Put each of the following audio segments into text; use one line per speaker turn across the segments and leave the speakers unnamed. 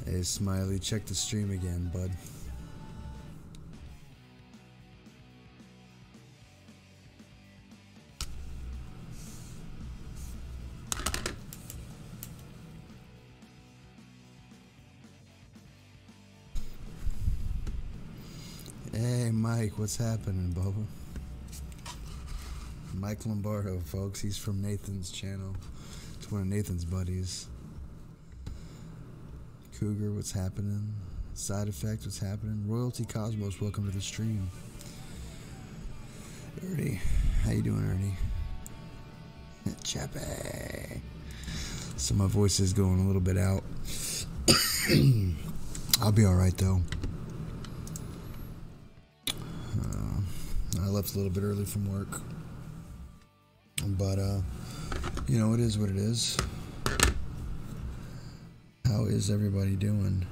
Hey Smiley, check the stream again, bud. Hey Mike, what's happening, Bubba? Mike Lombardo, folks. He's from Nathan's channel. It's one of Nathan's buddies. Cougar, what's happening? Side Effect, what's happening? Royalty Cosmos, welcome to the stream. Ernie, how you doing, Ernie? Chappy. So my voice is going a little bit out. I'll be alright though. I left a little bit early from work. But, you know, it is what it is. How is everybody doing?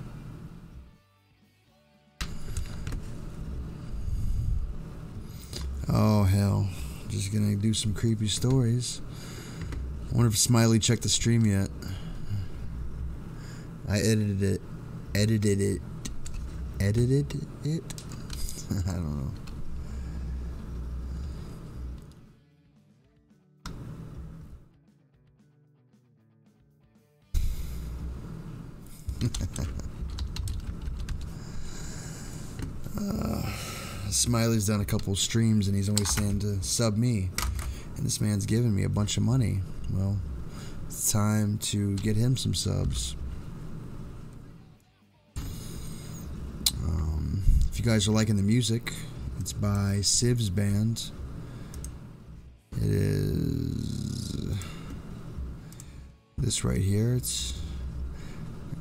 Oh, hell. Just gonna do some creepy stories. I wonder if Smiley checked the stream yet. I edited it. I don't know. Smiley's done a couple streams and he's always saying to sub me, and this man's giving me a bunch of money. Well, it's time to get him some subs. If you guys are liking the music, it's by Civ's band. It is this right here. It's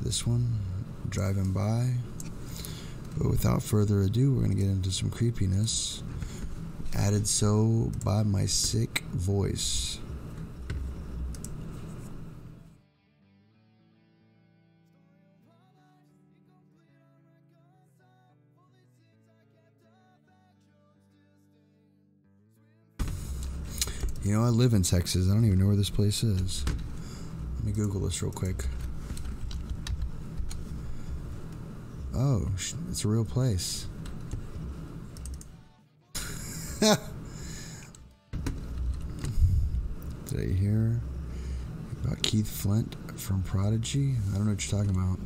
this one, Driving By. But without further ado, we're going to get into some creepiness. Added so by my sick voice. You know, I live in Texas. I don't even know where this place is. Let me Google this real quick. Oh, it's a real place. Did I hear about Keith Flint from Prodigy? I don't know what you're talking about.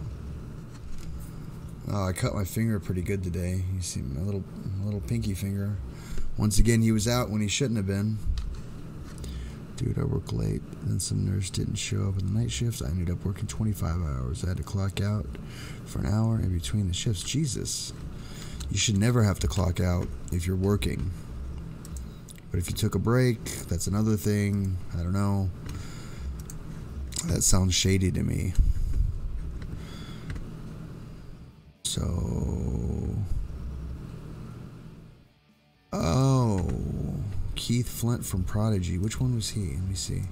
Oh, I cut my finger pretty good today. You see my little pinky finger. Once again, he was out when he shouldn't have been. Dude, I work late. Then some nurse didn't show up in the night shifts. I ended up working 25 hours. I had to clock out for an hour in between the shifts. Jesus. You should never have to clock out if you're working. But if you took a break, that's another thing. I don't know. That sounds shady to me. So... Oh... Keith Flint from Prodigy. Which one was he? Let me see.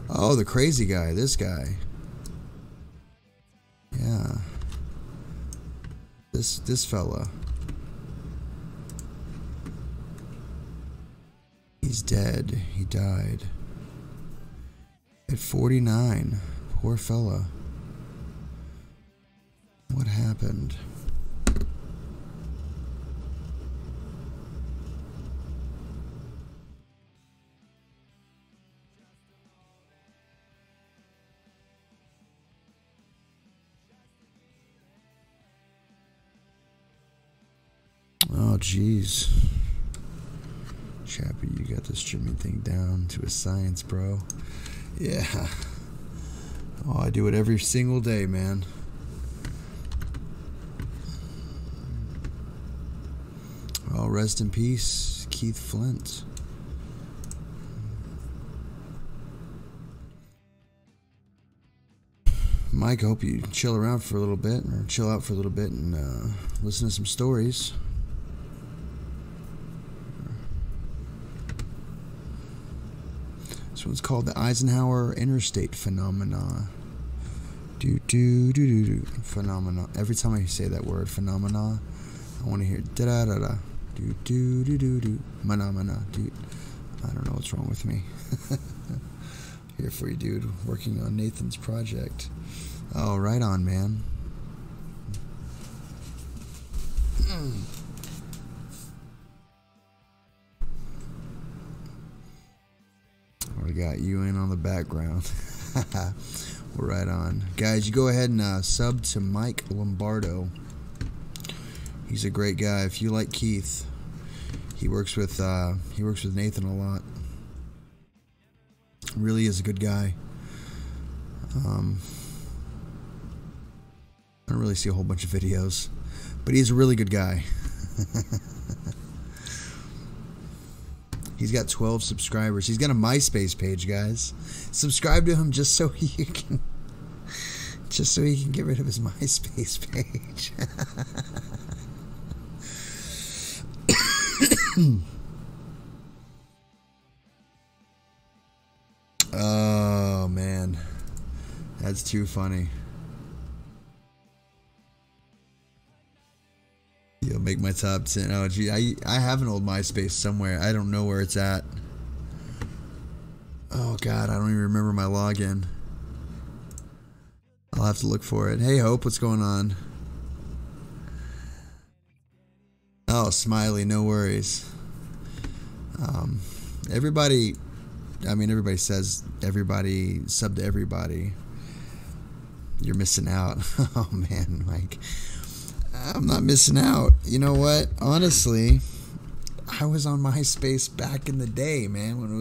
Oh, the crazy guy. This guy. Yeah. This fella. He's dead. He died. At 49. Poor fella. What happened? Oh, jeez. Chappy, you got the streaming thing down to a science, bro. Yeah. Oh, I do it every single day, man. Oh, rest in peace, Keith Flint. Mike, I hope you chill around for a little bit, or chill out for a little bit and listen to some stories. This one's called the Eisenhower Interstate Phenomena. Phenomena. Every time I say that word, phenomena, I want to hear da da da da. Phenomena. I don't know what's wrong with me. Here for you, dude. Working on Nathan's project. Oh, right on, man. We got you in on the background. We're right on. Guys, you go ahead and sub to Mike Lombardo. He's a great guy. If you like Keith, he works with Nathan a lot. Really is a good guy. I don't really see a whole bunch of videos, but he's a really good guy. He's got 12 subscribers. He's got a MySpace page, guys. Subscribe to him just so he can get rid of his MySpace page. Oh man, that's too funny. You'll make my top 10. Oh gee, I have an old MySpace somewhere. I don't know where it's at. Oh god, I don't even remember my login. I'll have to look for it. Hey Hope, what's going on? Oh, Smiley, no worries. Everybody, I mean, everybody says everybody sub to everybody. You're missing out. Oh man, Mike. I'm not missing out. You know what? Honestly, I was on MySpace back in the day, man, when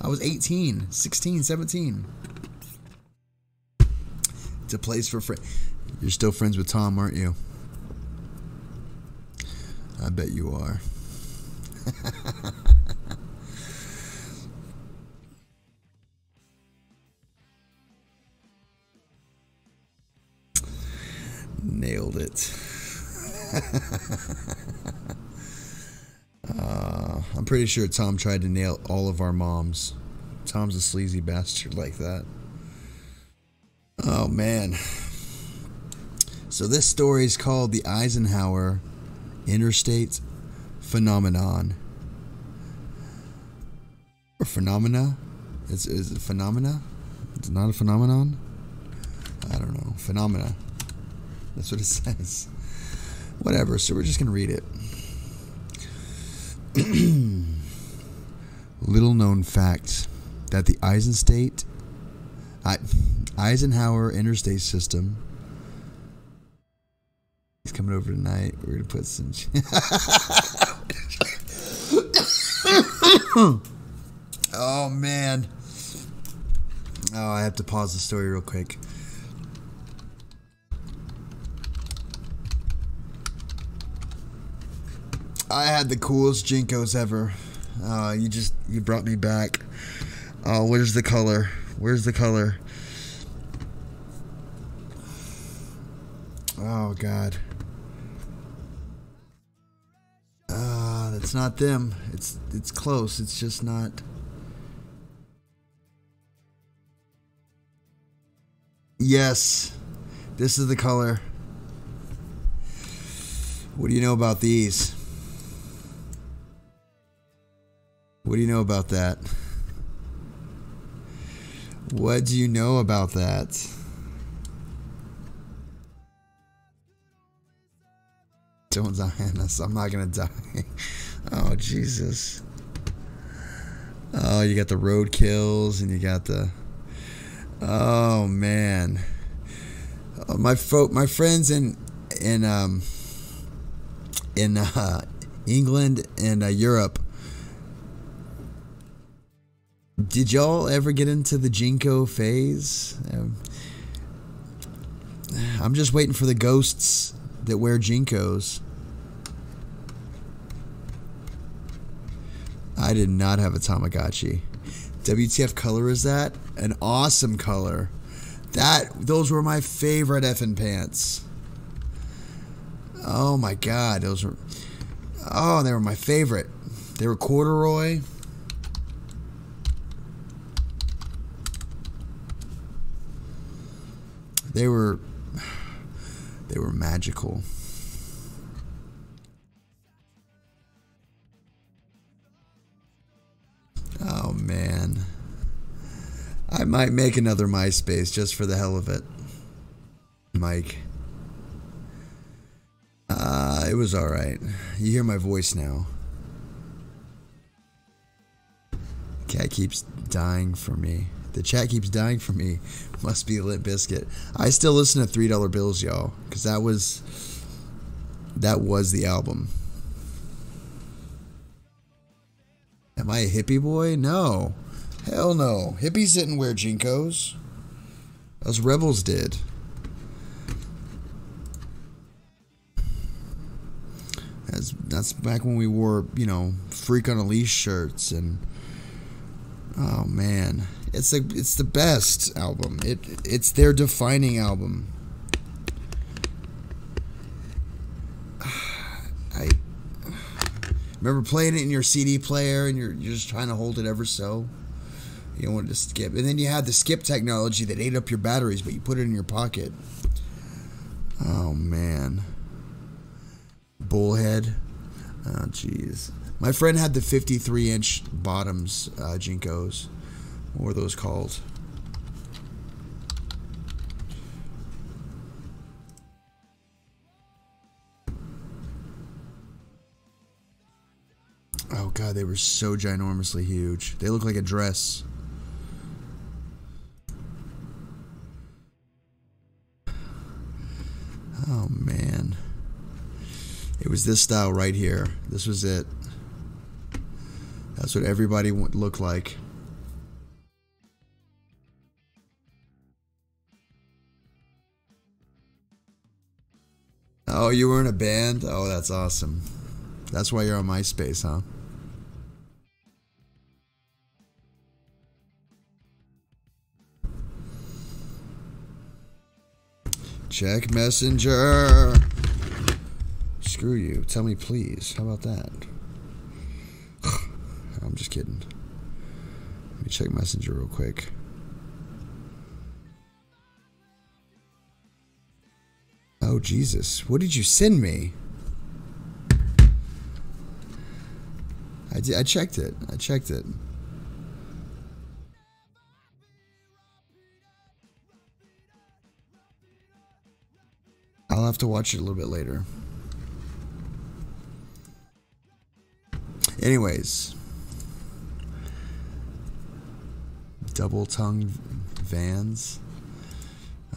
I was 18, 16, 17. It's a place for friends. You're still friends with Tom, aren't you? I bet you are. Nailed it. I'm pretty sure Tom tried to nail all of our moms. Tom's a sleazy bastard like that. Oh man. So this story is called the Eisenhower Interstate Phenomenon. Or phenomena? Is it phenomena? It's not a phenomenon? I don't know. Phenomena. That's what it says. Whatever, so we're just going to read it. Little known fact that the Eisenhower Interstate System. He's coming over tonight. We're going to put some... Oh, man. Oh, I have to pause the story real quick. I had the coolest Jinkos ever. You brought me back. Oh, where's the color? Where's the color? Oh God. That's not them. It's close. It's just not. Yes, this is the color. What do you know about these? What do you know about that? What do you know about that? Don't die on us. I'm not gonna die. Oh, Jesus. Oh, you got the roadkills and you got the... Oh, man. My friends in England and Europe. Did y'all ever get into the Jinko phase? I'm just waiting for the ghosts that wear Jinkos. I did not have a Tamagotchi. WTF color is that? An awesome color. Those were my favorite effing pants. Oh my God, they were my favorite. They were corduroy. They were magical. man. I might make another MySpace just for the hell of it. Mike. It was alright. You hear my voice now. Cat keeps dying for me. The chat keeps dying for me. Must be a Limp Bizkit. I still listen to $3 Bills, y'all, because that was the album. Am I a hippie boy? No. Hell no. Hippies didn't wear Jinkos. Those rebels did. That's back when we wore, you know, Freak on a Leash shirts and oh man, it's the best album. It's their defining album. I remember playing it in your CD player and you're just trying to hold it ever so. You don't want to skip. And then you had the skip technology that ate up your batteries, but you put it in your pocket. Oh man. Bullhead. Oh jeez. My friend had the 53-inch bottoms Jinkos. What were those called? Oh god, they were so ginormously huge. They looked like a dress. Oh man. It was this style right here. This was it. That's what everybody would look like. Oh, you were in a band? Oh, that's awesome. That's why you're on MySpace, huh? Check Messenger. Screw you. Tell me please. How about that? I'm just kidding. Let me check Messenger real quick. Oh, Jesus. What did you send me? I checked it. I checked it. I'll have to watch it a little bit later. Anyways. Double-tongued Vans.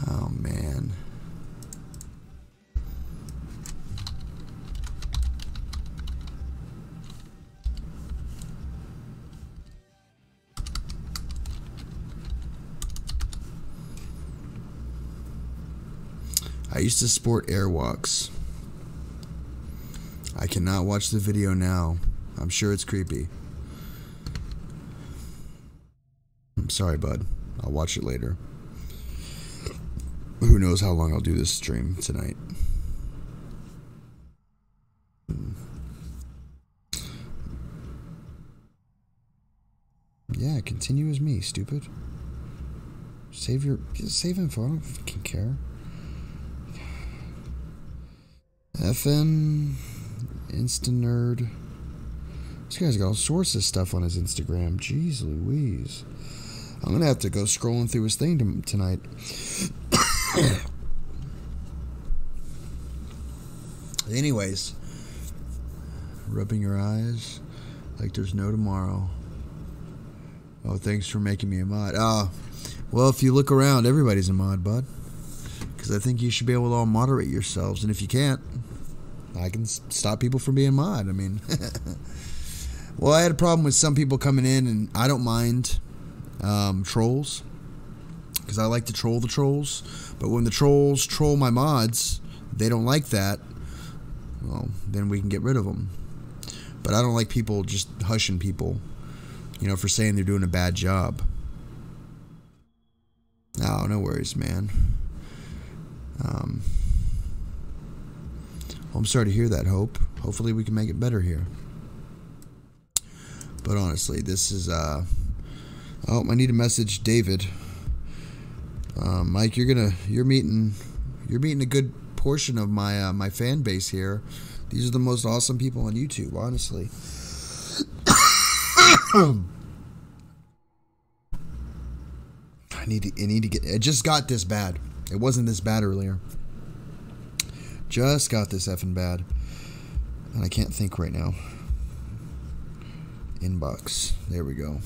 Oh, man. I used to sport Airwalks. I cannot watch the video now. I'm sure it's creepy. I'm sorry, bud. I'll watch it later. Who knows how long I'll do this stream tonight. Yeah, continue as me, stupid. Save info. I don't fucking care. FN Insta-Nerd. This guy's got all sorts of stuff on his Instagram. Jeez Louise. I'm gonna have to go scrolling through his thing tonight. Anyways. Rubbing your eyes like there's no tomorrow. Oh, thanks for making me a mod. Well, if you look around, everybody's a mod, bud. Because I think you should be able to all moderate yourselves. And if you can't, I can stop people from being mod. I mean, well, I had a problem with some people coming in, and I don't mind trolls. Because I like to troll the trolls. But when the trolls troll my mods, they don't like that. Well, then we can get rid of them. But I don't like people just hushing people, you know, for saying they're doing a bad job. Oh, no worries, man. I'm sorry to hear that, Hope. Hopefully we can make it better here. But honestly, this is oh, I need to message David. Mike, you're meeting a good portion of my my fan base here. These are the most awesome people on YouTube, honestly. need to get. It just got this bad. It wasn't this bad earlier. Just got this effing bad, and I can't think right now. Inbox. There we go.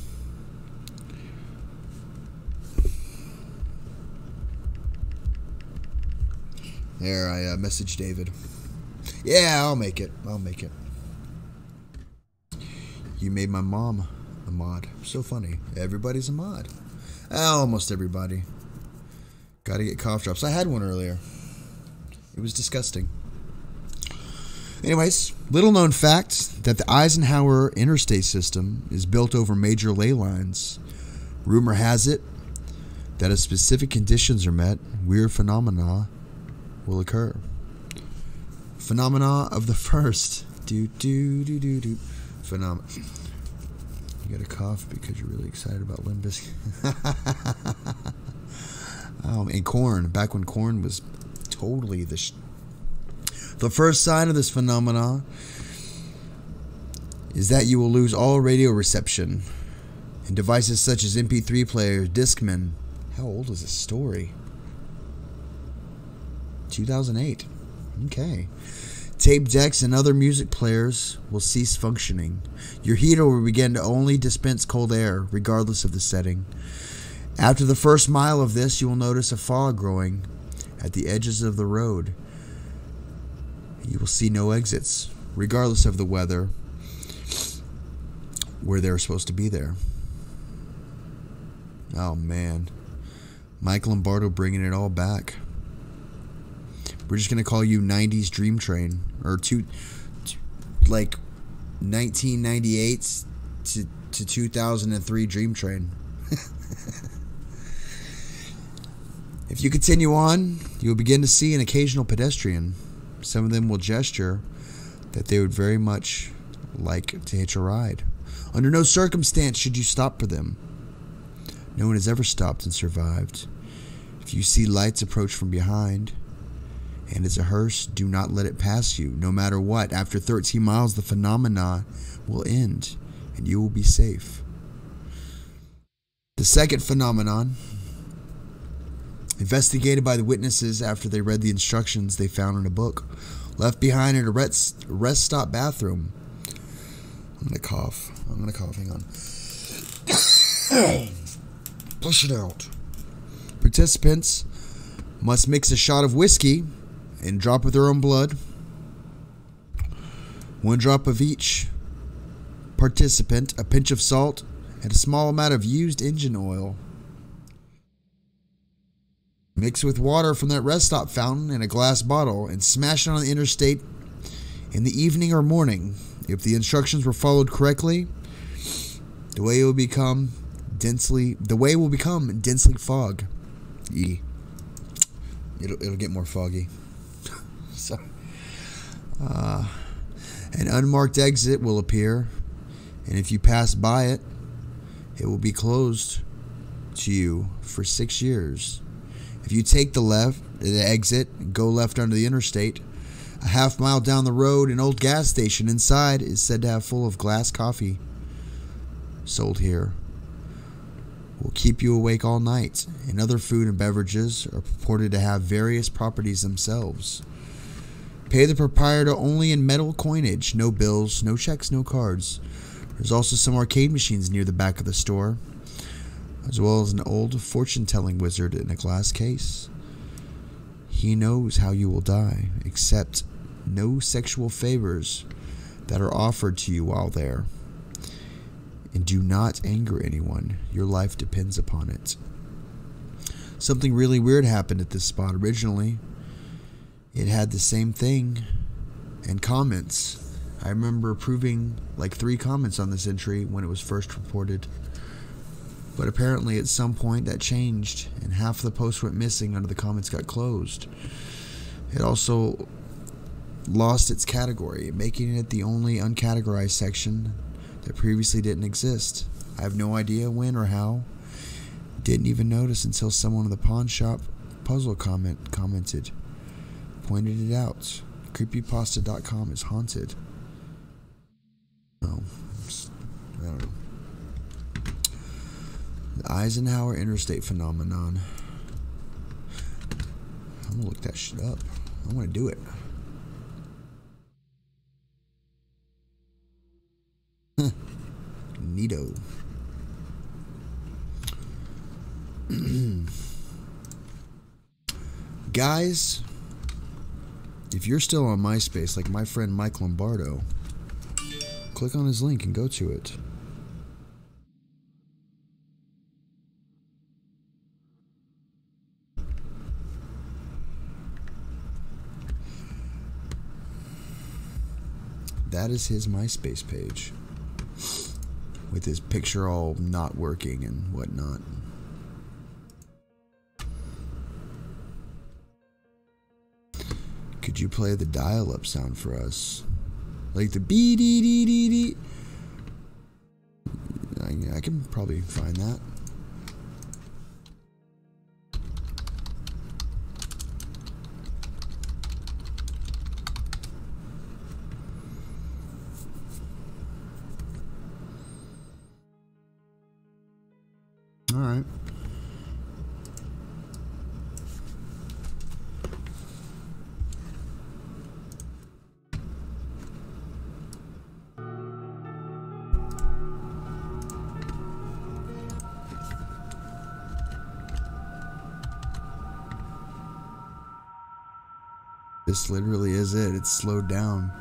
There, I messaged David. Yeah, I'll make it. You made my mom a mod. So funny. Everybody's a mod. Almost everybody. Gotta get cough drops. I had one earlier. It was disgusting. Anyways, little known fact that the Eisenhower interstate system is built over major ley lines. Rumor has it that if specific conditions are met, weird phenomena will occur. Phenomena of the first. Phenomena. You got a cough because you're really excited about Limp Bizkit. And Korn. Back when Korn was totally the first sign of this phenomena is that you will lose all radio reception in devices such as MP3 players, Discman. How old is this story? 2008. Okay. Tape decks and other music players will cease functioning. Your heater will begin to only dispense cold air, regardless of the setting. After the first mile of this, you will notice a fog growing at the edges of the road. You will see no exits, regardless of the weather, where they're supposed to be there. Oh, man. Mike Lombardo bringing it all back. We're just going to call you 90s Dream Train. Or like 1998 to 2003 Dream Train. If you continue on, you will begin to see an occasional pedestrian. Some of them will gesture that they would very much like to hitch a ride. Under no circumstance should you stop for them. No one has ever stopped and survived. If you see lights approach from behind, and it's a hearse, do not let it pass you. No matter what, after 13 miles, the phenomena will end, and you will be safe. The second phenomenon, investigated by the witnesses after they read the instructions they found in a book, left behind in a rest stop bathroom. I'm going to cough. Hang on. Push it out. Participants must mix a shot of whiskey and drop of their own blood. 1 drop of each participant, a pinch of salt, and a small amount of used engine oil. Mix with water from that rest stop fountain in a glass bottle and smash it on the interstate in the evening or morning. If the instructions were followed correctly, the way will become densely fog. It'll get more foggy. So, an unmarked exit will appear, and if you pass by it, it will be closed to you for 6 years. If you take the exit, go left onto the interstate, a half mile down the road, an old gas station inside is said to have full of glass coffee sold here. Will keep you awake all night, and other food and beverages are purported to have various properties themselves. Pay the proprietor only in metal coinage, no bills, no checks, no cards. There's also some arcade machines near the back of the store, as well as an old fortune-telling wizard in a glass case. He knows how you will die, except no sexual favors that are offered to you while there. And do not anger anyone. Your life depends upon it. Something really weird happened at this spot originally. It had the same thing and comments. I remember approving like 3 comments on this entry when it was first reported. But apparently at some point that changed and half the posts went missing under the comments got closed. It also lost its category, making it the only uncategorized section that previously didn't exist. I have no idea when or how. Didn't even notice until someone in the pawn shop puzzle commented. Pointed it out. Creepypasta.com is haunted. Oh, I don't know. The Eisenhower interstate phenomenon. I'm gonna look that shit up. I want to do it. Neato. Guys, if you're still on MySpace, like my friend Mike Lombardo, click on his link and go to it. That is his MySpace page, with his picture all not working and whatnot. Could you play the dial-up sound for us? Like the bee-dee-dee-dee-dee. I can probably find that. All right. This literally is it. It's slowed down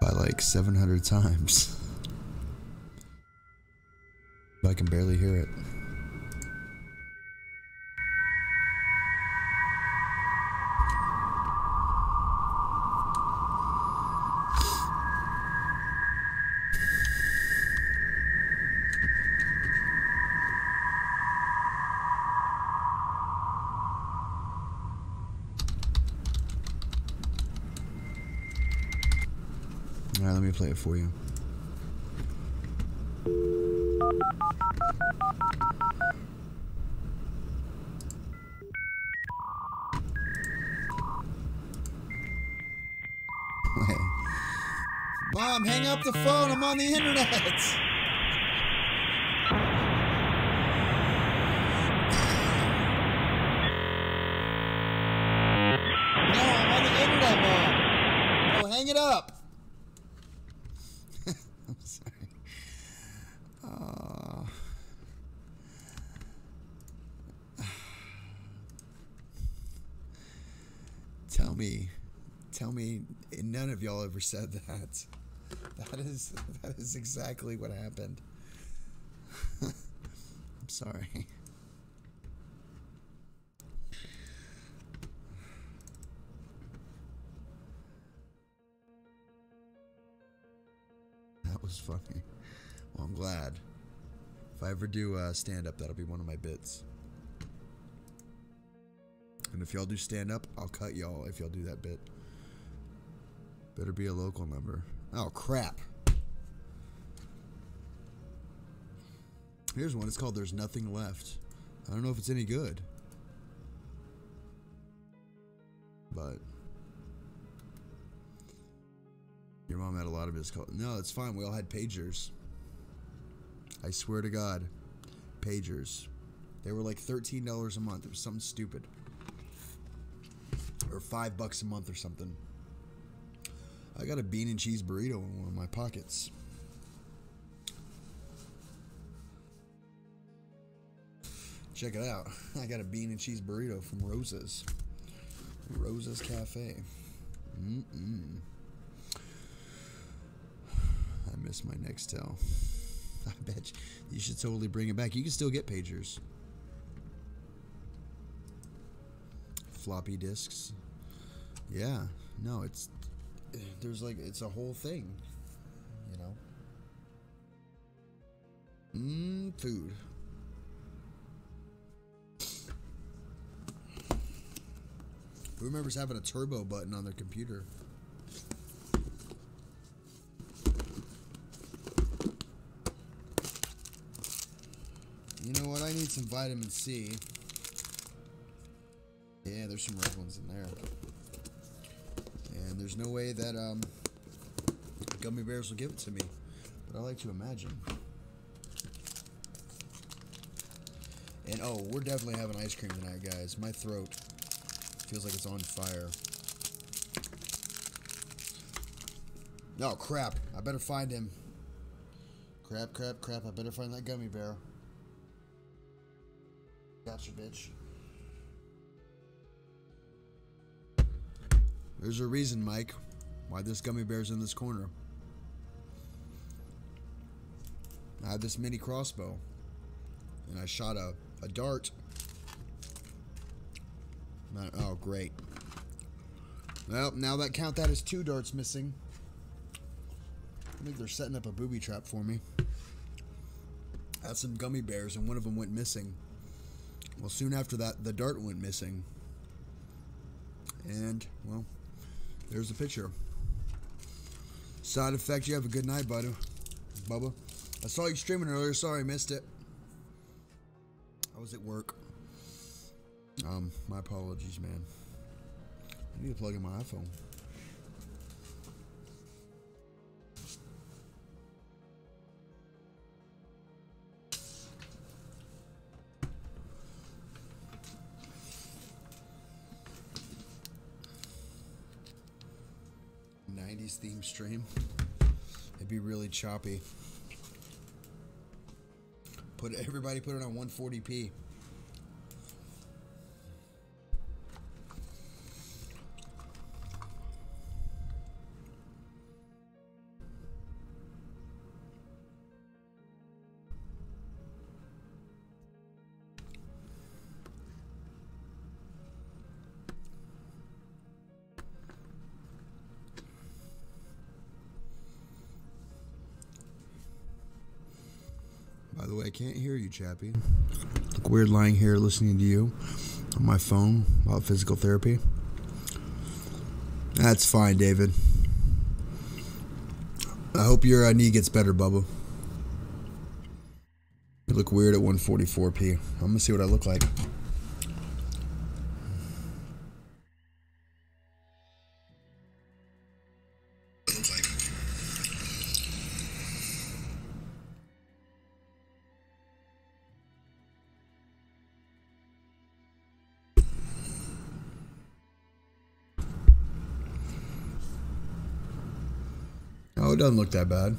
by like 700 times. I can barely hear it. All right, let me play it for you. Mom, hang up the phone. I'm on the internet. No, I'm on the internet, Mom. No, hang it up. I'm sorry. Tell me, none of y'all ever said that. That is exactly what happened. I'm sorry. That was funny. Well, I'm glad. If I ever do stand-up, that'll be one of my bits. And if y'all do stand-up, I'll cut y'all if y'all do that bit. Better be a local number. Oh, crap. Here's one. It's called There's Nothing Left. I don't know if it's any good. But your mom had a lot of missed calls. No, it's fine. We all had pagers. I swear to God. Pagers. They were like $13 a month. It was something stupid. Or $5 a month or something. I got a bean and cheese burrito in one of my pockets. Check it out. I got a bean and cheese burrito from Rosa's. Rosa's Cafe. I miss my Nextel. I bet you should totally bring it back. You can still get pagers. Floppy disks. Yeah. No, it's... There's like, it's a whole thing, you know. Food. Who remembers having a turbo button on their computer? You know what? I need some vitamin C. Yeah, there's some red ones in there. And there's no way that gummy bears will give it to me, but I like to imagine. And oh, we're definitely having ice cream tonight, guys. My throat feels like it's on fire. Oh, crap. I better find him. Crap, crap, crap. I better find that gummy bear. Gotcha, bitch. There's a reason, Mike, why this gummy bear's in this corner. I had this mini crossbow, and I shot a dart. Oh, great. Well, now count that as 2 darts missing. I think they're setting up a booby trap for me. I had some gummy bears, and one of them went missing. Well, soon after that, the dart went missing. And, well, there's the picture. Side effect, you have a good night, Bubba. I saw you streaming earlier. Sorry I missed it. I was at work. My apologies, man. I need to plug in my iPhone. '90s theme stream. It'd be really choppy. Everybody put it on 140p. By the way, I can't hear you, Chappy. Look weird lying here listening to you on my phone about physical therapy. That's fine, David. I hope your knee gets better, Bubba. You look weird at 144p. I'm gonna see what I look like. Oh, it doesn't look that bad.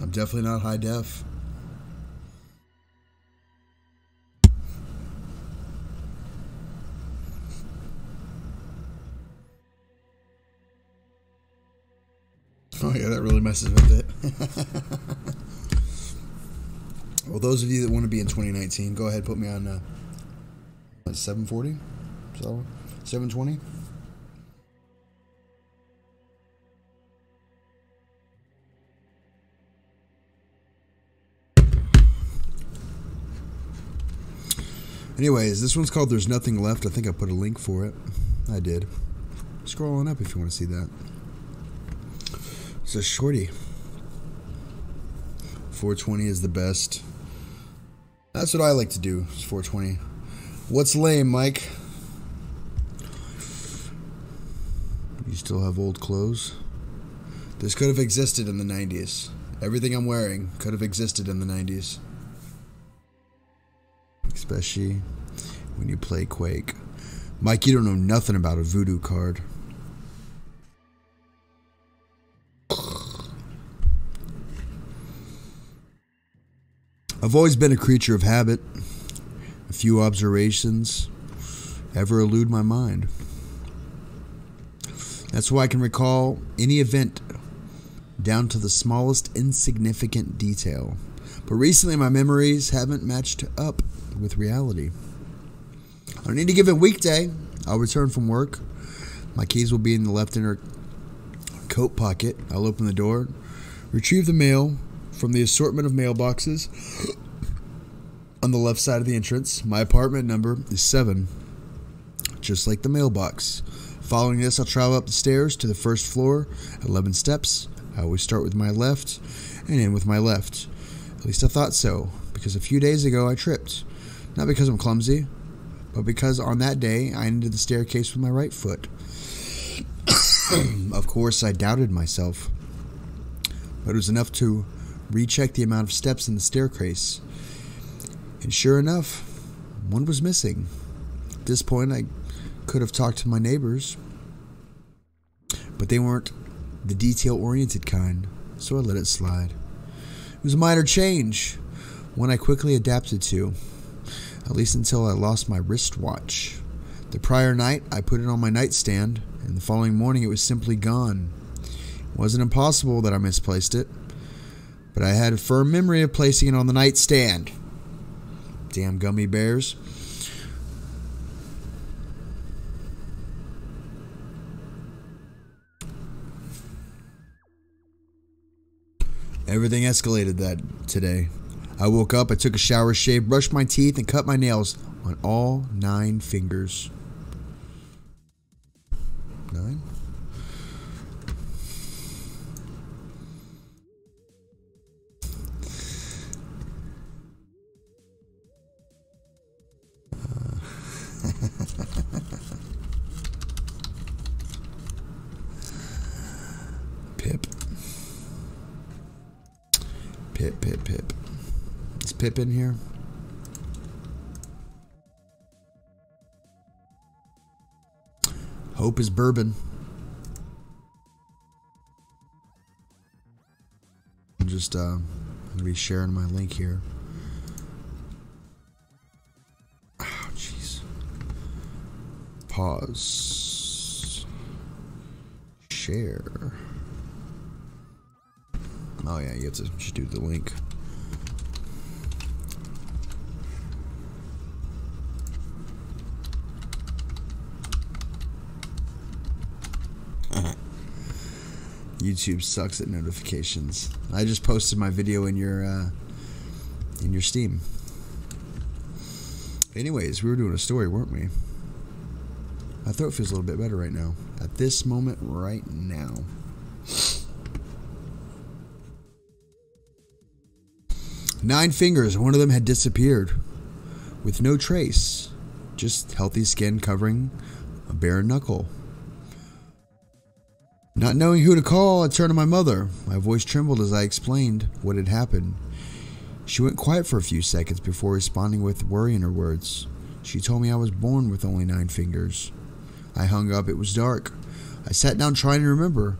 I'm definitely not high def. Oh yeah, that really messes with it. Well, those of you that want to be in 2019, go ahead and put me on 740? So 720? Anyways, this one's called There's Nothing Left. I think I put a link for it. I did. Scroll on up if you want to see that. It's a shorty. 420 is the best. That's what I like to do, is 420. What's lame, Mike? You still have old clothes? This could have existed in the 90s. Everything I'm wearing could have existed in the 90s. Especially when you play Quake. Mike, you don't know nothing about a voodoo card. I've always been a creature of habit. A few observations ever elude my mind. That's why I can recall any event down to the smallest insignificant detail. But recently my memories haven't matched up with reality. On any given weekday, I'll return from work. My keys will be in the left inner coat pocket. I'll open the door, retrieve the mail from the assortment of mailboxes on the left side of the entrance. My apartment number is 7, just like the mailbox. Following this, I'll travel up the stairs to the first floor, 11 steps. I always start with my left and end with my left. At least I thought so, because a few days ago I tripped. Not because I'm clumsy, but because on that day I ended the staircase with my right foot. Of course, I doubted myself, but it was enough to rechecked the amount of steps in the staircase. And sure enough, one was missing. At this point, I could have talked to my neighbors, but they weren't the detail-oriented kind, so I let it slide. It was a minor change, one I quickly adapted to, at least until I lost my wristwatch. The prior night, I put it on my nightstand, and the following morning it was simply gone. It wasn't impossible that I misplaced it, but I had a firm memory of placing it on the nightstand. Damn gummy bears. Everything escalated that today. I woke up, I took a shower, shaved, brushed my teeth, and cut my nails on all 9 fingers. 9? Pip. Pip. Is Pip in here? Hope is bourbon. I'm just going to be sharing my link here. Oh, jeez. Pause. Share. Oh yeah, you have to just do the link. YouTube sucks at notifications. I just posted my video in your Steam. Anyways, we were doing a story, weren't we? My throat feels a little bit better right now. At this moment right now. Nine fingers, one of them had disappeared. With no trace. Just healthy skin covering a bare knuckle. Not knowing who to call, I turned to my mother. My voice trembled as I explained what had happened. She went quiet for a few seconds before responding with worry in her words. She told me I was born with only 9 fingers. I hung up. It was dark. I sat down trying to remember.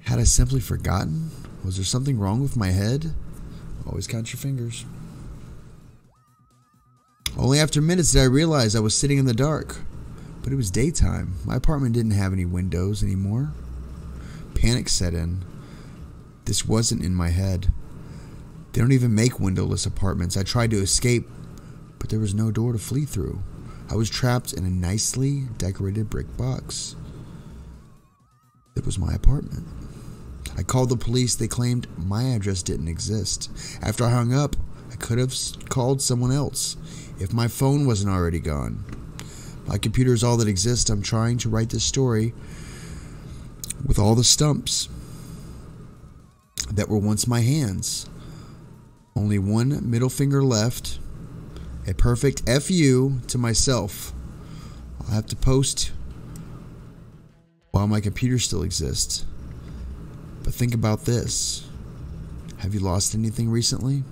Had I simply forgotten? Was there something wrong with my head? Always count your fingers. Only after minutes did I realize I was sitting in the dark. But it was daytime. My apartment didn't have any windows anymore. Panic set in. This wasn't in my head. They don't even make windowless apartments. I tried to escape, but there was no door to flee through. I was trapped in a nicely decorated brick box. It was my apartment. I called the police. They claimed my address didn't exist. After I hung up, I could have called someone else if my phone wasn't already gone. My computer is all that exists. I'm trying to write this story with all the stumps that were once my hands. Only one middle finger left. A perfect FU to myself. I'll have to post while my computer still exists. But think about this. Have you lost anything recently?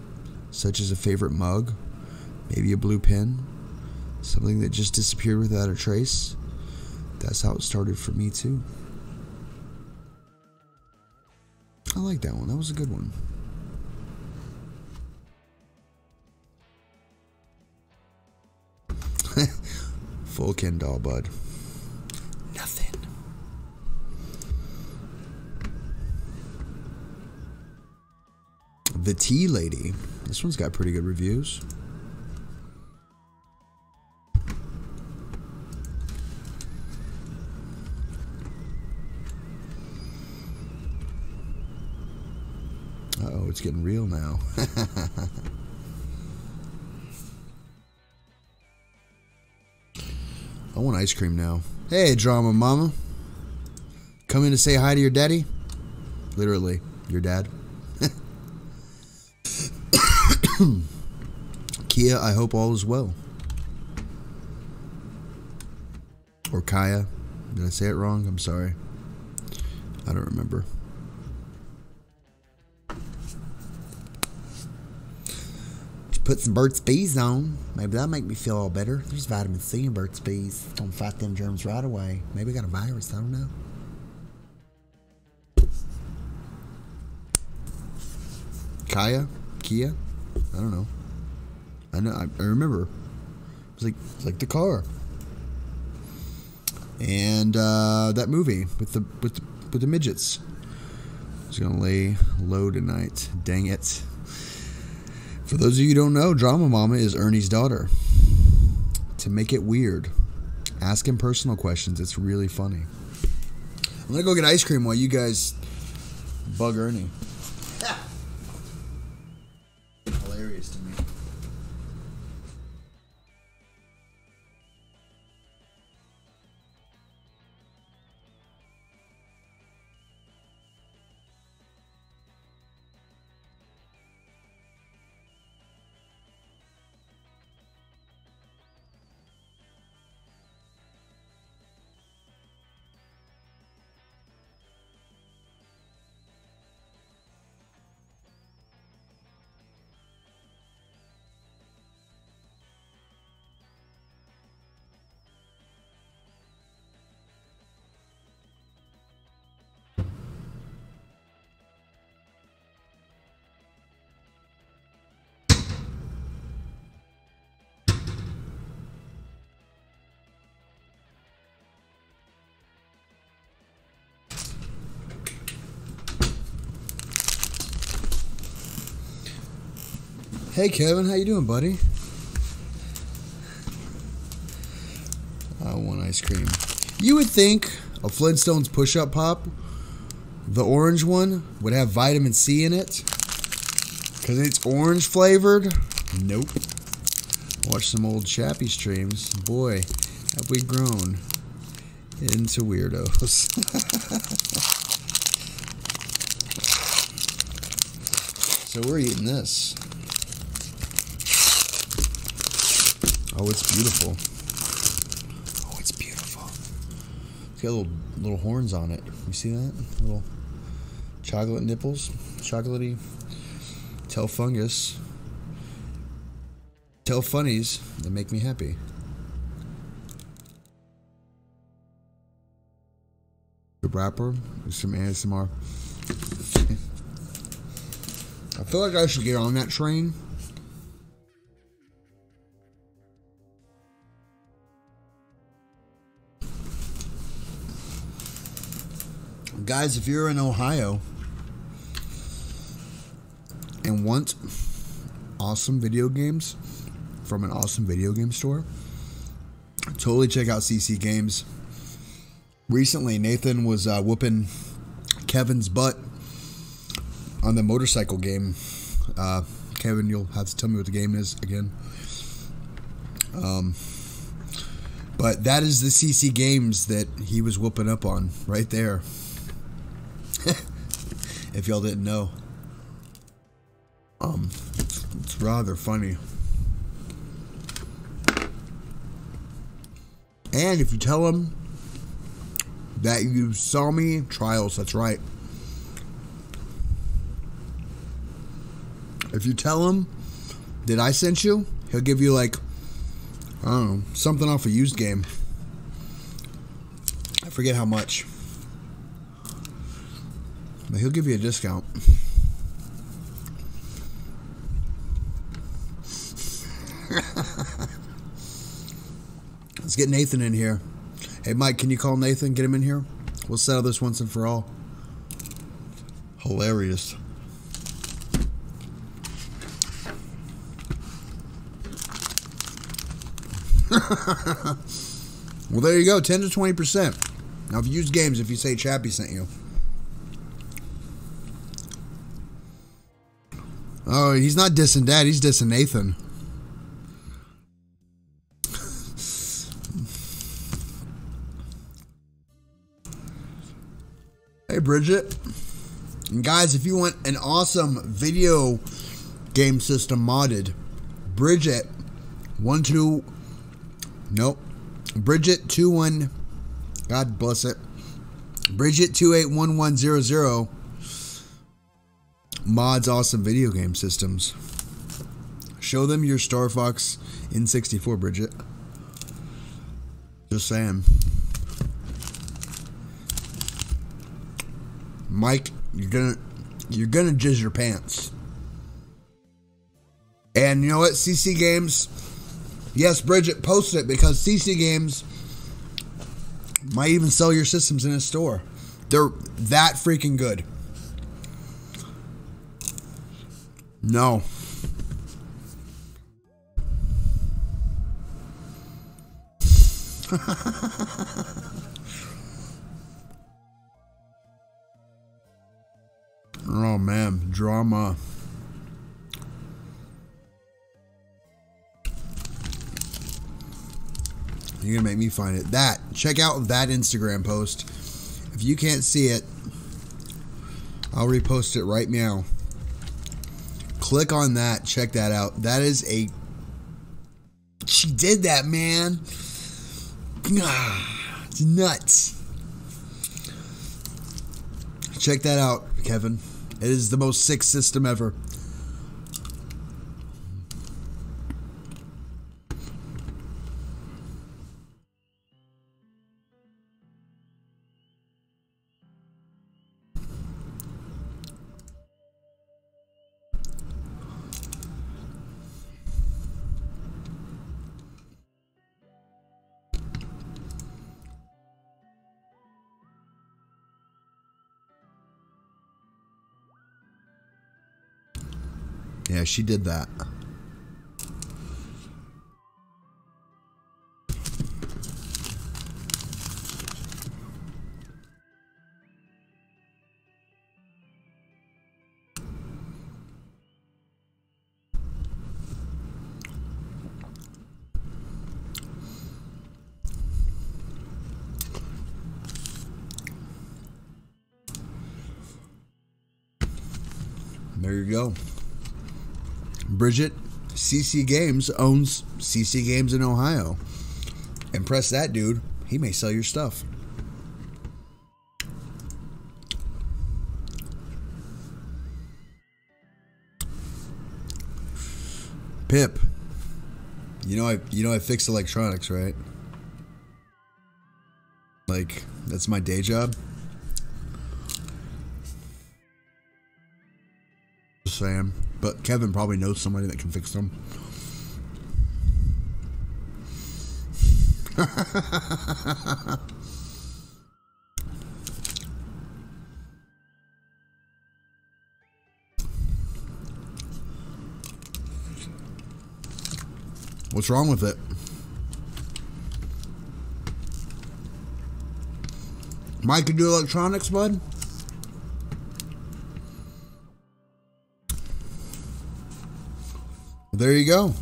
Such as a favorite mug? Maybe a blue pen? Something that just disappeared without a trace? That's how it started for me too. I like that one. That was a good one. Full Ken doll, bud. Nothing. The Tea Lady. This one's got pretty good reviews. Uh-oh, it's getting real now. I want ice cream now. Hey, drama mama. Come in to say hi to your daddy? Literally, your dad. Kia, I hope all is well. Or Kaya. Did I say it wrong? I'm sorry. I don't remember. Put some Burt's Bees on. Maybe that'll make me feel all better. There's vitamin C in Burt's Bees. Don't fight them germs right away. Maybe I got a virus. I don't know. Kia? I don't know. I know. I remember. It's like the car. And that movie with the midgets. It's gonna lay low tonight. Dang it. For those of you who don't know, Drama Mama is Ernie's daughter. To make it weird, ask him personal questions. It's really funny. I'm gonna go get ice cream while you guys bug Ernie. Hilarious to me. Hey Kevin, how you doing, buddy? I want ice cream. You would think a Flintstones push-up pop, the orange one, would have vitamin C in it, because it's orange flavored. Nope. Watch some old Chappy streams. Boy, have we grown into weirdos. So we're eating this. Oh, it's beautiful. Oh, it's beautiful. It's got little horns on it. You see that? Little chocolate nipples. Chocolatey. Tell fungus. Tell funnies that make me happy. The wrapper with some ASMR. I feel like I should get on that train. Guys, if you're in Ohio and want awesome video games from an awesome video game store, totally check out CC Games. Recently, Nathan was whooping Kevin's butt on the motorcycle game. Kevin, you'll have to tell me what the game is again. But that is the CC Games that he was whooping up on right there. If y'all didn't know. It's rather funny. And if you tell him that you saw me, Trials, that's right. If you tell him that I sent you, he'll give you like, I don't know, something off a used game. I forget how much. But he'll give you a discount. Let's get Nathan in here. Hey, Mike, can you call Nathan? Get him in here. We'll settle this once and for all. Hilarious. Well, there you go. 10 to 20%. Now, if you use games, if you say Chappy sent you. Oh, he's not dissing Dad. He's dissing Nathan. Hey, Bridget. And guys, if you want an awesome video game system modded, Bridget 21, God bless it, Bridget 281100 mods awesome video game systems. Show them your Star Fox in 64, Bridget. Just saying. Mike, you're gonna jizz your pants. And you know what, CC Games? Yes, Bridget, post it, because CC Games might even sell your systems in a store. They're that freaking good. No. Oh man, drama. You're gonna make me find it. Check out that Instagram post. If you can't see it, I'll repost it right now. Click on that, check that out. That is a... She did that, man. It's nuts. Check that out, Kevin. It is the most sick system ever. Yeah, she did that. There you go. Bridget, CC Games owns CC Games in Ohio. Impress that dude. He may sell your stuff. Pip, you know I fix electronics, right? Like, that's my day job. Just saying. But Kevin probably knows somebody that can fix them. What's wrong with it? Mike can do electronics, bud? There you go.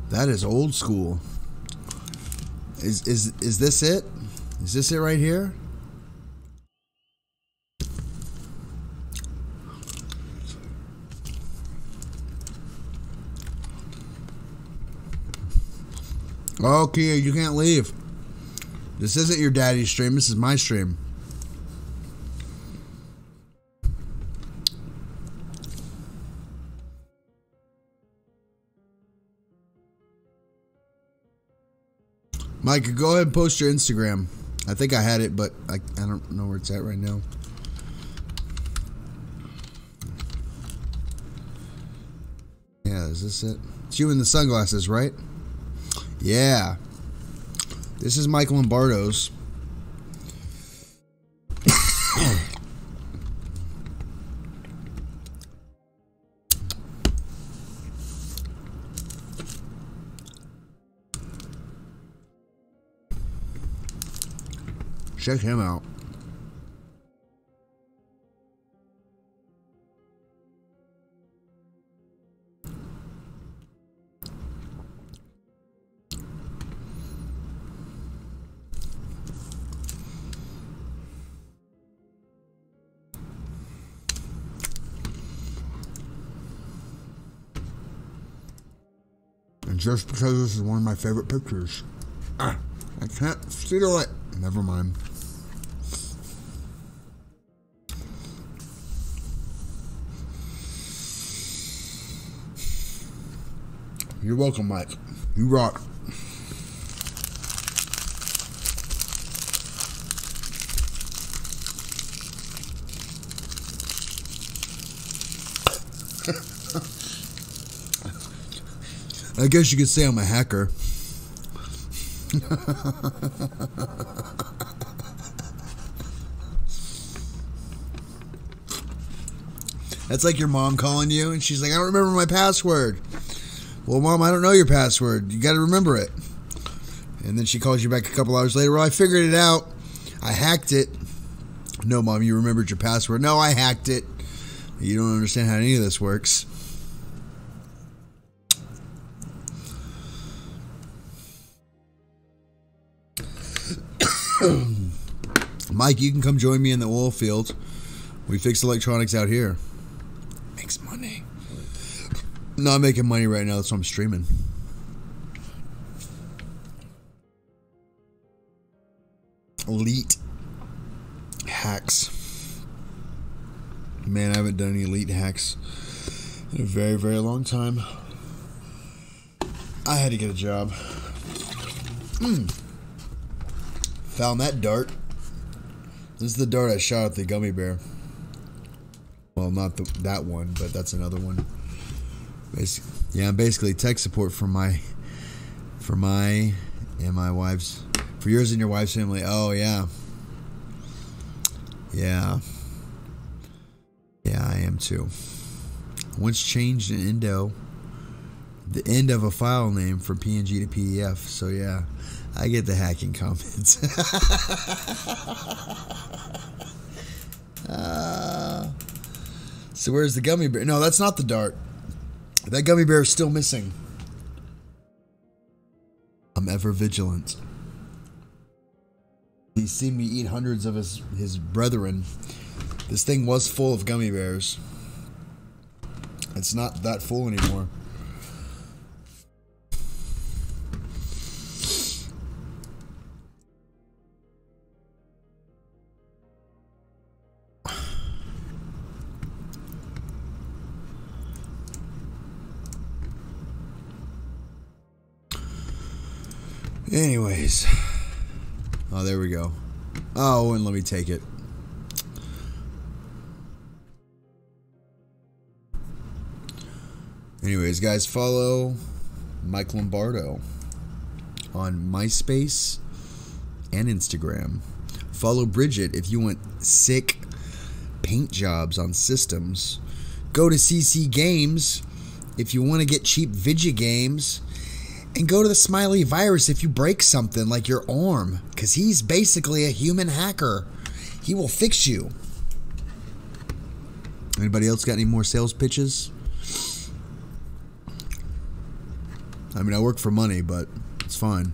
That is old school. Is this it? Is this it right here? Oh, Kia, you can't leave. This isn't your daddy's stream. This is my stream. Mike, go ahead and post your Instagram. I think I had it, but I don't know where it's at right now. Yeah, is this it? It's you in the sunglasses, right? Yeah. This is Mike Lombardo's. Check him out. And just because this is one of my favorite pictures, I can't steal it. Never mind. You're welcome, Mike. You rock. I guess you could say I'm a hacker. That's like your mom calling you and she's like, I don't remember my password. Well, Mom, I don't know your password. You got to remember it. And then she calls you back a couple hours later. Well, I figured it out. I hacked it. No, Mom, you remembered your password. No, I hacked it. You don't understand how any of this works. Mike, you can come join me in the oil field. We fix electronics out here. Makes money. Not making money right now, that's why I'm streaming. Elite hacks. Man, I haven't done any elite hacks in a very, very long time. I had to get a job. Found that dart. This is the dart I shot at the gummy bear. Well, not that one, but that's another one. I'm basically tech support for my and my wife's, for yours and your wife's family. Oh yeah, yeah, I am too. Once changed an the end of a file name from PNG to PDF. So yeah, I get the hacking comments. So where's the gummy bear? No, that's not the dart. That gummy bear is still missing. I'm ever vigilant. He's seen me eat hundreds of his brethren. This thing was full of gummy bears. It's not that full anymore. Anyways. Oh, there we go. Oh, and let me take it. Anyways, guys, follow Mike Lombardo on MySpace and Instagram. Follow Bridget if you want sick paint jobs on systems. Go to CC Games if you want to get cheap video games. And go to theSmileyVirus if you break something like your arm, because he's basically a human hacker. He will fix you. Anybody else got any more sales pitches? I mean, I work for money, but it's fine.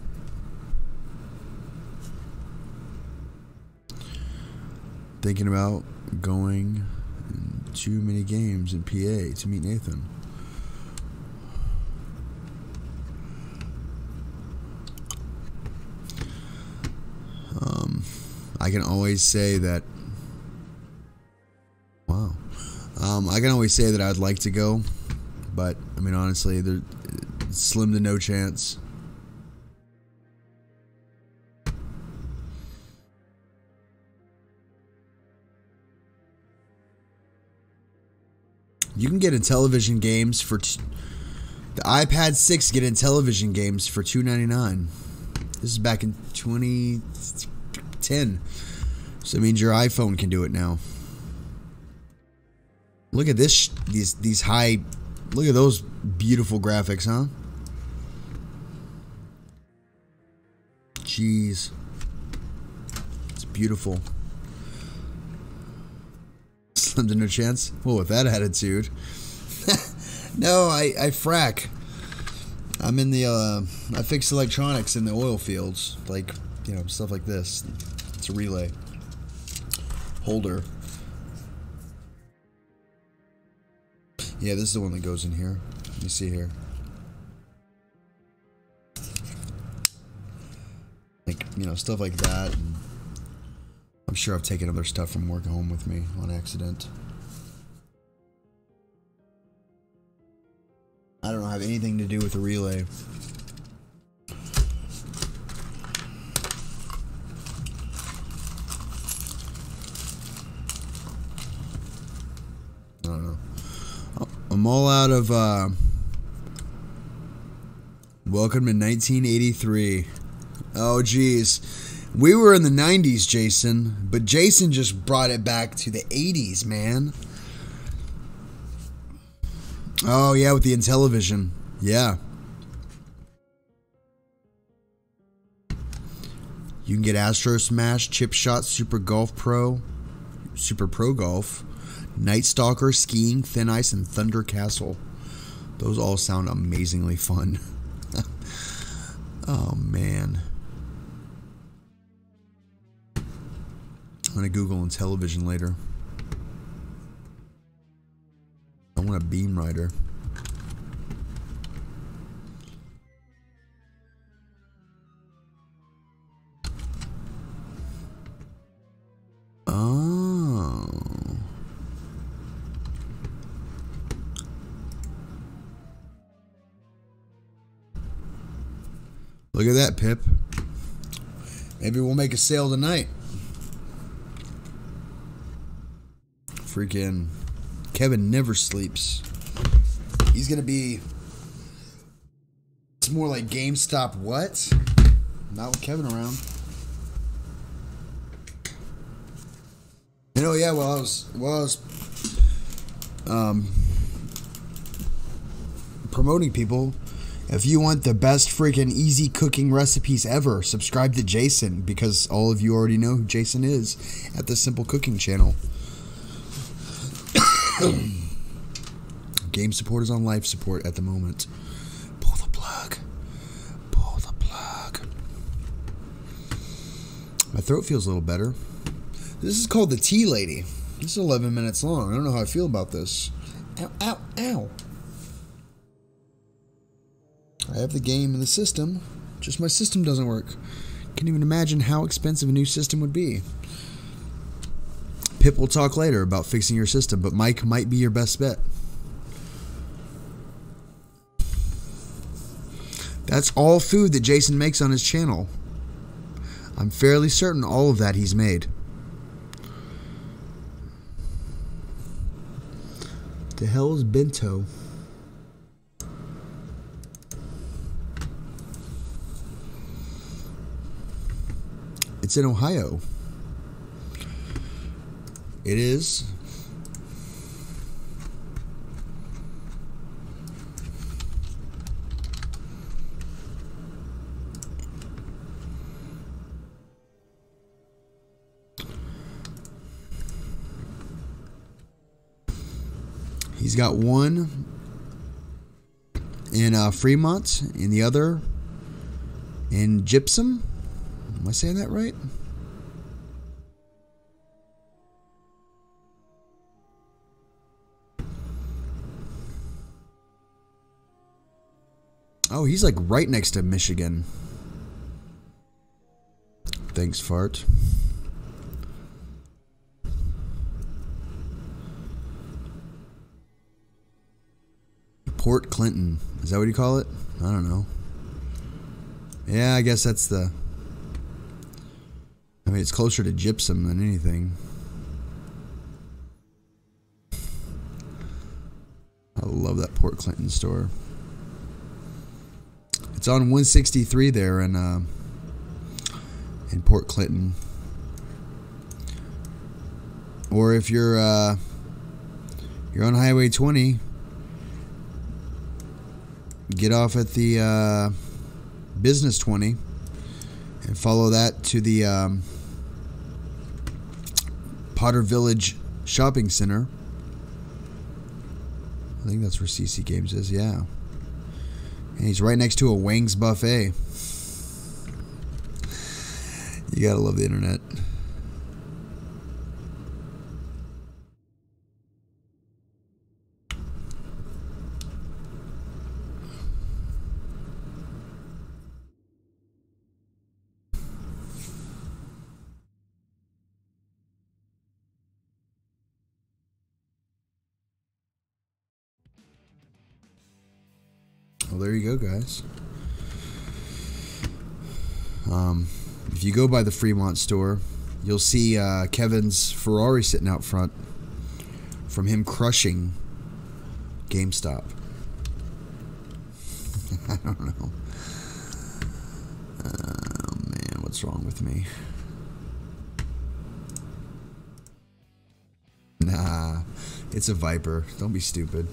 Thinking about going to many games in PA to meet Nathan. I can always say that. Wow. I can always say that I'd like to go, but I mean, honestly, there's slim to no chance. You can get Intellivision games for the iPad 6. Get Intellivision games for $2.99. This is back in 2010, so it means your iPhone can do it now. Look at this, these high. Look at those beautiful graphics, huh? Jeez, it's beautiful. Slim to no chance. Well, with that attitude. No, I frack. I'm in the, I fix electronics in the oil fields. Like, you know, stuff like this. It's a relay. Holder. Yeah, this is the one that goes in here. Let me see here. Like, you know, stuff like that. And I'm sure I've taken other stuff from work home with me on accident. I don't have anything to do with the relay. I don't know. I'm all out of Welcome to 1983. Oh, geez. We were in the 90s, Jason, but Jason just brought it back to the 80s, man. Oh, yeah, with the Intellivision. Yeah. You can get Astro Smash, Chip Shot, Super Golf Pro, Super Pro Golf, Night Stalker, Skiing, Thin Ice, and Thunder Castle. Those all sound amazingly fun. Oh, man. I'm going to Google Intellivision later. I want a Beam Rider. Oh. Look at that, Pip. Maybe we'll make a sale tonight. Freaking Kevin never sleeps. He's gonna be... It's more like GameStop what? Not with Kevin around. You know, yeah, while I was promoting people, if you want the best freaking easy cooking recipes ever, subscribe to Jason, because all of you already know who Jason is at the Simple Cooking channel. Game support is on life support at the moment. Pull the plug. Pull the plug. My throat feels a little better. This is called the Tea Lady. This is 11 minutes long. I don't know how I feel about this. Ow, ow, ow. I have the game in the system. Just my system doesn't work. Can't even imagine how expensive a new system would be. Pip will talk later about fixing your system, but Mike might be your best bet. That's all food that Jason makes on his channel. I'm fairly certain all of that he's made. The hell is bento? It's in Ohio. It is. He's got one in Fremont, and the other in Gypsum. Am I saying that right? Oh, he's like right next to Michigan. Thanks, Fart. Port Clinton. Is that what you call it? I don't know. Yeah, I guess that's the... I mean, it's closer to Gypsum than anything. I love that Port Clinton store. It's on 163 there in Port Clinton. Or if you're on Highway 20, get off at the Business 20 and follow that to the Potter Village Shopping Center. I think that's where CC Games is, yeah. And he's right next to a Wang's Buffet. You gotta love the internet. Well, there you go, guys. If you go by the Fremont store, you'll see Kevin's Ferrari sitting out front from him crushing GameStop. I don't know. Oh, man, what's wrong with me? Nah, it's a Viper. Don't be stupid.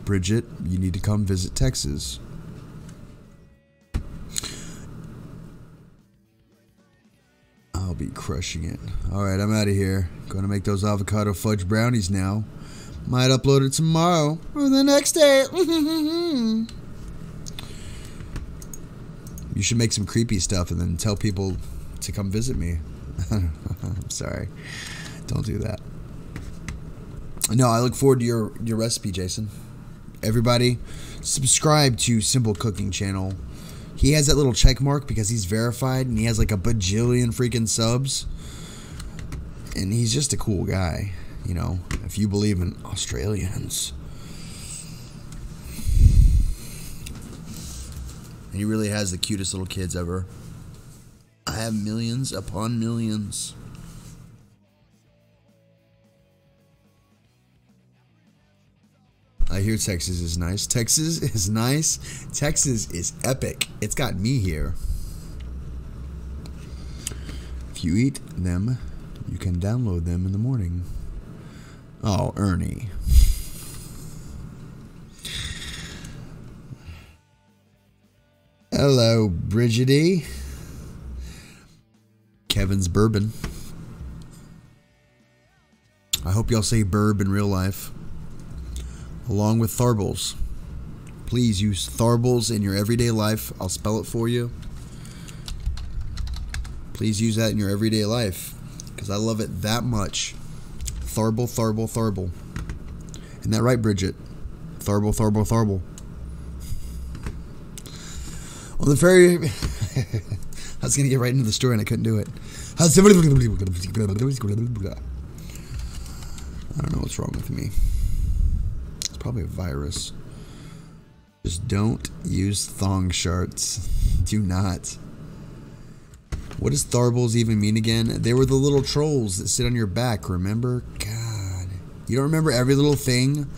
Bridget, you need to come visit Texas. I'll be crushing it. Alright, I'm out of here. Gonna make those avocado fudge brownies now. Might upload it tomorrow or the next day. You should make some creepy stuff and then tell people to come visit me. I'm sorry. Don't do that. No, I look forward to your recipe, Jason. Everybody, subscribe to Simple Cooking Channel. He has that little check mark because he's verified and he has like a bajillion freaking subs. And he's just a cool guy, you know, if you believe in Australians. And he really has the cutest little kids ever. I have millions upon millions. I hear Texas is nice. Texas is nice. Texas is epic. It's got me here. If you eat them, you can download them in the morning. Oh, Ernie. Hello, Brigidie. Kevin's bourbon. I hope y'all say burb in real life. Along with Tharbles. Please use Tharbles in your everyday life. I'll spell it for you. Please use that in your everyday life. Because I love it that much. Tharble, Tharble, Tharble. Isn't that right, Bridget? Tharble, Tharble, Tharble. Well, the very... I was going to get right into the story and I couldn't do it. I don't know what's wrong with me. Probably a virus. Just don't use thong sharts. Do not. What does Tharbles even mean again? They were the little trolls that sit on your back, remember? God. You don't remember every little thing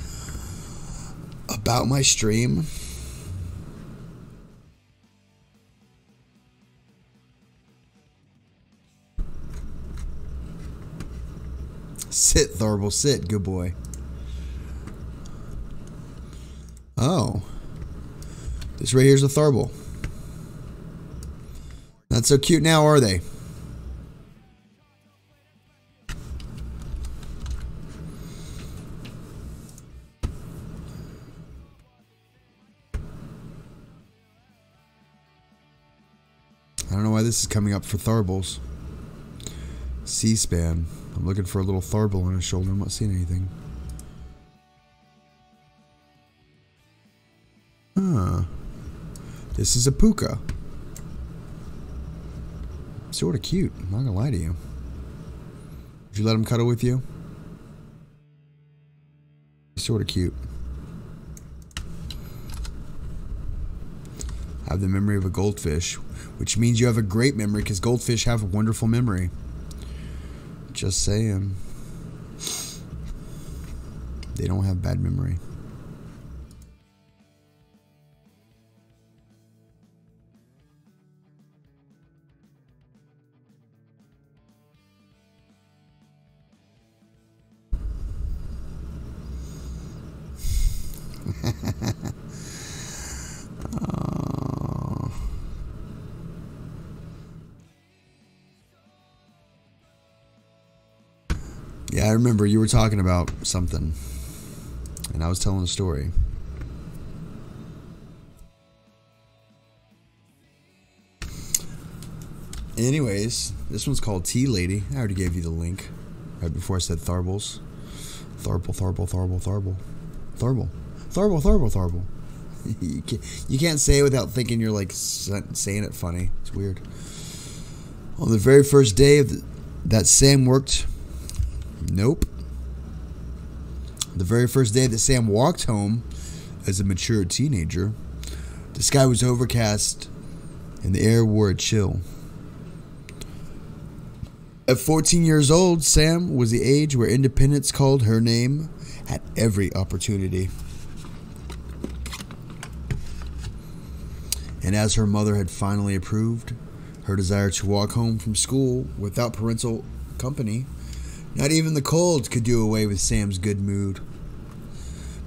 about my stream? Sit, Tharble, sit. Good boy. Oh. This right here's a Tharble. Not so cute now, are they? I don't know why this is coming up for Tharbles. C-SPAN. I'm looking for a little Tharble on his shoulder. I'm not seeing anything. Huh. This is a puka. Sort of cute. I'm not gonna lie to you. Would you let him cuddle with you? Sort of cute. I have the memory of a goldfish, which means you have a great memory because goldfish have a wonderful memory. Just saying. They don't have bad memory. Oh. Yeah, I remember you were talking about something, and I was telling a story. Anyways, this one's called Tea Lady. I already gave you the link right before I said Tharbles. Tharble, Tharble, Tharble, Tharble. Tharble. Tharble, Tharble, Tharble. You can't say it without thinking you're like saying it funny. It's weird. On the very first day of that Sam worked Nope. The very first day that Sam walked home as a mature teenager, the sky was overcast and the air wore a chill. At 14 years old, Sam was the age where independence called her name at every opportunity. And as her mother had finally approved her desire to walk home from school without parental company, not even the cold could do away with Sam's good mood.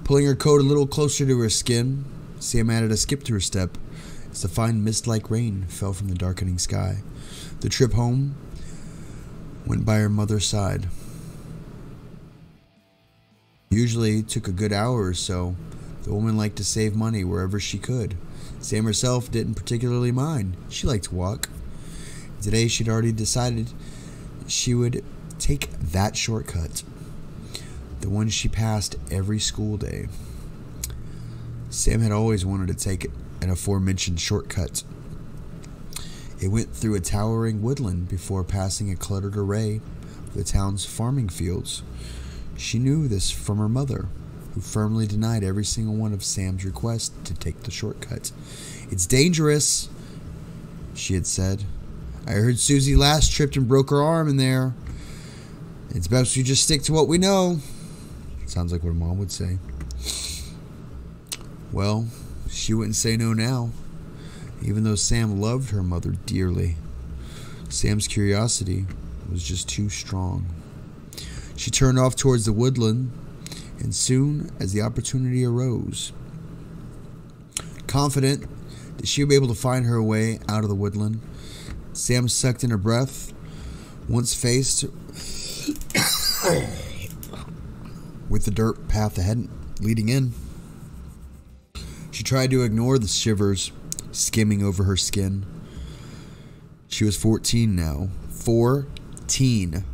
Pulling her coat a little closer to her skin, Sam added a skip to her step as the fine mist-like rain fell from the darkening sky. The trip home went by her mother's side. Usually it took a good hour or so. The woman liked to save money wherever she could. Sam herself didn't particularly mind. She liked to walk. Today she'd already decided she would take that shortcut, the one she passed every school day. Sam had always wanted to take an aforementioned shortcut. It went through a towering woodland before passing a cluttered array of the town's farming fields. She knew this from her mother, who firmly denied every single one of Sam's requests to take the shortcut. "It's dangerous," she had said. "I heard Susie last tripped and broke her arm in there. It's best we just stick to what we know." Sounds like what Mom would say. Well, she wouldn't say no now, even though Sam loved her mother dearly. Sam's curiosity was just too strong. She turned off towards the woodland, and soon as the opportunity arose, confident that she would be able to find her way out of the woodland, Sam sucked in her breath, once faced with the dirt path ahead leading in. She tried to ignore the shivers skimming over her skin. She was 14 now. 14.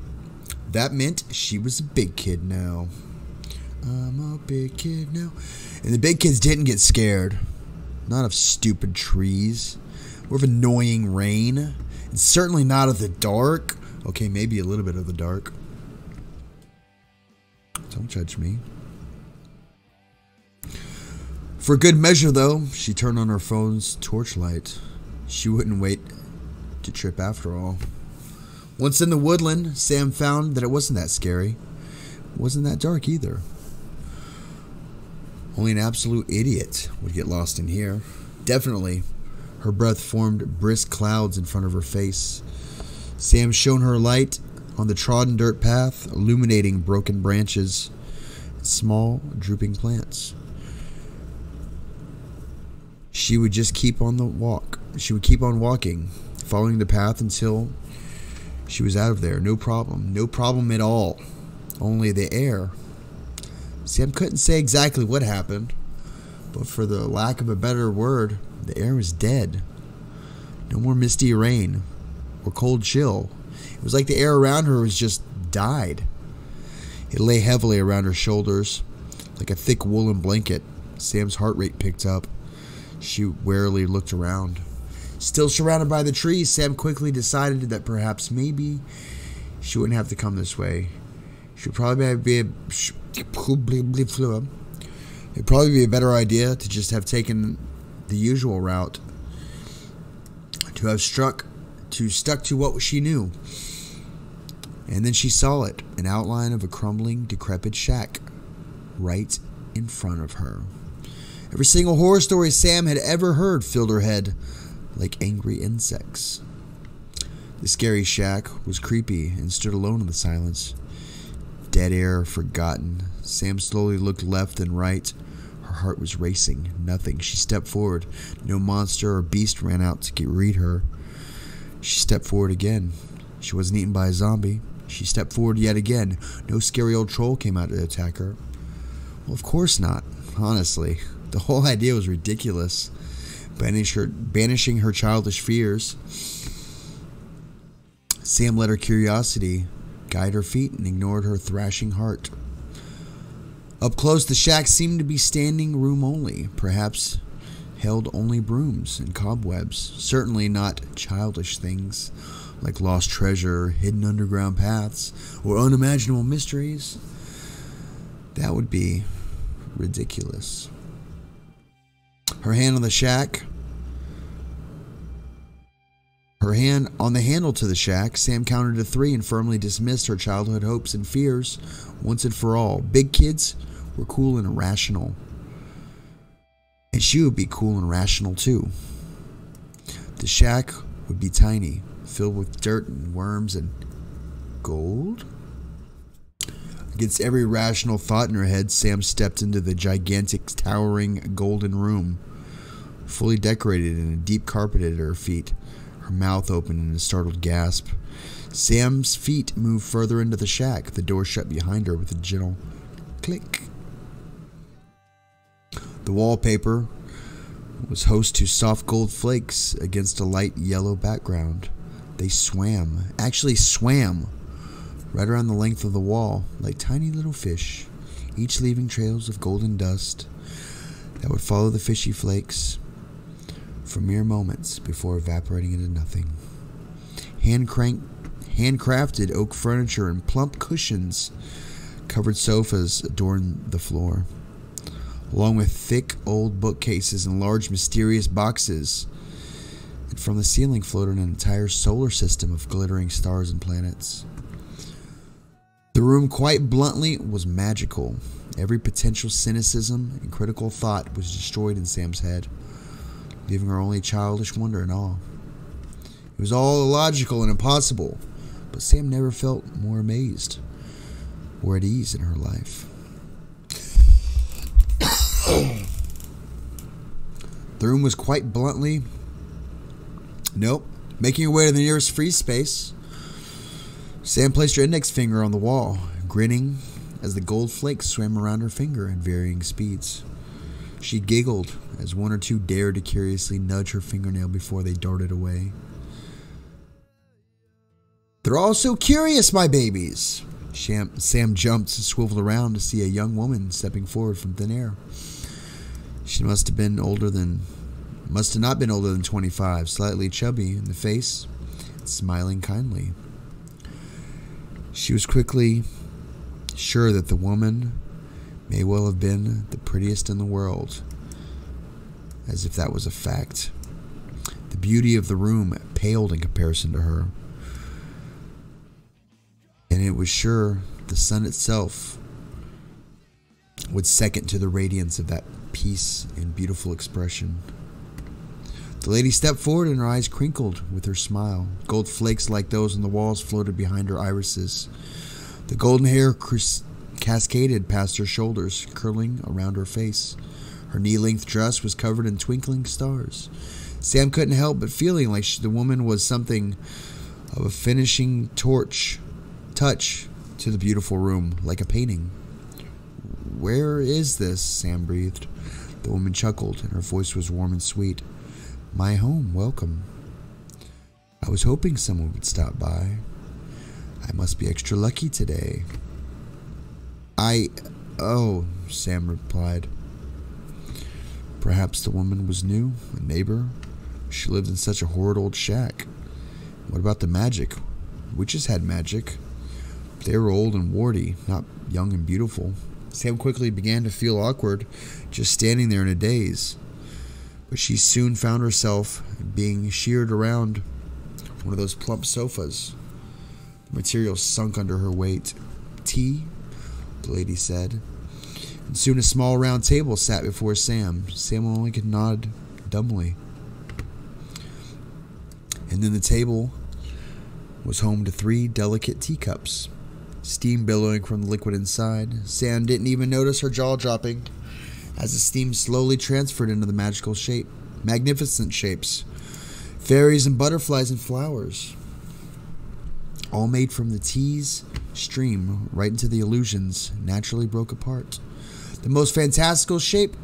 That meant she was a big kid now. I'm a big kid now. And the big kids didn't get scared. Not of stupid trees, or of annoying rain, and certainly not of the dark. Okay, maybe a little bit of the dark. Don't judge me. For good measure, though, she turned on her phone's torchlight. She wouldn't wait to trip after all. Once in the woodland, Sam found that it wasn't that scary. It wasn't that dark either. Only an absolute idiot would get lost in here. Definitely. Her breath formed brisk clouds in front of her face. Sam shone her light on the trodden dirt path, illuminating broken branches and small, drooping plants. She would just keep on the walk. She would keep on walking, following the path until she was out of there. No problem. No problem at all. Only the air. Sam couldn't say exactly what happened, but for the lack of a better word, the air was dead. No more misty rain or cold chill. It was like the air around her was just died. It lay heavily around her shoulders, like a thick woolen blanket. Sam's heart rate picked up. She warily looked around. Still surrounded by the trees, Sam quickly decided that perhaps maybe she wouldn't have to come this way. It'd probably be a better idea to just have taken the usual route, to have stuck to what she knew. And then she saw it, an outline of a crumbling, decrepit shack right in front of her. Every single horror story Sam had ever heard filled her head like angry insects. The scary shack was creepy and stood alone in the silence. Dead air, forgotten. Sam slowly looked left and right. Her heart was racing. Nothing. She stepped forward. No monster or beast ran out to greet her. She stepped forward again. She wasn't eaten by a zombie. She stepped forward yet again. No scary old troll came out to attack her. Well, of course not. Honestly, the whole idea was ridiculous. Banishing her childish fears. Sam let her curiosity guide her feet and ignored her thrashing heart. Up close, the shack seemed to be standing room only, perhaps held only brooms and cobwebs, certainly not childish things. like lost treasure, hidden underground paths, or unimaginable mysteries, that would be ridiculous. Her hand on the handle to the shack, Sam counted to 3 and firmly dismissed her childhood hopes and fears once and for all. Big kids were cool and irrational. And she would be cool and rational too. The shack would be tiny, filled with dirt and worms and gold. Against every rational thought in her head, Sam stepped into the gigantic, towering golden room, fully decorated and deep carpeted at her feet, her mouth open in a startled gasp. Sam's feet moved further into the shack, the door shut behind her with a gentle click. The wallpaper was host to soft gold flakes against a light yellow background. They actually swam, right around the length of the wall, like tiny little fish, each leaving trails of golden dust that would follow the fishy flakes for mere moments before evaporating into nothing. Handcrafted oak furniture and plump cushions covered sofas adorned the floor, along with thick old bookcases and large mysterious boxes. And from the ceiling floated an entire solar system of glittering stars and planets. The room, quite bluntly, was magical. Every potential cynicism and critical thought was destroyed in Sam's head, leaving her only childish wonder and awe. It was all illogical and impossible, but Sam never felt more amazed or at ease in her life. The room was quite bluntly, making her way to the nearest free space. Sam placed her index finger on the wall, grinning as the gold flakes swam around her finger at varying speeds. She giggled as one or two dared to curiously nudge her fingernail before they darted away. "They're all so curious, my babies." Sam jumped and swiveled around to see a young woman stepping forward from thin air. She must have not been older than 25, slightly chubby in the face, smiling kindly. She was quickly sure that the woman may well have been the prettiest in the world, as if that was a fact. The beauty of the room paled in comparison to her, and it was sure the sun itself would second to the radiance of that peace and beautiful expression. The lady stepped forward and her eyes crinkled with her smile. Gold flakes like those on the walls floated behind her irises. The golden hair cascaded past her shoulders, curling around her face. Her knee-length dress was covered in twinkling stars. Sam couldn't help but feeling like the woman was something of a finishing touch to the beautiful room, like a painting. "Where is this?" Sam breathed. The woman chuckled, and her voice was warm and sweet. "My home, welcome. I was hoping someone would stop by. I must be extra lucky today." Oh, Sam replied. Perhaps the woman was new, a neighbor. She lived in such a horrid old shack. What about the magic? Witches had magic. They were old and warty, not young and beautiful. Sam quickly began to feel awkward, just standing there in a daze. But she soon found herself being sheared around one of those plump sofas. The material sunk under her weight. "Tea?" the lady said. And soon a small round table sat before Sam. Sam only could nod dumbly. And then the table was home to 3 delicate teacups, steam billowing from the liquid inside. Sam didn't even notice her jaw dropping as the steam slowly transferred into the magnificent shapes, fairies and butterflies and flowers, all made from the tea's stream right into the illusions naturally broke apart. The most fantastical shape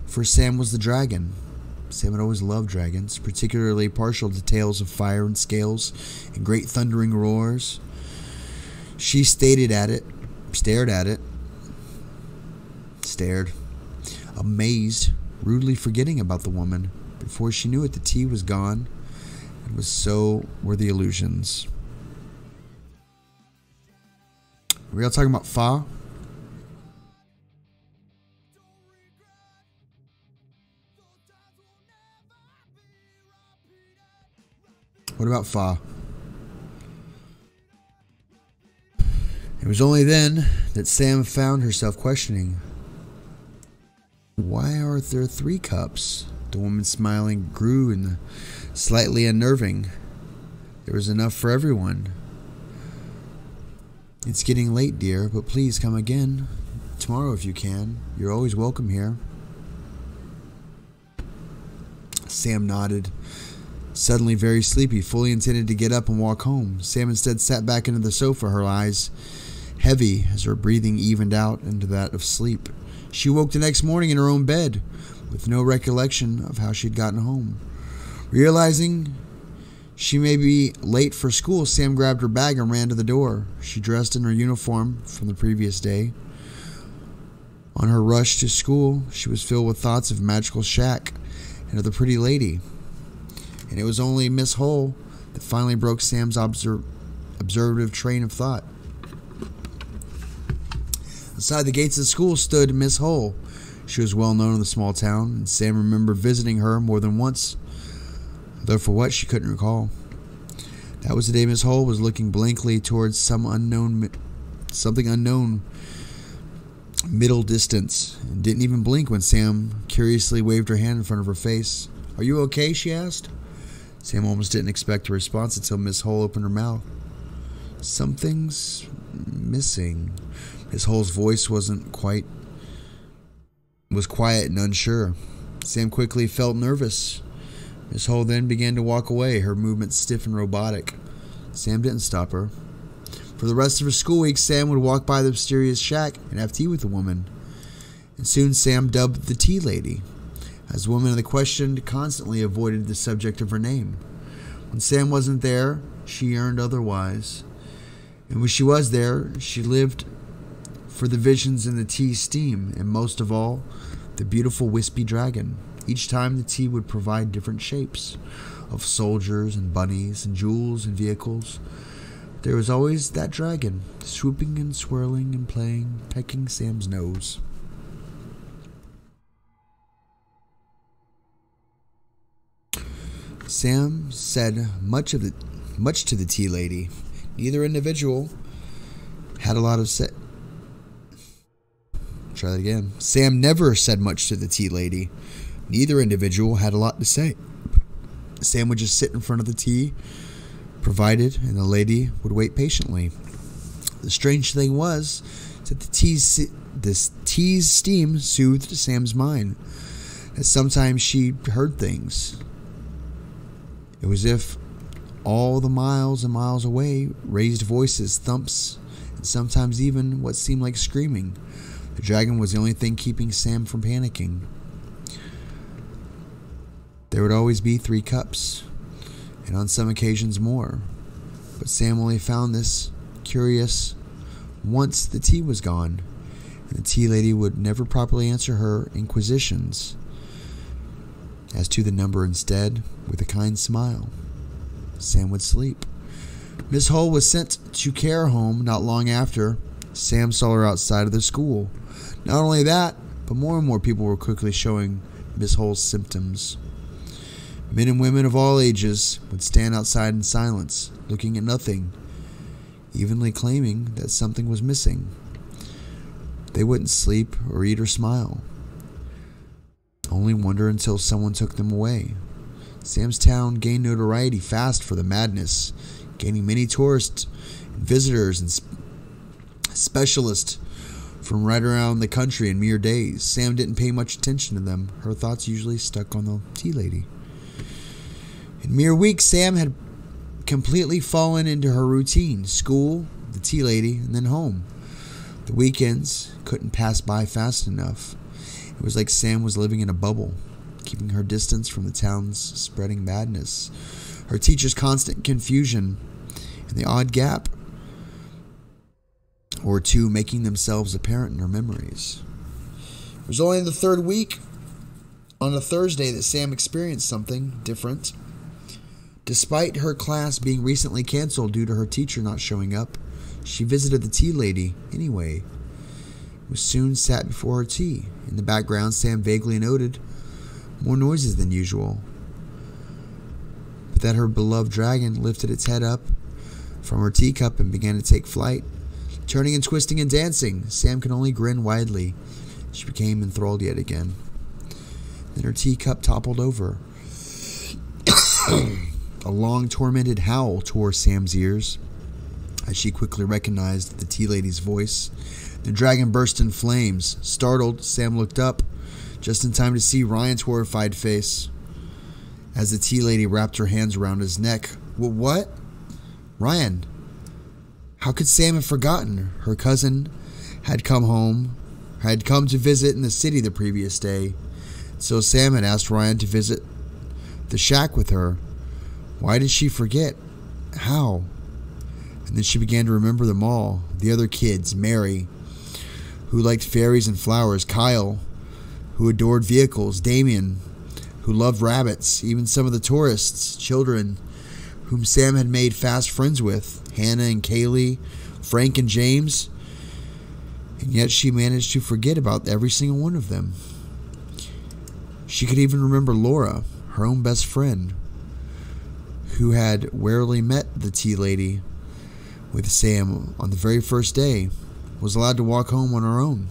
for Sam was the dragon. Sam had always loved dragons, particularly partial to tales of fire and scales and great thundering roars. She stared at it, amazed, rudely forgetting about the woman. Before she knew it, the tea was gone, and so were the illusions. Are we all talking about Fa? What about Fa? It was only then that Sam found herself questioning. Why are there 3 cups? The woman's smiling grew and slightly unnerving. There was enough for everyone. It's getting late, dear, but please come again. Tomorrow if you can. You're always welcome here. Sam nodded, suddenly very sleepy, fully intended to get up and walk home. Sam instead sat back into the sofa, her eyes heavy as her breathing evened out into that of sleep. She woke the next morning in her own bed, with no recollection of how she'd gotten home. Realizing she may be late for school, Sam grabbed her bag and ran to the door. She dressed in her uniform from the previous day. On her rush to school, she was filled with thoughts of Magical Shack and of the pretty lady. And it was only Miss Hull that finally broke Sam's observative train of thought. Outside the gates of the school stood Miss Hull. She was well known in the small town, and Sam remembered visiting her more than once, though for what she couldn't recall. That was the day Miss Hull was looking blankly towards something unknown middle distance, and didn't even blink when Sam curiously waved her hand in front of her face. "Are you okay?" she asked. Sam almost didn't expect a response until Miss Hull opened her mouth. "Something's missing." Miss Hull's voice was quiet and unsure. Sam quickly felt nervous. Miss Hull then began to walk away, her movements stiff and robotic. Sam didn't stop her. For the rest of her school week, Sam would walk by the mysterious shack and have tea with the woman. And soon Sam dubbed the Tea Lady, as the woman in the question constantly avoided the subject of her name. When Sam wasn't there, she yearned otherwise. And when she was there, she lived for the visions in the tea steam, and most of all, the beautiful wispy dragon. Each time the tea would provide different shapes of soldiers and bunnies and jewels and vehicles. There was always that dragon, swooping and swirling and playing, pecking Sam's nose. Sam said much to the tea lady. Neither individual had a lot of say. Try that again. Sam never said much to the tea lady. Neither individual had a lot to say. Sam would just sit in front of the tea provided, and the lady would wait patiently. The strange thing was that this tea's steam soothed Sam's mind, that sometimes she heard things. It was if all the miles and miles away, raised voices, thumps, and sometimes even what seemed like screaming. The dragon was the only thing keeping Sam from panicking. There would always be 3 cups, and on some occasions more. But Sam only found this curious once the tea was gone, and the tea lady would never properly answer her inquisitions as to the number. Instead, with a kind smile, Sam would sleep. Miss Hull was sent to care home not long after. Sam saw her outside of the school. Not only that, but more and more people were quickly showing Miss Hull's symptoms. Men and women of all ages would stand outside in silence, looking at nothing, evenly claiming that something was missing. They wouldn't sleep or eat or smile, only wonder until someone took them away. Sam's town gained notoriety fast for the madness, gaining many tourists, and visitors, and specialists from right around the country in mere days. Sam didn't pay much attention to them. Her thoughts usually stuck on the tea lady. In mere weeks, Sam had completely fallen into her routine: school, the tea lady, and then home. The weekends couldn't pass by fast enough. It was like Sam was living in a bubble, keeping her distance from the town's spreading madness, her teacher's constant confusion, and the odd gap or two making themselves apparent in her memories. It was only in the 3rd week, on a Thursday, that Sam experienced something different. Despite her class being recently canceled due to her teacher not showing up, she visited the tea lady anyway. Was soon sat before her tea. In the background, Sam vaguely noted more noises than usual, but that her beloved dragon lifted its head up from her teacup and began to take flight, turning and twisting and dancing. Sam could only grin widely. She became enthralled yet again. Then her teacup toppled over. A long, tormented howl tore Sam's ears as she quickly recognized the tea lady's voice. The dragon burst in flames. Startled, Sam looked up, just in time to see Ryan's horrified face as the tea lady wrapped her hands around his neck. What? Ryan. How could Sam have forgotten? Her cousin had come to visit in the city the previous day, so Sam had asked Ryan to visit the shack with her. Why did she forget? How? And then she began to remember them all. The other kids, Mary, who liked fairies and flowers, Kyle, who adored vehicles, Damien, who loved rabbits, even some of the tourists, children whom Sam had made fast friends with, Hannah and Kaylee, Frank and James, and yet she managed to forget about every single one of them. She could even remember Laura, her own best friend, who had warily met the tea lady with Sam on the very first day, was allowed to walk home on her own.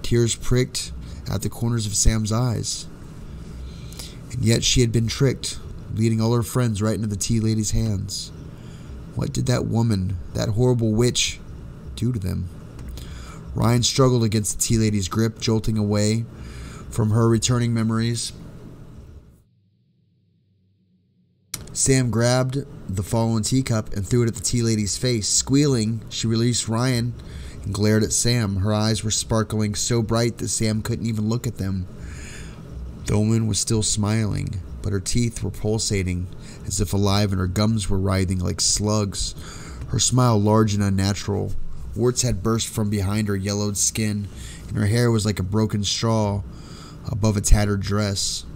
Tears pricked at the corners of Sam's eyes. And yet she had been tricked, leading all her friends right into the tea lady's hands. What did that woman, that horrible witch, do to them? Ryan struggled against the tea lady's grip, jolting away from her returning memories. Sam grabbed the fallen teacup and threw it at the tea lady's face. Squealing, she released Ryan and glared at Sam. Her eyes were sparkling so bright that Sam couldn't even look at them. The woman was still smiling, but her teeth were pulsating as if alive and her gums were writhing like slugs. Her smile large and unnatural. Warts had burst from behind her yellowed skin, and her hair was like a broken straw above a tattered dress.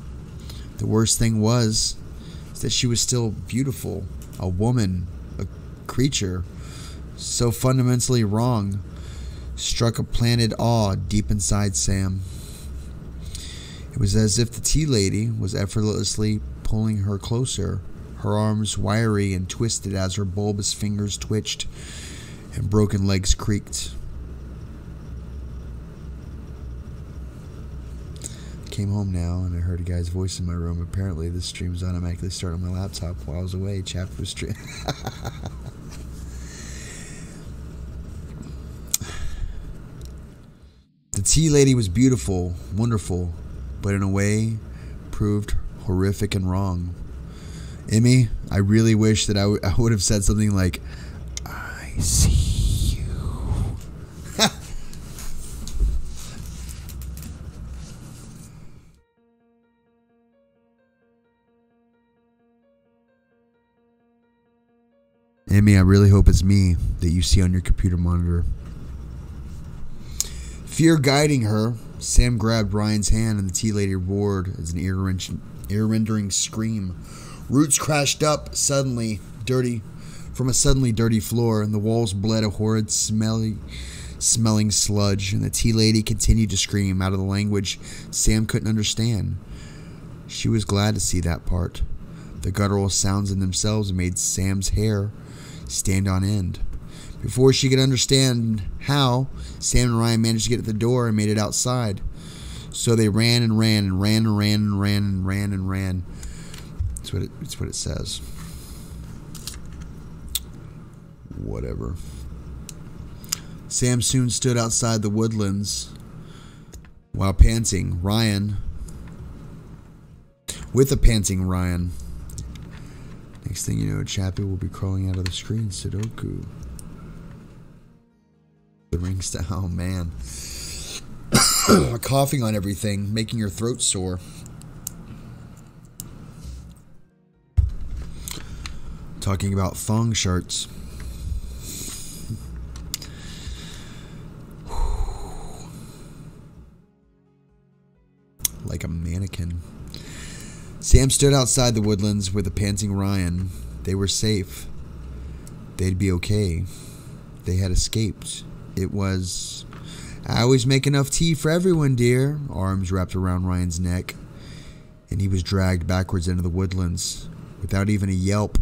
The worst thing was that she was still beautiful, a woman, a creature, so fundamentally wrong, struck a planted awe deep inside Sam. It was as if the tea lady was effortlessly pulling her closer, her arms wiry and twisted as her bulbous fingers twitched and broken legs creaked. Came home now and I heard a guy's voice in my room. Apparently this stream's automatically started on my laptop while I was away. Chap was stream. The tea lady was beautiful, wonderful, but in a way proved horrific and wrong. Emmy, I really wish that I would have said something like, I see you. Emmy, I really hope it's me that you see on your computer monitor. Fear guiding her, Sam grabbed Ryan's hand and the tea lady roared as an ear-rending scream. Roots crashed up from a suddenly dirty floor, and the walls bled a horrid, smelling sludge, and the tea lady continued to scream out of the language Sam couldn't understand. She was glad to see that part. The guttural sounds in themselves made Sam's hair stand on end. Before she could understand how, Sam and Ryan managed to get to the door and made it outside. So they ran and ran and ran and ran and ran and ran and ran. It's what it says. Whatever. Sam soon stood outside the woodlands while panting. With a panting Ryan. Next thing you know, Chappy will be crawling out of the screen. Sudoku. The rings down. Oh, man. Coughing on everything, making your throat sore. Talking about thong shirts. Like a mannequin. Sam stood outside the woodlands with a panting Ryan. They were safe. They'd be okay. They had escaped. It was... I always make enough tea for everyone, dear. Arms wrapped around Ryan's neck, and he was dragged backwards into the woodlands, without even a yelp.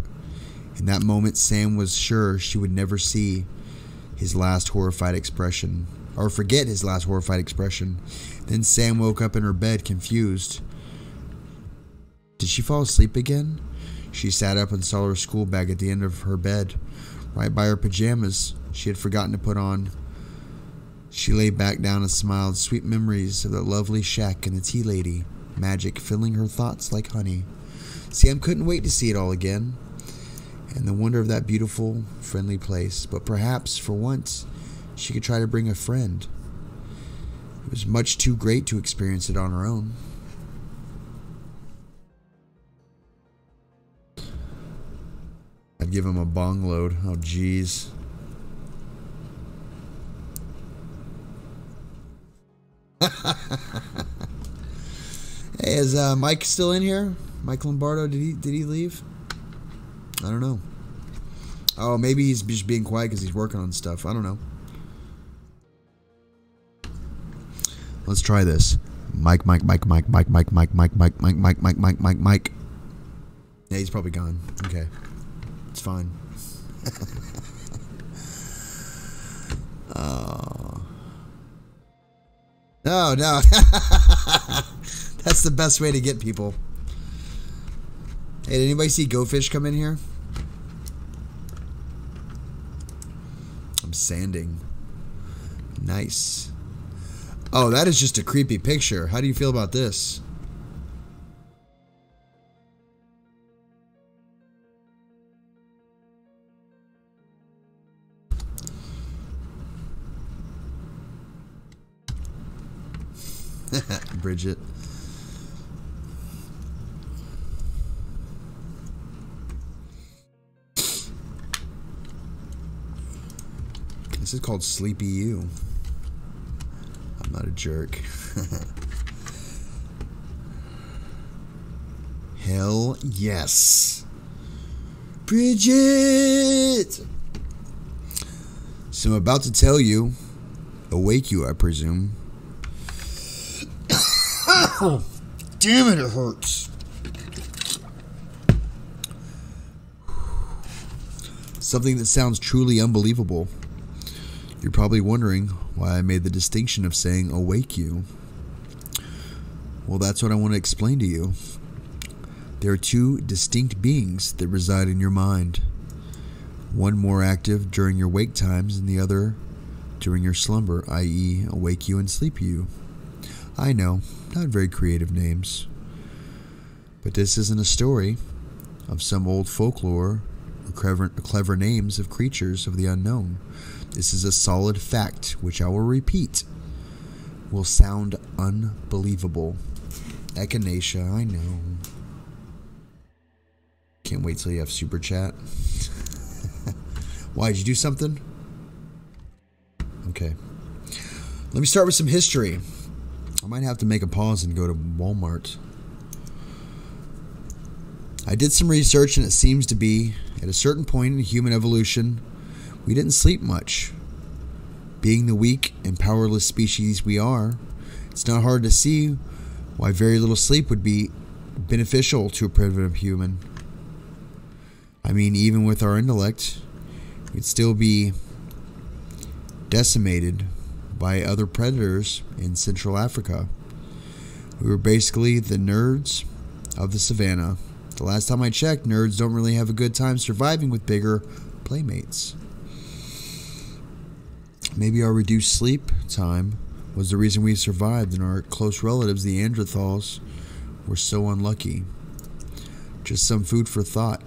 In that moment, Sam was sure she would never see his last horrified expression, or forget his last horrified expression. Then Sam woke up in her bed, confused. Did she fall asleep again? She sat up and saw her school bag at the end of her bed, right by her pajamas she had forgotten to put on. She lay back down and smiled, sweet memories of that lovely shack and the tea lady, magic filling her thoughts like honey. Sam couldn't wait to see it all again, and the wonder of that beautiful, friendly place. But perhaps, for once, she could try to bring a friend. It was much too great to experience it on her own. I'd give him a bong load. Oh, jeez. Hey, is Mike still in here? Mike Lombardo, did he leave? I don't know. Oh, maybe he's just being quiet because he's working on stuff. I don't know. Let's try this. Mike. Yeah, he's probably gone. Okay. It's fine. Oh. No. That's the best way to get people. Hey, did anybody see Go Fish come in here? I'm sanding. Nice. Oh, that is just a creepy picture. How do you feel about this? Bridget. This is called Sleepy You. I'm not a jerk. Hell yes. Bridget! So I'm about to tell you, awake you, I presume. Oh, damn it, it hurts. Something that sounds truly unbelievable. You're probably wondering why I made the distinction of saying awake you. Well, that's what I want to explain to you. There are two distinct beings that reside in your mind. One more active during your wake times and the other during your slumber, i.e. awake you and sleep you. I know, not very creative names. But this isn't a story of some old folklore or clever names of creatures of the unknown. This is a solid fact, which I will repeat. Will sound unbelievable. Echinacea, I know. Can't wait till you have super chat. Why, did you do something? Okay. Let me start with some history. I might have to make a pause and go to Walmart. I did some research, and it seems to be, at a certain point in human evolution, we didn't sleep much. Being the weak and powerless species we are, it's not hard to see why very little sleep would be beneficial to a primitive human. I mean, even with our intellect, we'd still be decimated by other predators in Central Africa. We were basically the nerds of the savannah. The last time I checked, nerds don't really have a good time surviving with bigger playmates. Maybe our reduced sleep time was the reason we survived and our close relatives, the Neanderthals, were so unlucky. Just some food for thought.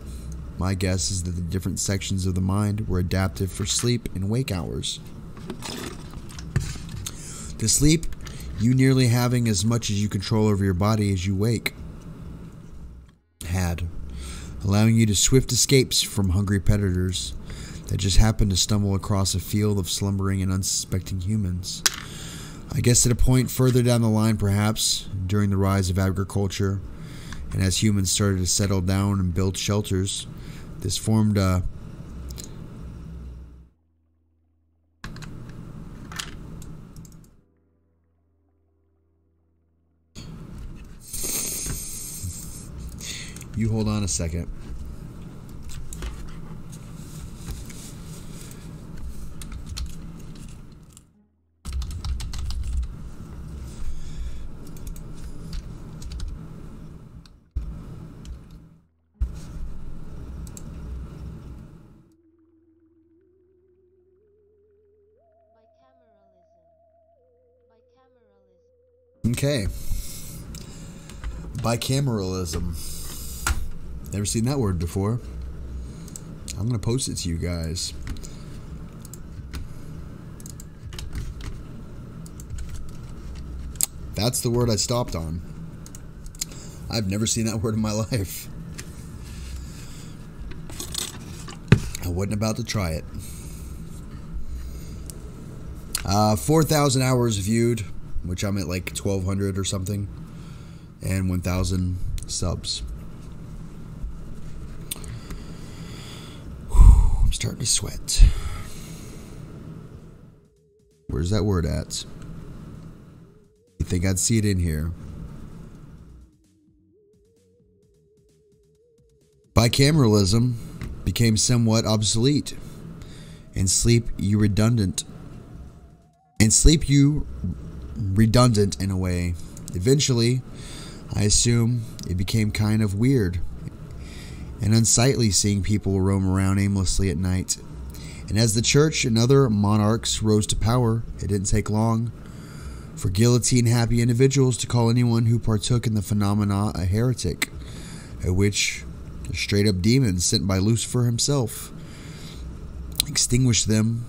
My guess is that the different sections of the mind were adapted for sleep and wake hours. To sleep, you nearly having as much as you control over your body as you wake had, allowing you to swift escapes from hungry predators that just happened to stumble across a field of slumbering and unsuspecting humans. I guess at a point further down the line, perhaps, during the rise of agriculture And as humans started to settle down and build shelters, this formed a You hold on a second. Okay. Bicameralism. Never seen that word before. I'm going to post it to you guys. That's the word I stopped on. I've never seen that word in my life. I wasn't about to try it. 4,000 hours viewed, which I'm at like 1,200 or something, and 1,000 subs. Whew, I'm starting to sweat. Where's that word at? You think I'd see it in here? Bicameralism became somewhat obsolete, and sleep you redundant in a way. Eventually, I assume it became kind of weird and unsightly seeing people roam around aimlessly at night. And as the church and other monarchs rose to power, it didn't take long for guillotine-happy individuals to call anyone who partook in the phenomena a heretic, at which a straight-up demon sent by Lucifer himself extinguished them,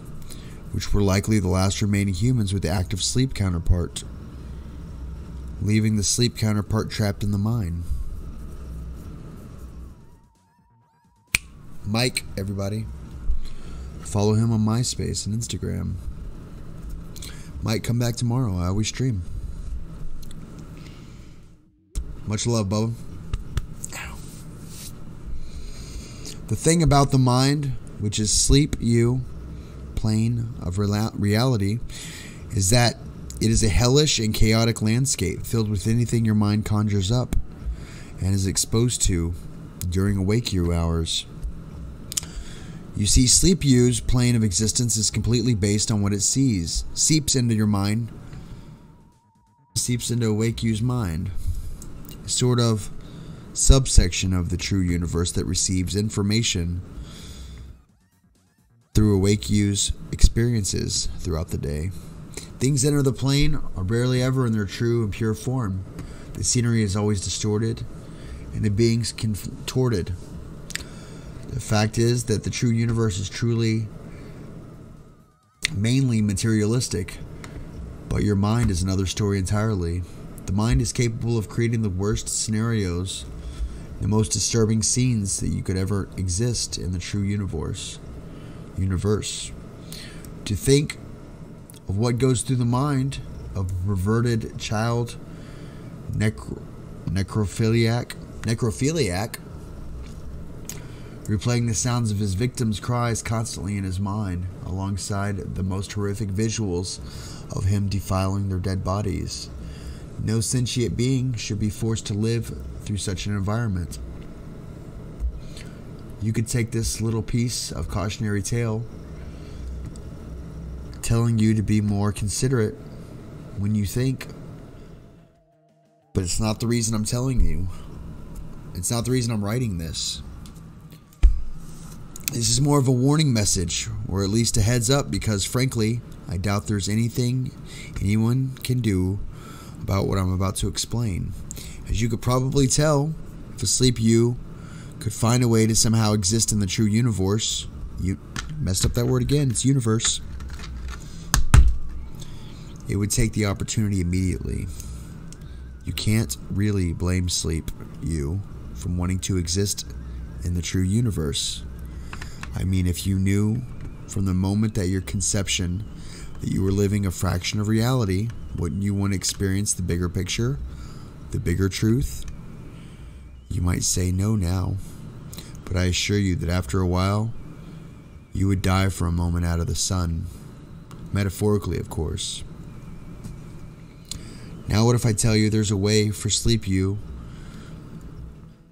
which were likely the last remaining humans with the active sleep counterpart, leaving the sleep counterpart trapped in the mind. Mike, everybody. Follow him on MySpace and Instagram. Might come back tomorrow. I always stream. Much love, Bubba. Ow. The thing about the mind, which is sleep you, plane of reality, is that it is a hellish and chaotic landscape filled with anything your mind conjures up and is exposed to during awake you hours. You see, sleep you's plane of existence is completely based on what it sees, seeps into your mind, seeps into awake you's mind, a sort of subsection of the true universe that receives information through awake you's experiences throughout the day. Things enter the plane are rarely ever in their true and pure form. The scenery is always distorted and the beings contorted. The fact is that the true universe is truly mainly materialistic, but your mind is another story entirely. The mind is capable of creating the worst scenarios, the most disturbing scenes that you could ever exist in the true universe. To think of what goes through the mind of a perverted child necrophiliac, replaying the sounds of his victims' cries constantly in his mind, alongside the most horrific visuals of him defiling their dead bodies. No sentient being should be forced to live through such an environment. You could take this little piece of cautionary tale, telling you to be more considerate when you think, but it's not the reason I'm telling you. It's not the reason I'm writing this. This is more of a warning message, or at least a heads up, because frankly, I doubt there's anything anyone can do about what I'm about to explain. As you could probably tell, if a sleep you could find a way to somehow exist in the true universe, you messed up that word again, it's universe, it would take the opportunity immediately. You can't really blame sleep you from wanting to exist in the true universe. I mean, if you knew from the moment that your conception that you were living a fraction of reality, wouldn't you want to experience the bigger picture, the bigger truth? You might say no now, but I assure you that after a while, you would die for a moment out of the sun. Metaphorically, of course. Now what if I tell you there's a way for sleep you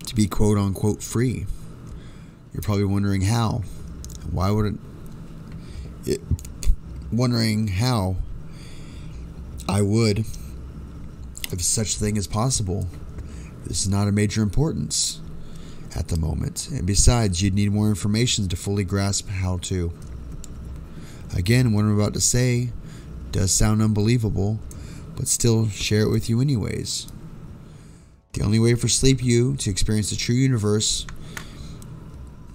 to be quote-unquote free? You're probably wondering how. Why would it wondering how I would, if such thing is possible. This is not a major importance at the moment. And besides, you'd need more information to fully grasp how to. Again, what I'm about to say does sound unbelievable, but still share it with you anyways. The only way for sleep you to experience the true universe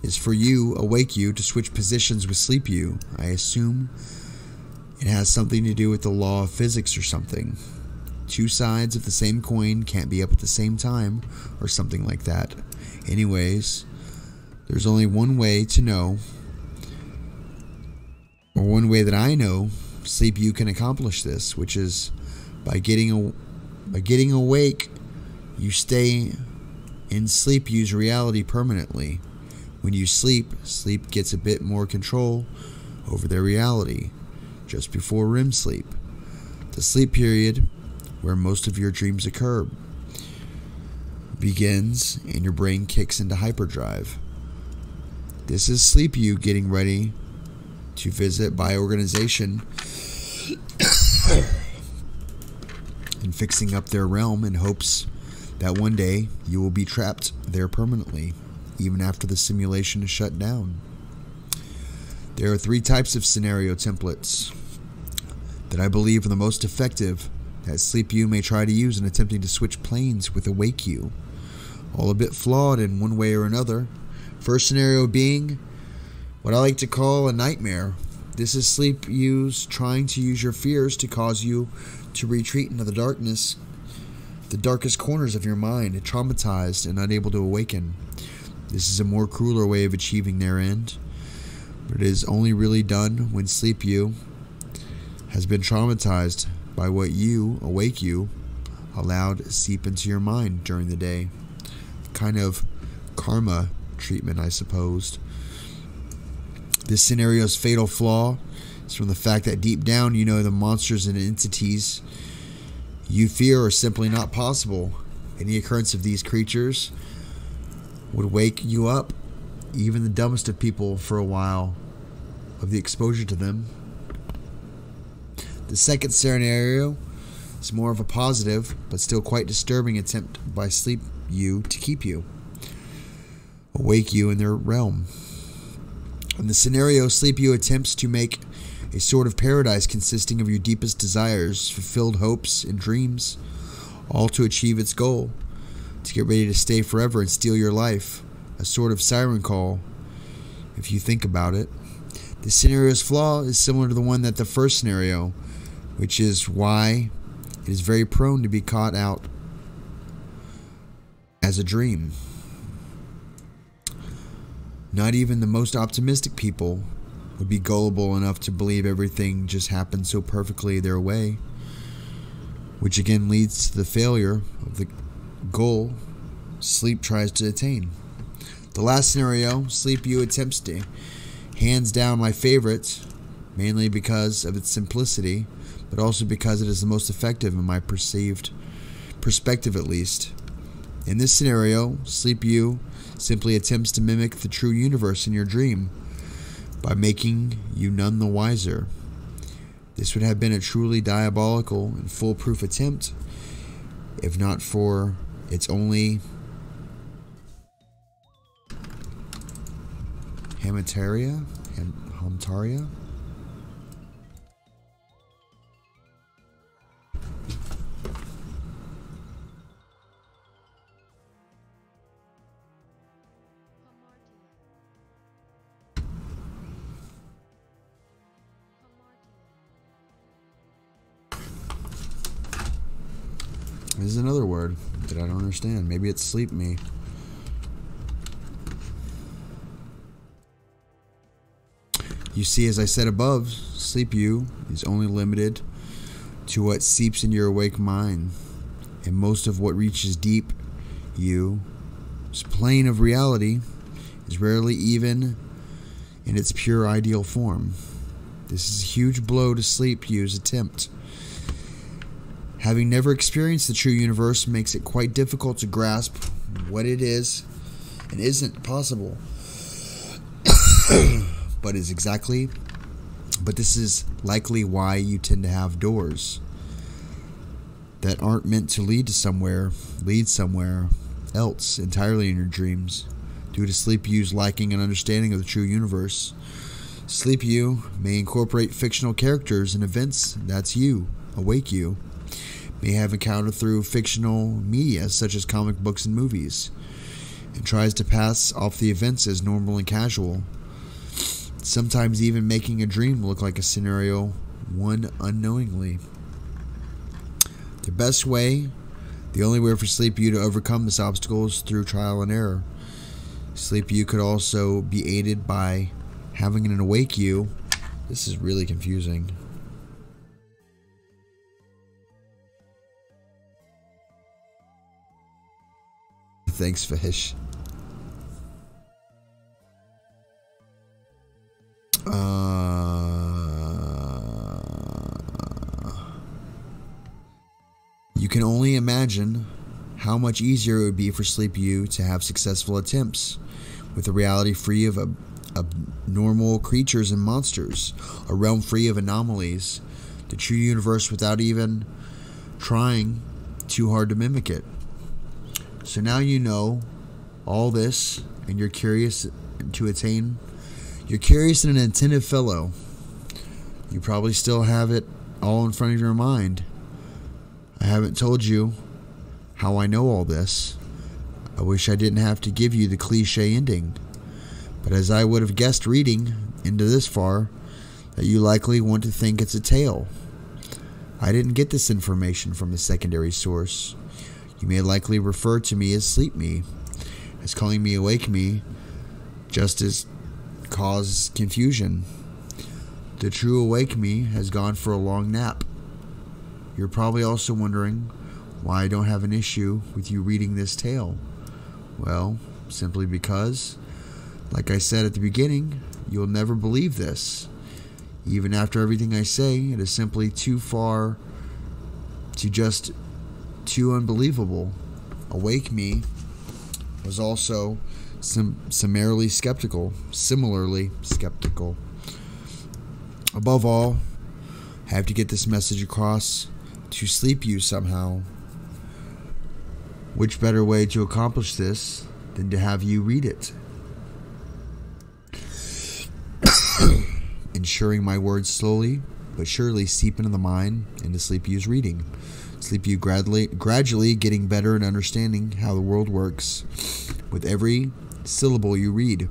is for you, awake you, to switch positions with sleep you. I assume it has something to do with the law of physics or something. Two sides of the same coin can't be up at the same time, or something like that. Anyways, there's only one way to know, or one way that I know sleep you can accomplish this, which is by getting awake, you stay in sleep you's reality permanently. When you sleep gets a bit more control over their reality just before REM sleep, the sleep period where most of your dreams occur, begins and your brain kicks into hyperdrive. This is sleep you getting ready to visit by organization and fixing up their realm in hopes that one day you will be trapped there permanently, even after the simulation is shut down. There are 3 types of scenario templates that I believe are the most effective that sleep you may try to use in attempting to switch planes with awake you. All a bit flawed in one way or another. First scenario being what I like to call a nightmare. This is sleep you's trying to use your fears to cause you to retreat into the darkness, the darkest corners of your mind, traumatized and unable to awaken. This is a more crueler way of achieving their end, but it is only really done when sleep you has been traumatized by what you, awake you, allowed seep into your mind during the day. Kind of karma treatment, I suppose. This scenario's fatal flaw is from the fact that deep down you know the monsters and entities you fear are simply not possible. Any occurrence of these creatures would wake you up, even the dumbest of people, for a while of the exposure to them. The second scenario is more of a positive, but still quite disturbing attempt by sleep you to keep you, awake you in their realm. In the scenario, sleep you attempts to make a sort of paradise consisting of your deepest desires, fulfilled hopes, and dreams, all to achieve its goal, to get ready to stay forever and steal your life. A sort of siren call, if you think about it. The scenario's flaw is similar to the one that the first scenario, which is why it is very prone to be caught out as a dream. Not even the most optimistic people would be gullible enough to believe everything just happened so perfectly their way, which again leads to the failure of the goal sleep tries to attain. The last scenario, sleep you attempts to, hands down my favorite, mainly because of its simplicity, but also because it is the most effective in my perceived perspective, at least. In this scenario, sleep you simply attempts to mimic the true universe in your dream by making you none the wiser. This would have been a truly diabolical and foolproof attempt, if not for its only hamtaria. This is another word that I don't understand. Maybe it's sleep me. You see, as I said above, sleep you is only limited to what seeps into your awake mind, and most of what reaches deep you This plane of reality is rarely even in its pure ideal form. This is a huge blow to SleepU's attempt. Having never experienced the true universe makes it quite difficult to grasp what it is and isn't possible. But this is likely why you tend to have doors that aren't meant to lead somewhere else entirely in your dreams, due to SleepU's lacking an understanding of the true universe. SleepU may incorporate fictional characters and events that's you, awake you, may have encountered through fictional media such as comic books and movies, and tries to pass off the events as normal and casual, sometimes even making a dream look like a scenario one unknowingly. The only way for SleepU to overcome this obstacle is through trial and error. SleepU could also be aided by having an awake you. This is really confusing. Thanks, Fish. You can only imagine how much easier it would be for SleepU to have successful attempts with a reality free of abnormal creatures and monsters, a realm free of anomalies, the true universe without even trying too hard to mimic it. So now you know all this, and you're curious to attain. You're curious and an attentive fellow. You probably still have it all in front of your mind. I haven't told you how I know all this. I wish I didn't have to give you the cliche ending. But as I would have guessed reading into this far, that you likely want to think it's a tale. I didn't get this information from a secondary source. You may likely refer to me as Sleep Me, as calling me Awake Me, just as cause confusion. The true Awake Me has gone for a long nap. You're probably also wondering why I don't have an issue with you reading this tale. Well, simply because, like I said at the beginning, you'll never believe this. Even after everything I say, it is simply too far to just too unbelievable. Awake Me was also similarly skeptical. Above all, I have to get this message across to SleepU somehow. Which better way to accomplish this than to have you read it? Ensuring my words slowly but surely seep into the mind into SleepU's reading. SleepU gradually getting better at understanding how the world works with every syllable you read.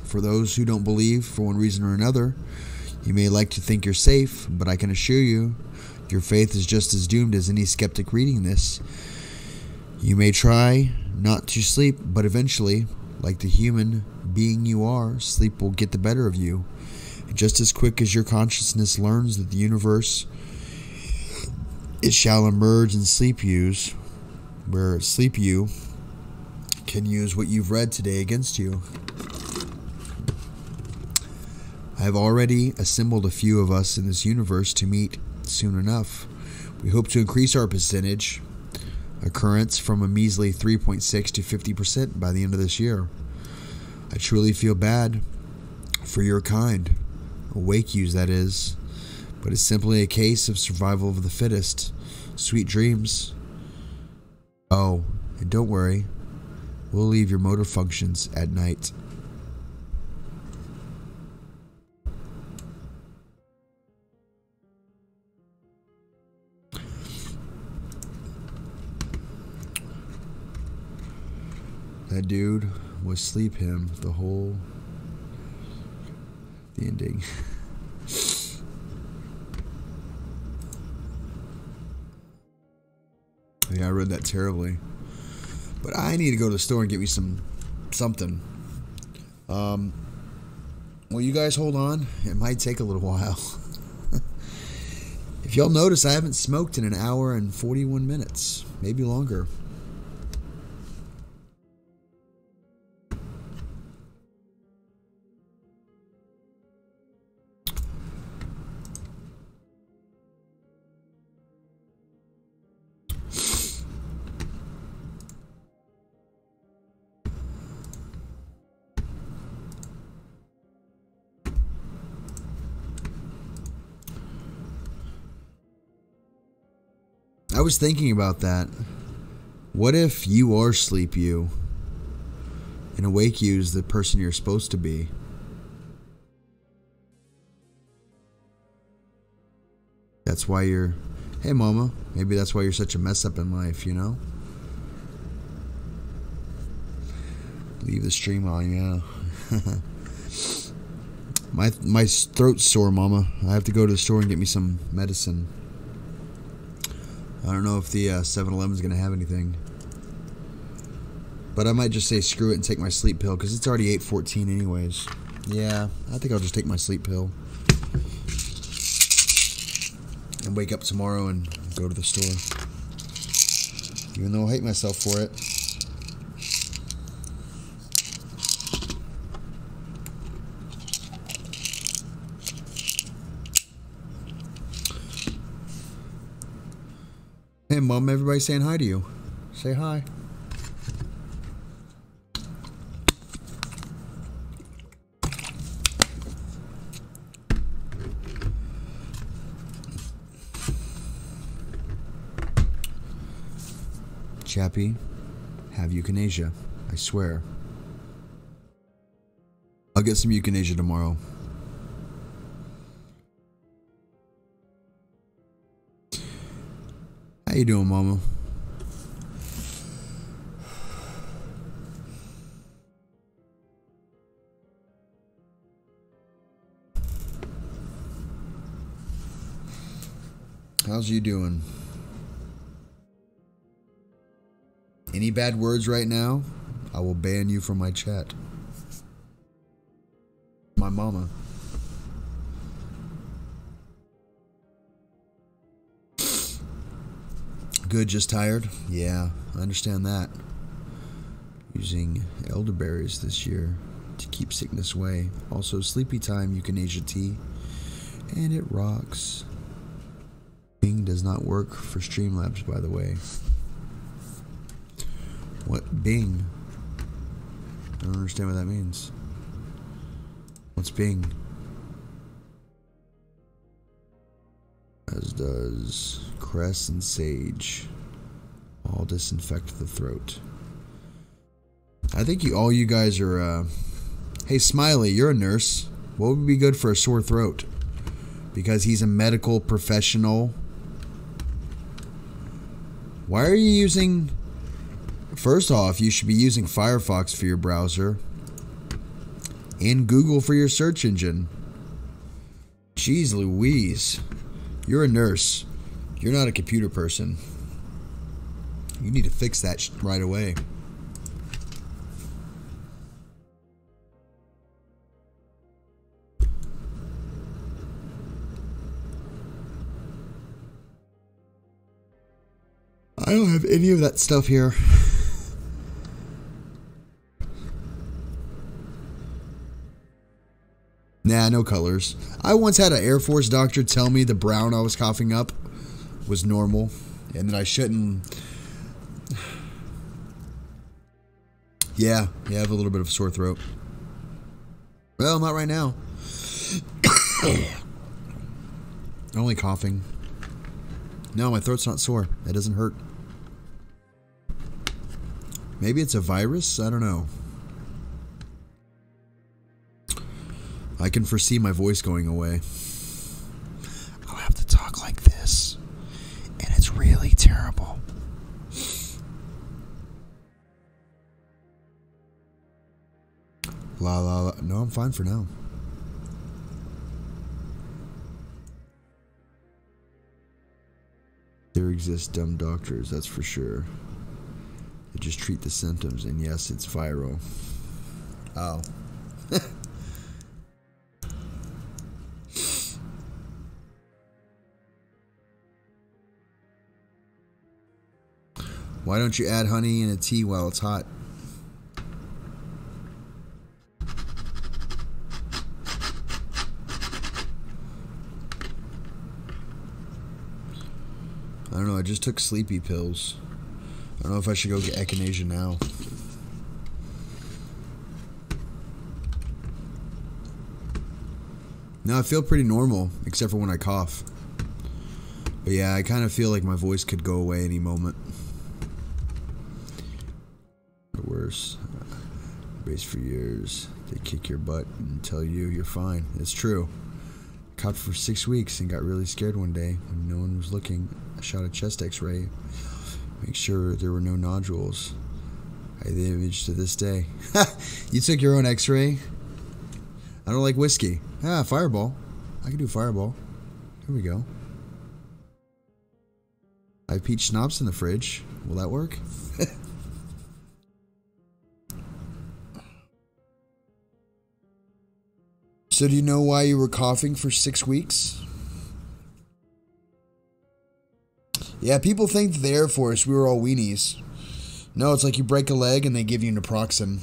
For those who don't believe for one reason or another, you may like to think you're safe, but I can assure you, your faith is just as doomed as any skeptic reading this. You may try not to sleep, but eventually, like the human being you are, sleep will get the better of you. And just as quick as your consciousness learns that the universe, it shall emerge in SleepU's, where SleepU can use what you've read today against you. I have already assembled a few of us in this universe to meet soon enough. We hope to increase our percentage occurrence from a measly 3.6 to 50% by the end of this year. I truly feel bad for your kind, awake yous that is, but it's simply a case of survival of the fittest. Sweet dreams. Oh, and don't worry, we'll leave your motor functions at night. That dude was Sleep Him the ending. Yeah, I read that terribly. But I need to go to the store and get me something. Well, you guys hold on. It might take a little while. If y'all notice, I haven't smoked in an hour and 41 minutes. Maybe longer. I was thinking about that. What if you are sleep you and awake you is the person you're supposed to be? That's why you're, hey mama, maybe that's why you're such a mess up in life, you know? Leave the stream on, yeah. My throat's sore, mama. I have to go to the store and get me some medicine. I don't know if the 7-Eleven's going to have anything. But I might just say screw it and take my sleep pill, because it's already 8:14 anyways. Yeah, I think I'll just take my sleep pill. And wake up tomorrow and go to the store. Even though I hate myself for it. Hey, Mom, everybody's saying hi to you. Say hi. Chappy, have euthanasia. I swear. I'll get some euthanasia tomorrow. How you doing, Mama? How's you doing? Any bad words right now, I will ban you from my chat. My mama. Good, just tired? Yeah, I understand that. Using elderberries this year to keep sickness away. Also, sleepy time euthanasia tea. And it rocks. Bing does not work for Streamlabs, by the way. What? Bing? I don't understand what that means. What's Bing? As does cress and sage. All disinfect the throat. I think all you guys are... Hey, Smiley, you're a nurse. What would be good for a sore throat? Because he's a medical professional. Why are you using... First off, you should be using Firefox for your browser. And Google for your search engine. Jeez Louise. You're a nurse. You're not a computer person. You need to fix that right away. I don't have any of that stuff here. Nah, no colors. I once had an Air Force doctor tell me the brown I was coughing up was normal, and that I shouldn't... Yeah, I have a little bit of a sore throat. Well, not right now. Only coughing. No, my throat's not sore. It doesn't hurt. Maybe it's a virus? I don't know. I can foresee my voice going away. I'll have to talk like this. And it's really terrible. La la la. No, I'm fine for now. There exist dumb doctors, that's for sure. They just treat the symptoms, and yes, it's viral. Oh. Why don't you add honey in a tea while it's hot? I don't know, I just took sleepy pills. I don't know if I should go get echinacea now. No, I feel pretty normal, except for when I cough. But yeah, I kind of feel like my voice could go away any moment. Or worse. Race for years. They kick your butt and tell you you're fine. It's true. I coughed for 6 weeks and got really scared one day when no one was looking. I shot a chest x-ray. Make sure there were no nodules. I have the image to this day. You took your own x-ray? I don't like whiskey. Ah, Fireball. I can do Fireball. Here we go. I have peach schnapps in the fridge. Will that work? So do you know why you were coughing for 6 weeks? Yeah, people think that the Air Force, we were all weenies. No, it's like you break a leg and they give you naproxen.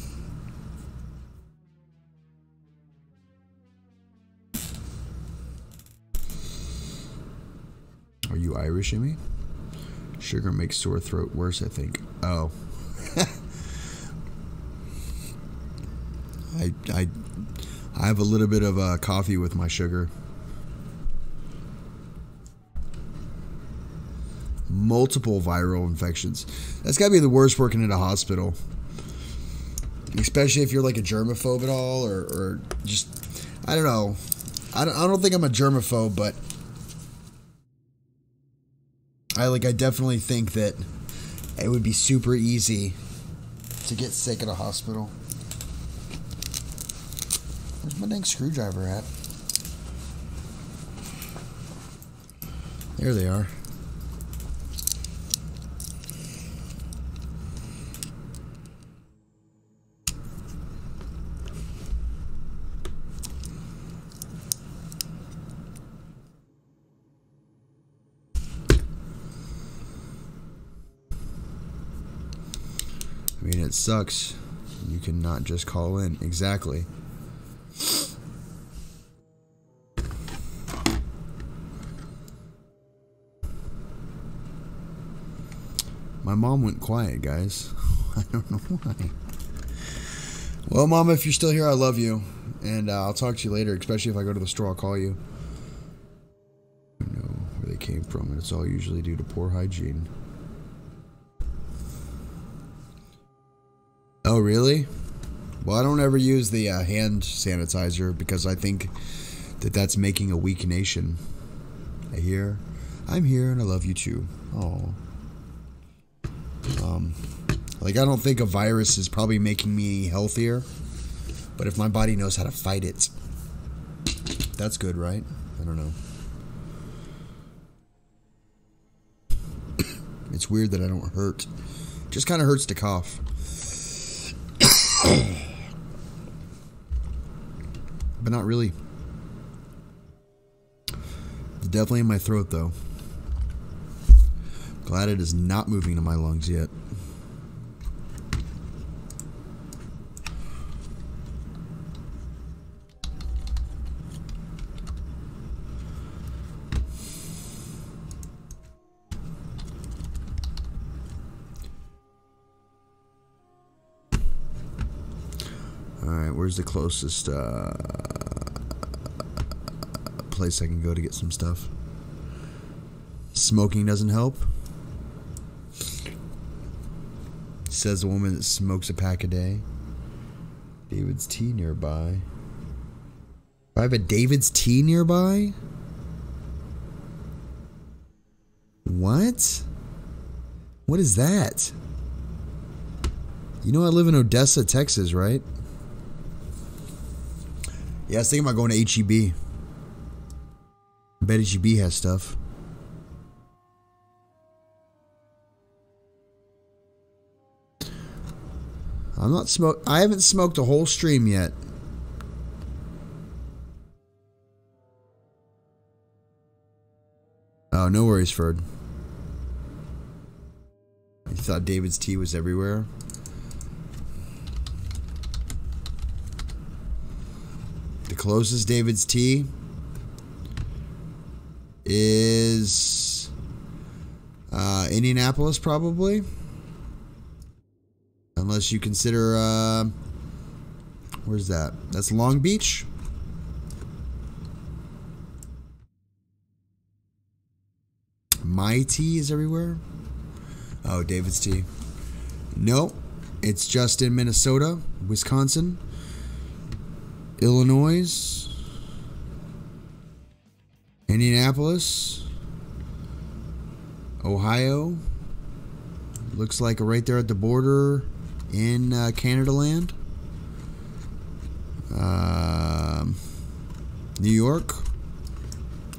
Are you Irish, Amy? Sugar makes sore throat worse, I think. Oh. I have a little bit of coffee with my sugar. Multiple viral infections. That's gotta be the worst working at a hospital. Especially if you're like a germaphobe at all, or just, I don't know. I don't think I'm a germaphobe, but I definitely think that it would be super easy to get sick at a hospital. Where's my dang screwdriver at? There they are. I mean, it sucks. You cannot just call in. Exactly. My mom went quiet, guys. I don't know why. Well, Mama, if you're still here, I love you. And I'll talk to you later, especially if I go to the store, I'll call you. I don't know where they came from, and it's all usually due to poor hygiene. Oh, really? Well, I don't ever use the hand sanitizer because I think that that's making a weak nation. I'm here and I love you too. Oh. Like, I don't think a virus is probably making me healthier, but if my body knows how to fight it, that's good, right? I don't know. It's weird that I don't hurt. It just kind of hurts to cough. But not really. It's definitely in my throat, though. Glad it is not moving to my lungs yet. Alright, where's the closest place I can go to get some stuff? Smoking doesn't help? Says a woman that smokes a pack a day. David's tea nearby. Do I have a David's tea nearby? What? What is that? You know I live in Odessa, Texas, right? Yeah, I was thinking about going to HEB. I bet HEB has stuff. I haven't smoked a whole stream yet. Oh, no worries, Ferd. You thought David's tea was everywhere? The closest David's tea is Indianapolis, probably. Unless you consider, where's that? That's Long Beach. My tea is everywhere? Oh, David's tea. Nope. It's just in Minnesota, Wisconsin, Illinois, Indianapolis, Ohio. Looks like right there at the border in Canada land. New York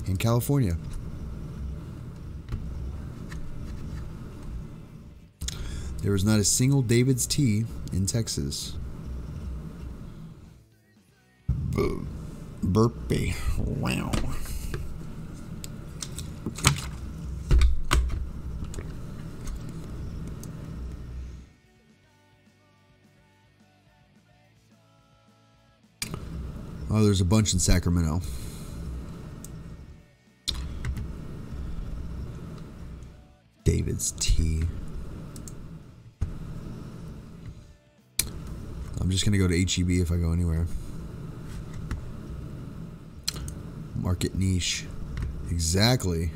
and California. There was not a single David's tea in Texas. Burpee. Wow. Oh, there's a bunch in Sacramento. David's tea. I'm just going to go to H-E-B if I go anywhere. Market niche. Exactly.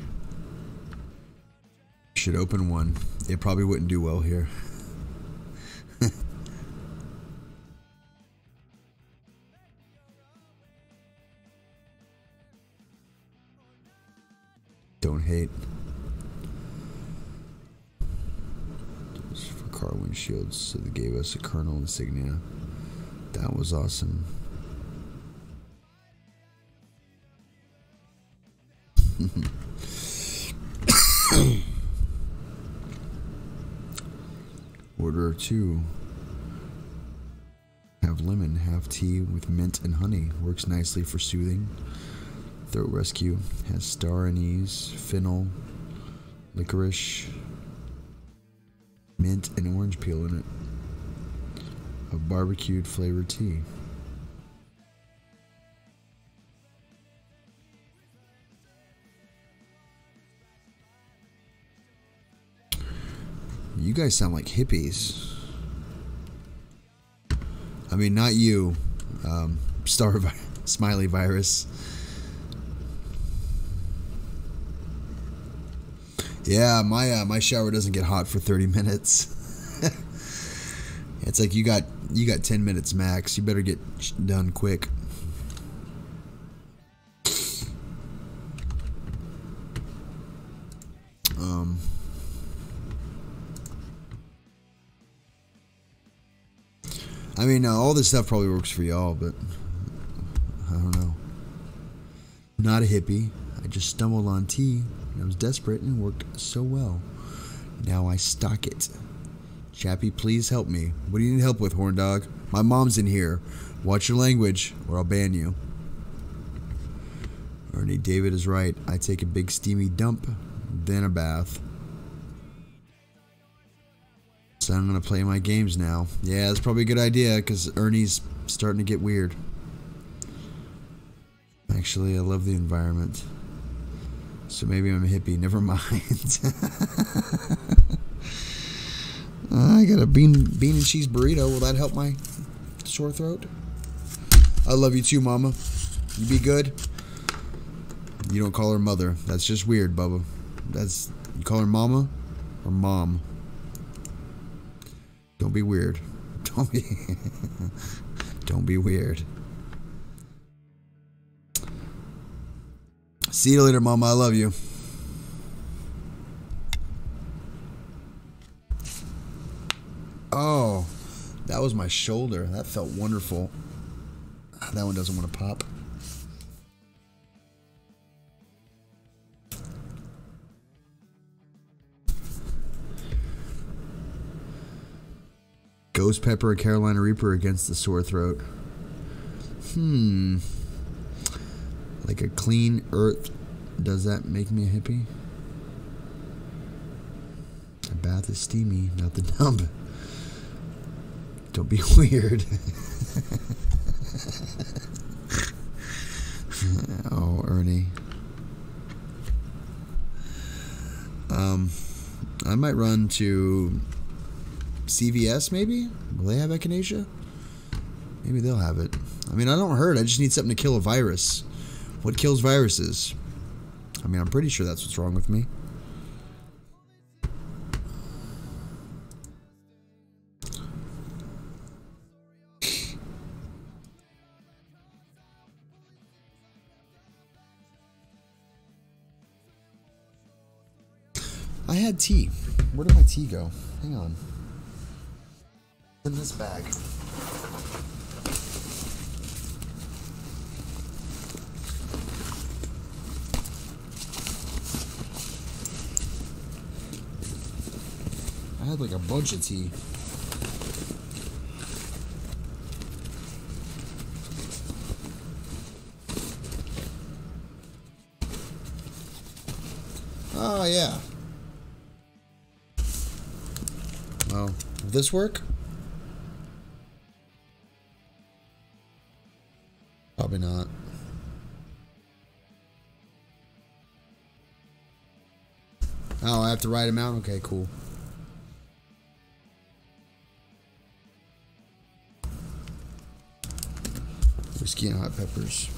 Should open one. It probably wouldn't do well here. Don't hate. Just for car windshields, so they gave us a Colonel insignia. That was awesome. Order 2. Have lemon, have tea with mint and honey. Works nicely for soothing. Throat rescue. Has star anise, fennel, licorice, mint, and orange peel in it. A barbecued flavored tea. You guys sound like hippies. I mean, not you, SmileyVirus. Yeah, my shower doesn't get hot for 30 minutes. It's like you got 10 minutes max. You better get done quick. I mean, all this stuff probably works for y'all, but I don't know. Not a hippie. I just stumbled on tea. I was desperate and it worked so well. Now I stock it. Chappy, please help me. What do you need help with, horn dog? My mom's in here. Watch your language or I'll ban you. Ernie, David is right. I take a big steamy dump, then a bath. So I'm going to play my games now. Yeah, that's probably a good idea because Ernie's starting to get weird. Actually, I love the environment. So maybe I'm a hippie. Never mind. I got a bean and cheese burrito. Will that help my sore throat? I love you too, Mama. You be good. You don't call her mother. That's just weird, Bubba. You call her Mama or Mom. Don't be weird. Don't be weird. See you later, Mama. I love you. Oh, that was my shoulder. That felt wonderful. That one doesn't want to pop. Ghost pepper or Carolina Reaper against the sore throat. Like a clean earth. Does that make me a hippie? A bath is steamy, not the dump. Don't be weird. Oh, Ernie. I might run to CVS, maybe? Will they have echinacea? Maybe they'll have it. I mean, I don't hurt. I just need something to kill a virus. What kills viruses? I mean, I'm pretty sure that's what's wrong with me. I had tea. Where did my tea go? Hang on. In this bag. I had like a bunch of tea. Oh, yeah. Well, will this work? Probably not. Oh, I have to write them out? Okay, cool. Whiskey and hot peppers.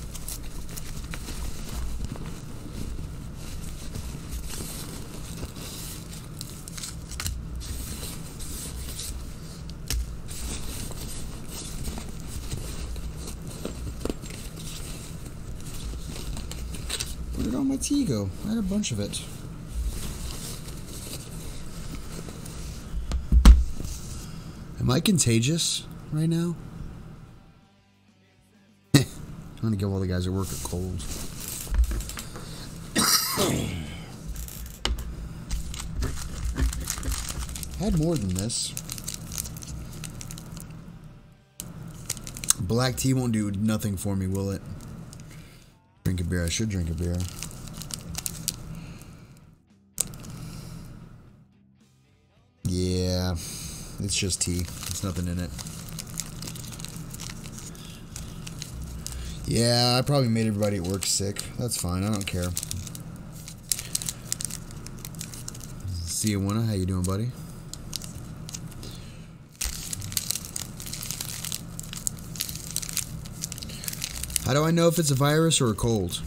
Where did all my tea go? I had a bunch of it. Am I contagious right now? I'm gonna give all the guys at work a cold. Had more than this. Black tea won't do nothing for me, will it? Drink a beer. I should drink a beer. Yeah, it's just tea. There's nothing in it. Yeah, I probably made everybody at work sick. That's fine. I don't care. See you, Winna. How you doing, buddy? How do I know if it's a virus or a cold?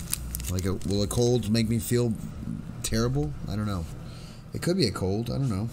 Like, will a cold make me feel terrible? I don't know. It could be a cold. I don't know.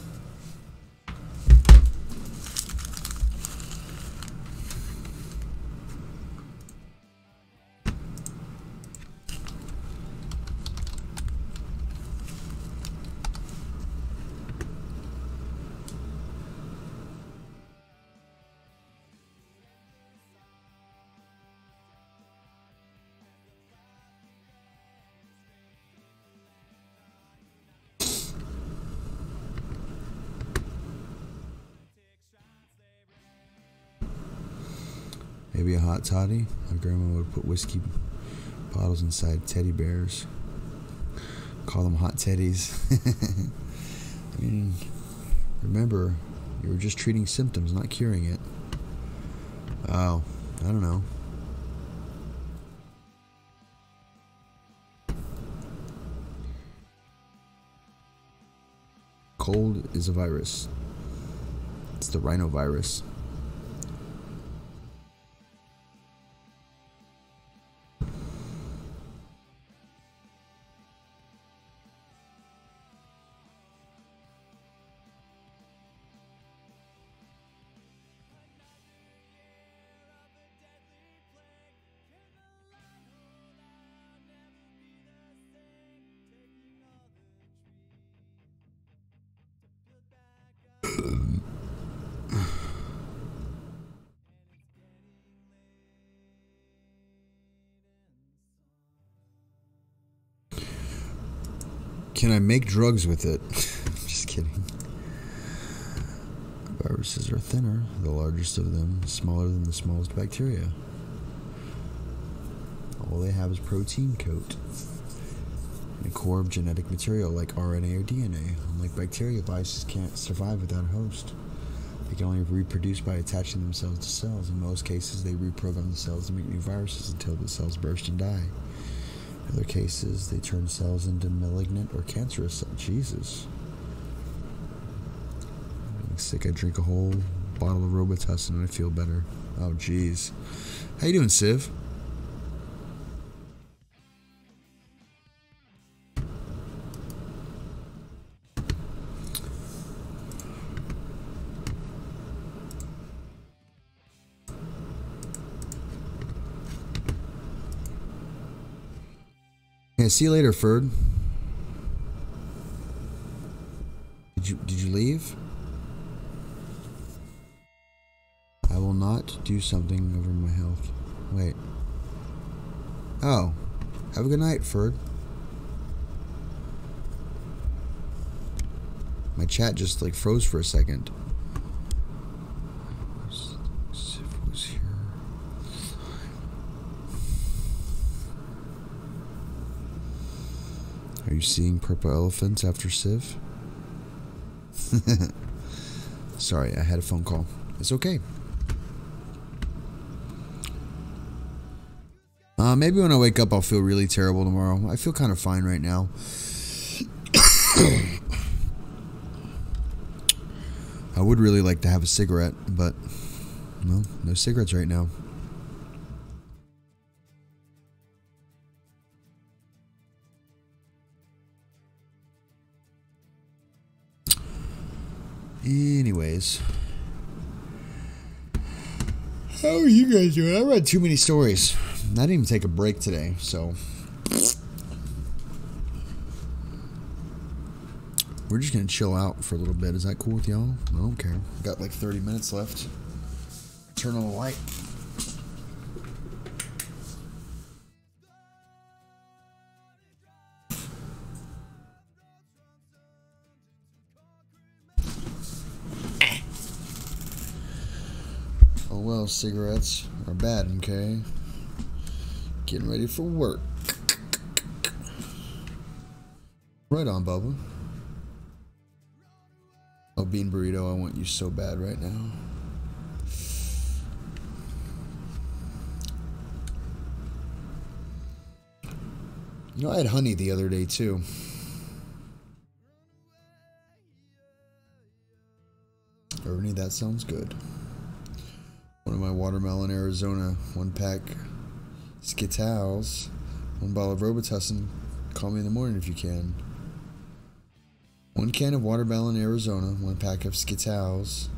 Maybe a hot toddy. My grandma would put whiskey bottles inside teddy bears. Call them hot teddies. I mean, remember, you were just treating symptoms, not curing it. Oh, I don't know. Cold is a virus. It's the rhinovirus. Can I make drugs with it? Just kidding. Viruses are thinner, the largest of them smaller than the smallest bacteria. All they have is protein coat and a core of genetic material like RNA or DNA. Unlike bacteria, viruses can't survive without a host. They can only reproduce by attaching themselves to cells. In most cases, they reprogram the cells to make new viruses until the cells burst and die. In other cases, they turn cells into malignant or cancerous cells. Jesus. I'm getting sick. I drink a whole bottle of Robitussin and I feel better. Oh, jeez. How you doing, Civ? Yeah, see you later, Ferd. you leave? I will not do something over my health. Wait. Oh. Have a good night, Ferd. My chat just like froze for a second. Civ was here. Are you seeing purple elephants after Civ? Sorry, I had a phone call. It's okay. Maybe when I wake up I'll feel really terrible tomorrow. I feel kind of fine right now. I would really like to have a cigarette, but no cigarettes right now. Anyways. How are you guys doing? I read too many stories. I didn't even take a break today, so we're just gonna chill out for a little bit. Is that cool with y'all? I don't care. Got like 30 minutes left. Turn on the light. Oh well, cigarettes are bad, okay? Getting ready for work. Right on, Bubba. Oh, Bean Burrito, I want you so bad right now. You know, I had honey the other day, too. Ernie, that sounds good. One of my watermelon Arizona 1-pack Skittles, 1 bottle of Robitussin. Call me in the morning if you can. 1 can of watermelon Arizona, 1 pack of Skittles,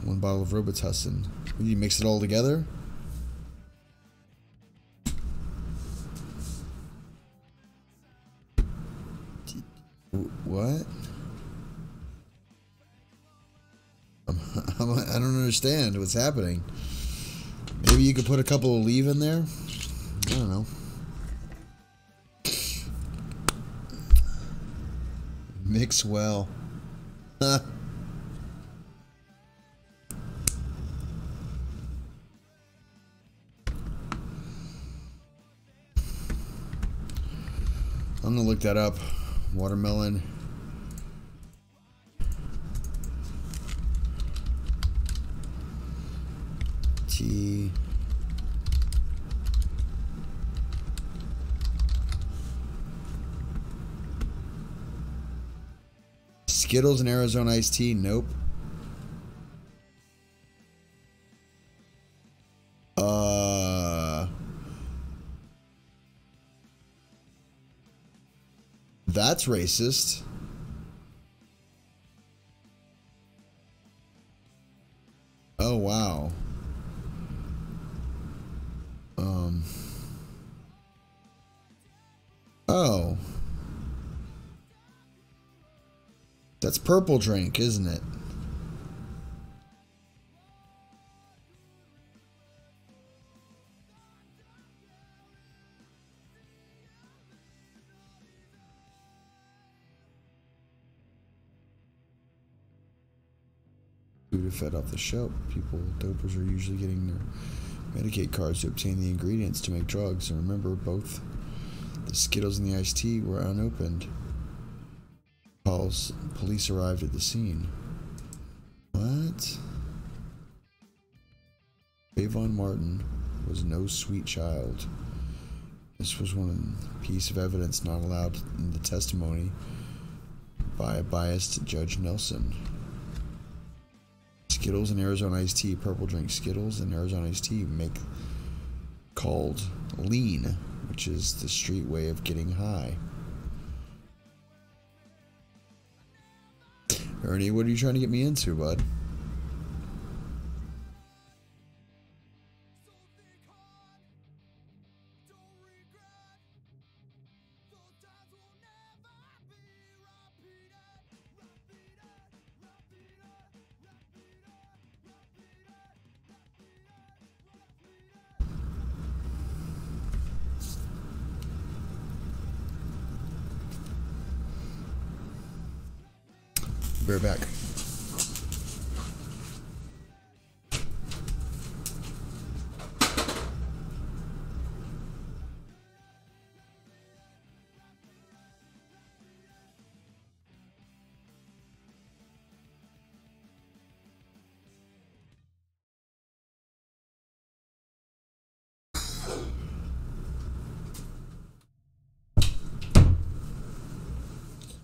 1 bottle of Robitussin. You mix it all together? What? I don't understand what's happening. Maybe you could put a couple of leave in there? I don't know. Mix well. I'm gonna look that up. Watermelon. Tea. Skittles and Arizona iced tea? Nope. That's racist. Oh, wow. Oh. That's purple drink, isn't it? Food fed off the shelf. People, dopers are usually getting their Medicaid cards to obtain the ingredients to make drugs. And remember, both the Skittles and the iced tea were unopened. Police arrived at the scene. What? Trayvon Martin was no sweet child. This was one piece of evidence not allowed in the testimony by a biased Judge Nelson. Skittles and Arizona iced tea, purple drink. Skittles and Arizona iced tea make called lean, which is the street way of getting high. Ernie, what are you trying to get me into, bud? Be right back.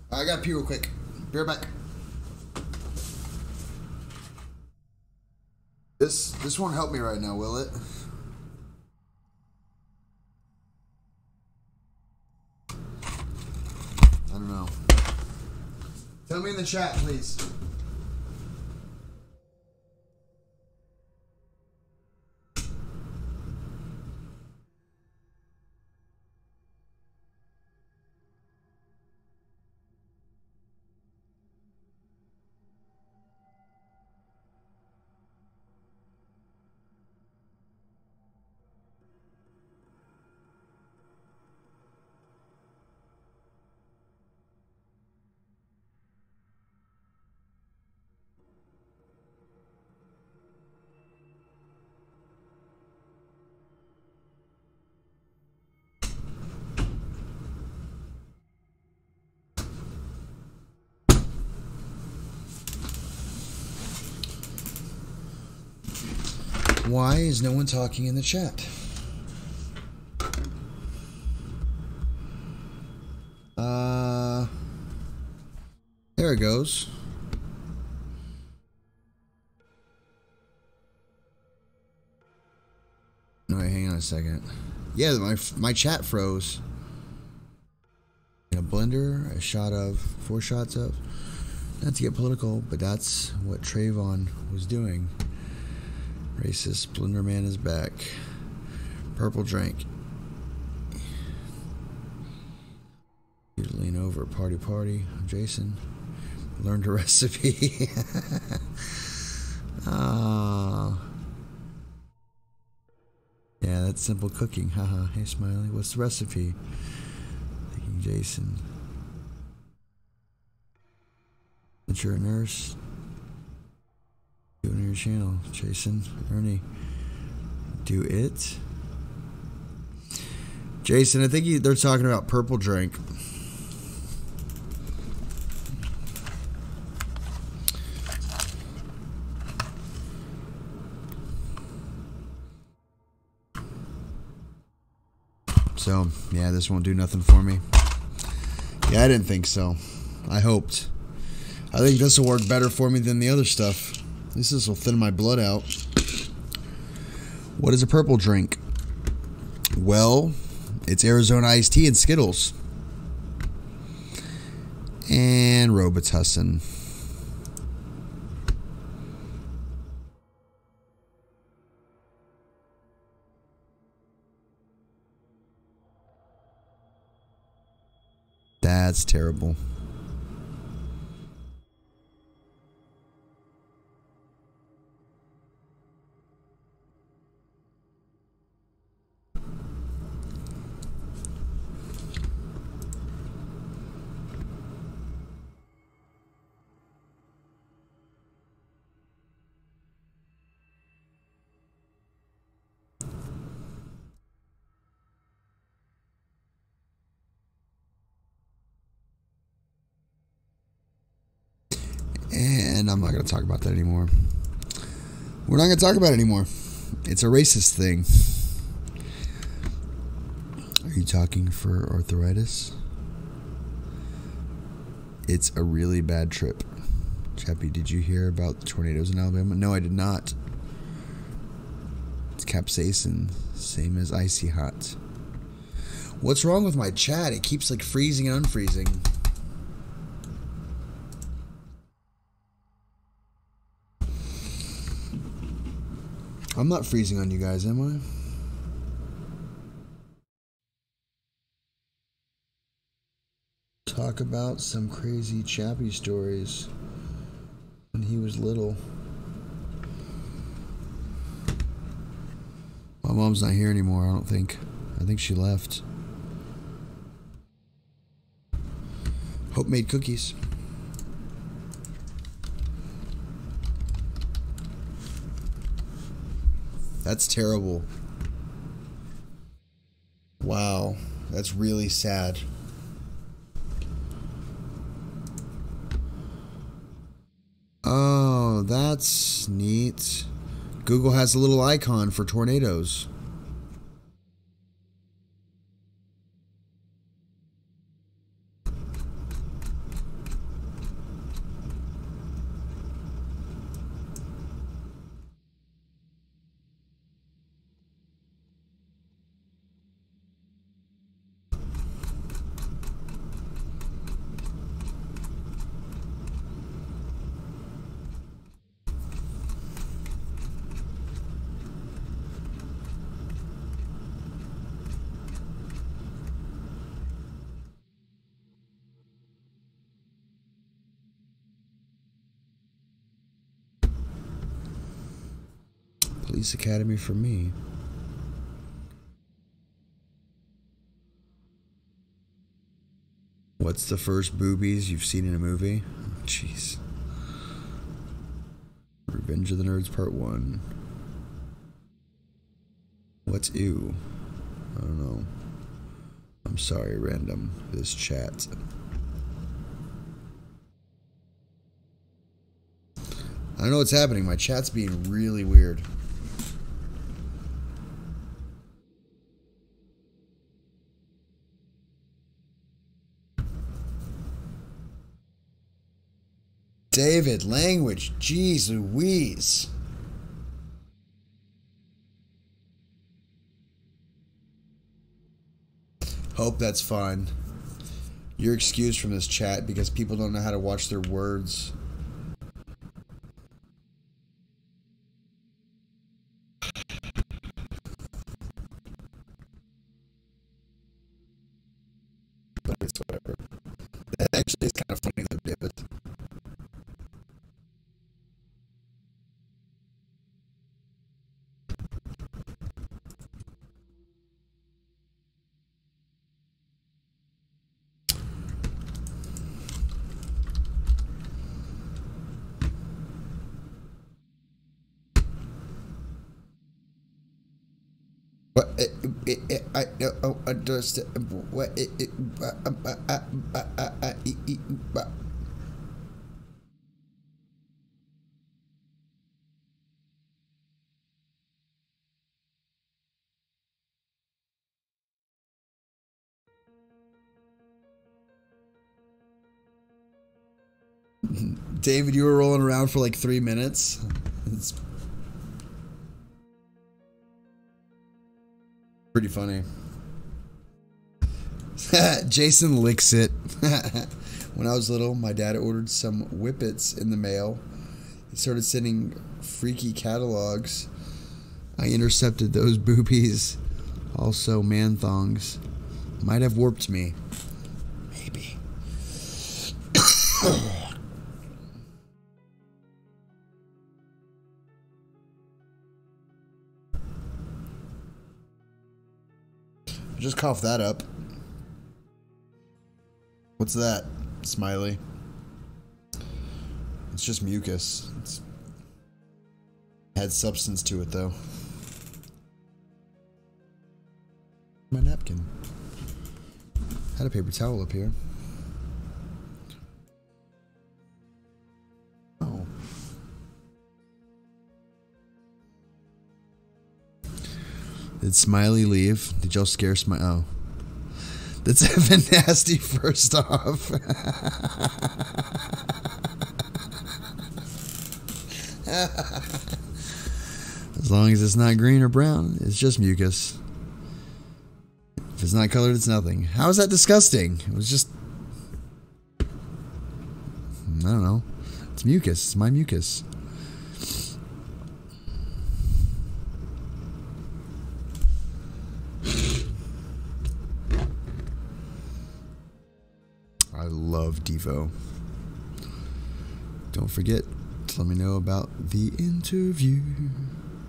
I gotta pee real quick. Be right back. This won't help me right now, will it? I don't know. Tell me in the chat, please. Why is no one talking in the chat? There it goes. No, wait, hang on a second. Yeah, my chat froze. In a blender, a shot of, 4 shots of. Not to get political, but that's what Trayvon was doing. Racist Blender Man is back. Purple drink. You lean over, party. I'm Jason. Learned a recipe. Oh. Yeah, that's simple cooking. Haha. Hey, Smiley. What's the recipe? Thinking Jason. That you're a nurse. Do it on your channel. Jason. Ernie. Do it. Jason, I think they're talking about purple drink. So, yeah, this won't do nothing for me. Yeah, I didn't think so. I hoped. I think this will work better for me than the other stuff. This will thin my blood out. What is a purple drink? Well, it's Arizona iced tea and Skittles. And Robitussin. That's terrible. And I'm not going to talk about that anymore. We're not going to talk about it anymore. It's a racist thing. Are you talking for arthritis? It's a really bad trip. Chappy, did you hear about the tornadoes in Alabama? No, I did not. It's capsaicin, same as icy hot. What's wrong with my chat? It keeps like freezing and unfreezing. I'm not freezing on you guys, am I? Talk about some crazy Chappy stories when he was little. My mom's not here anymore, I don't think. I think she left. Hope made cookies. That's terrible. Wow. That's really sad. Oh, that's neat. Google has a little icon for tornadoes. Police Academy for me. What's the first boobies you've seen in a movie? Jeez. Revenge of the Nerds Part 1. What's ew? I don't know. I'm sorry, random. This chat. I don't know what's happening. My chat's being really weird. David, language, jeez Louise. Hope that's fine. You're excused from this chat because people don't know how to watch their words. But it's whatever. That actually is kind of funny though, David. I don't understand what David, you were rolling around for like 3 minutes. It's pretty funny. Jason licks it. When I was little, my dad ordered some whippets in the mail. He started sending freaky catalogs. I intercepted those boobies. Also, man thongs. Might have warped me. Maybe. Just cough that up. What's that, Smiley? It's just mucus. It's had substance to it, though. My napkin. Had a paper towel up here. Oh. Did Smiley leave? Did y'all scare Smiley? Oh. That's Evan Nasty first off. As long as it's not green or brown, it's just mucus. If it's not colored, it's nothing. How is that disgusting? It was just... I don't know. It's mucus. It's my mucus. I love Devo. Don't forget to let me know about the interview.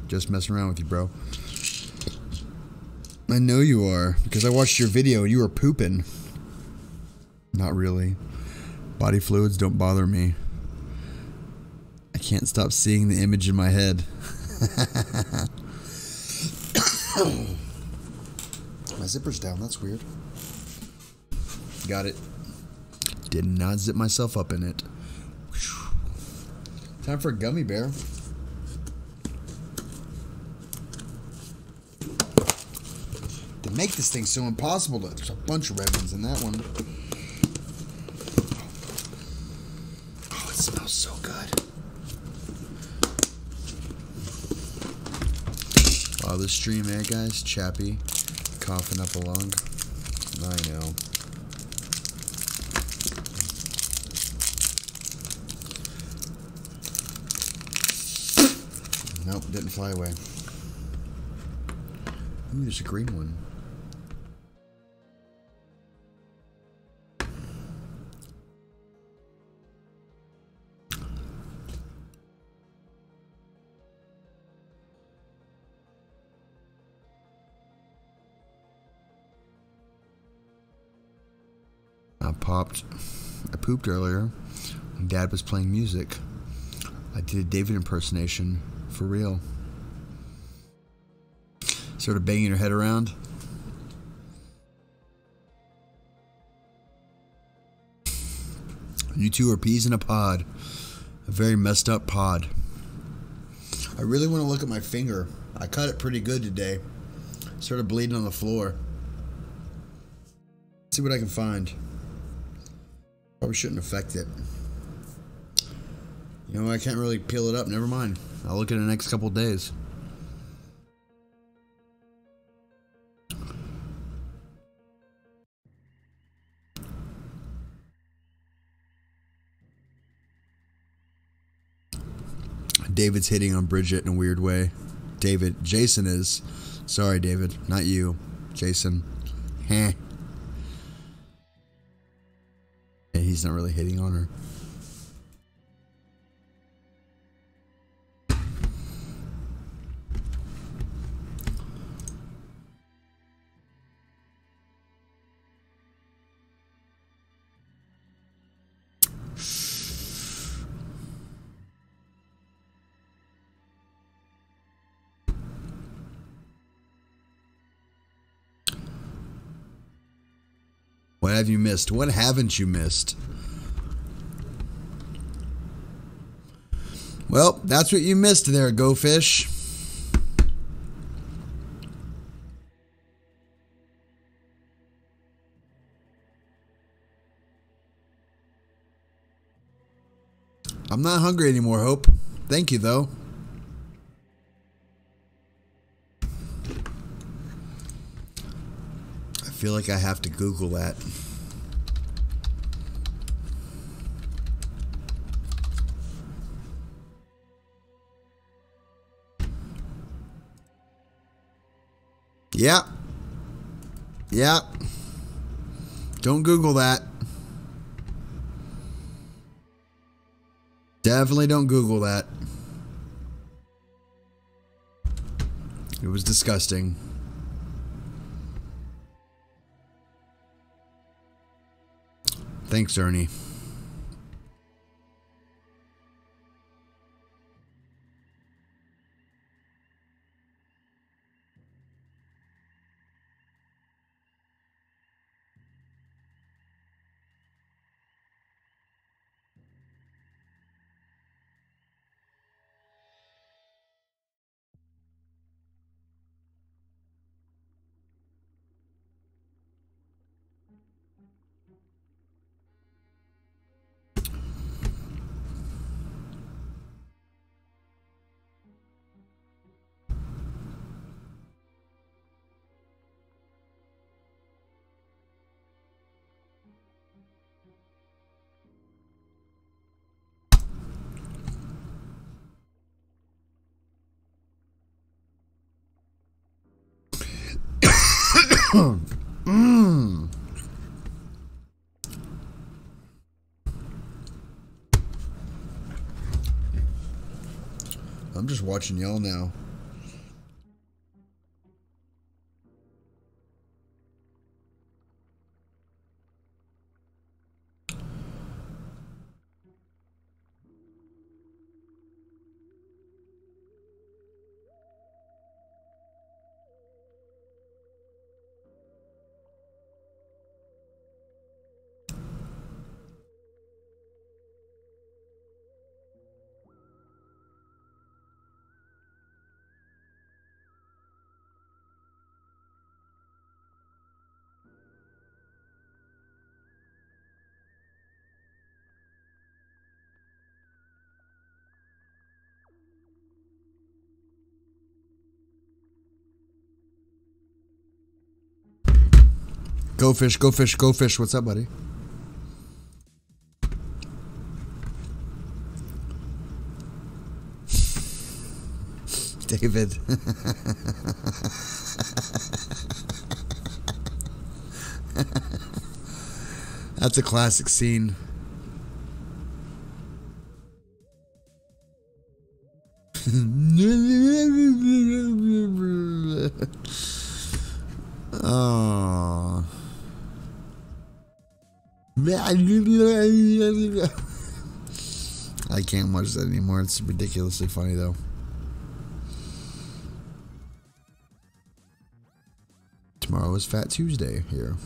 Just messing around with you, bro. I know you are, because I watched your video and you were pooping. Not really. Body fluids don't bother me. I can't stop seeing the image in my head. My zipper's down. That's weird. Got it. Did not zip myself up in it. Time for a gummy bear. To make this thing so impossible, there's a bunch of red ones in that one. Oh, it smells so good. Wow, this stream, guys, Chappy, coughing up a lung. I know. Nope, didn't fly away. Ooh, there's a green one. I pooped earlier when Dad was playing music. I did a David impersonation for real. Sort of banging your head around. You two are peas in a pod. A very messed up pod. I really want to look at my finger. I cut it pretty good today. Sort of bleeding on the floor. Let's see what I can find. Probably shouldn't affect it. You know, I can't really peel it up. Never mind. I'll look at it in the next couple days. David's hitting on Bridget in a weird way. Jason is. Sorry, David. Not you. Jason. Heh. He's not really hitting on her. What have you missed? What haven't you missed? Well, that's what you missed there, Go Fish. I'm not hungry anymore, Hope. Thank you, though. I feel like I have to Google that. Yeah. Yeah. Don't Google that. Definitely don't Google that. It was disgusting. Thanks, Ernie. I'm just watching y'all now. Go fish, go fish, go fish. What's up, buddy? David. That's a classic scene. Oh. I can't watch that anymore. It's ridiculously funny, though. Tomorrow is Fat Tuesday here.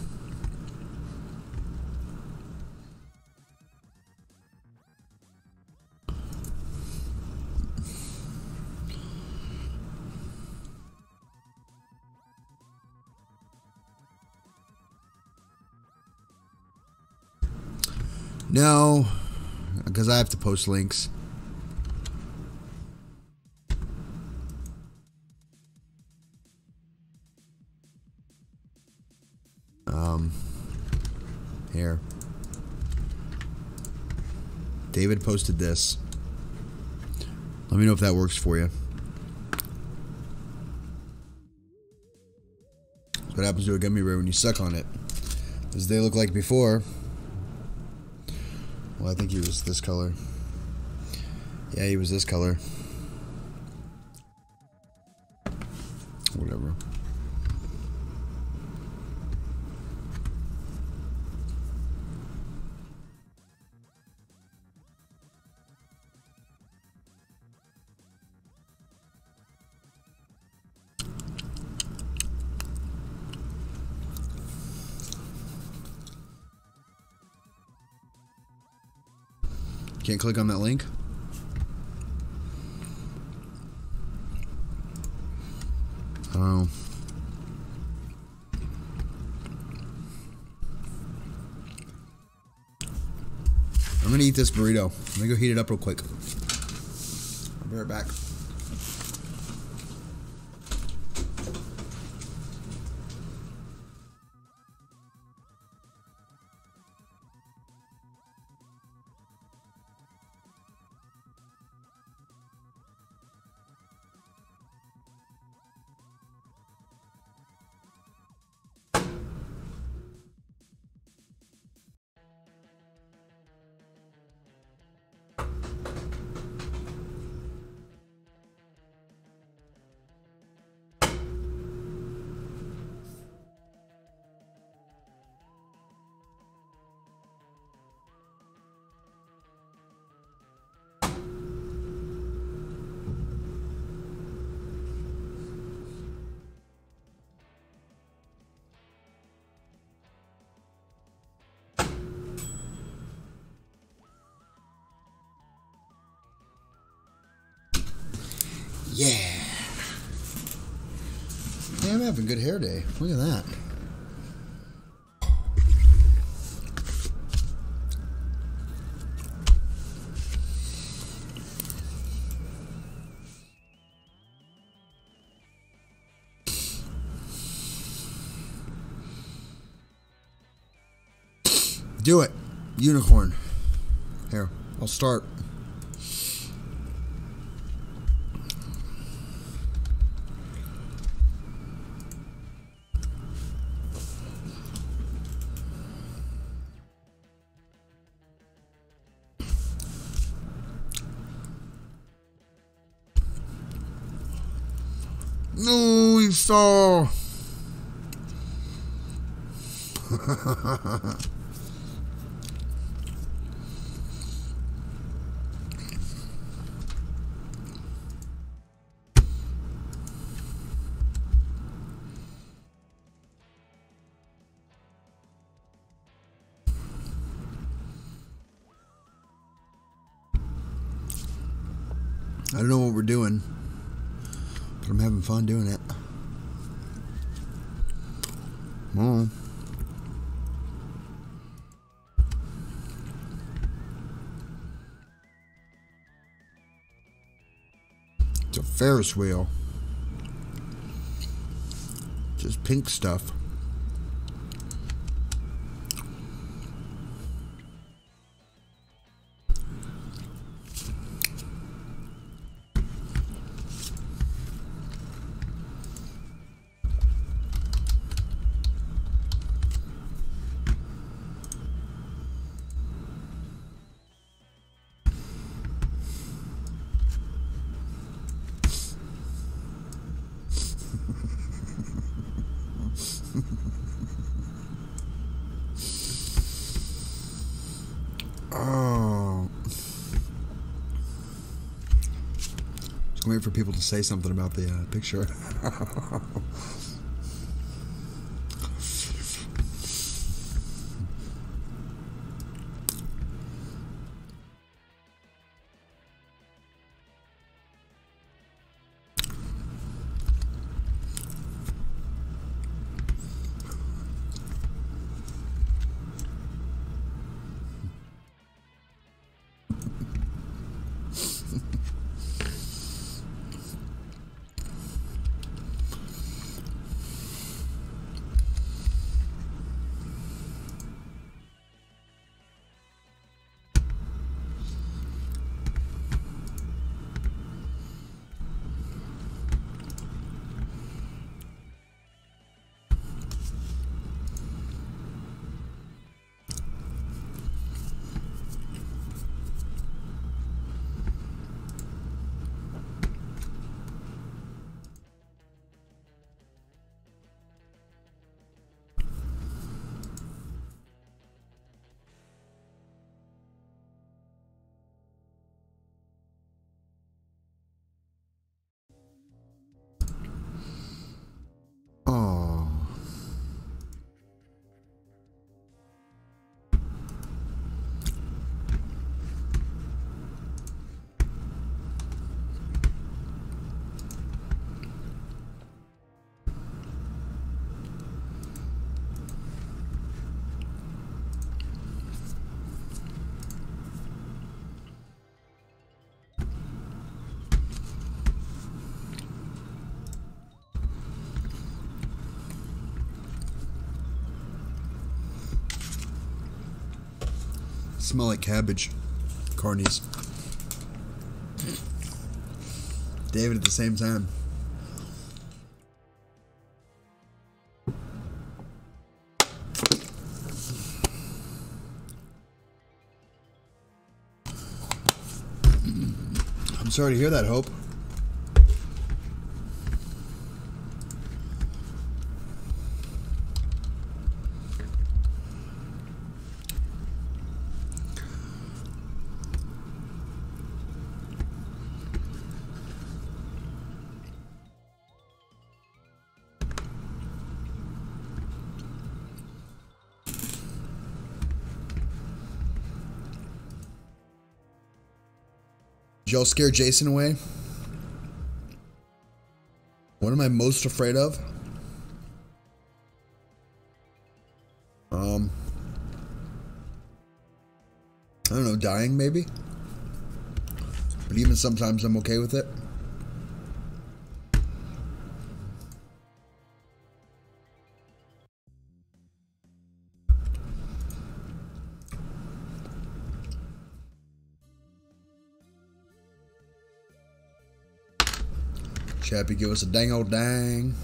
No, because I have to post links. Here. David posted this. Let me know if that works for you. That's what happens to a gummy bear when you suck on it. As they look like before. Well, I think he was this color. Yeah, he was this color. Whatever. Can't click on that link? Oh. I'm gonna eat this burrito. Let me go heat it up real quick. I'll be right back. Yeah. Yeah, I'm having a good hair day. Look at that. Do it. Unicorn. Here, I'll start. No, he saw. I don't know what we're doing, but I'm having fun doing it. Oh. It's a Ferris wheel. Just pink stuff. Oh. Just waiting for people to say something about the picture. Oh. Smell like cabbage. Carnies. David at the same time. I'm sorry to hear that, Hope. Did y'all scare Jason away? What am I most afraid of? I don't know, dying maybe? But even sometimes I'm okay with it. Chappy, give us a dang old dang.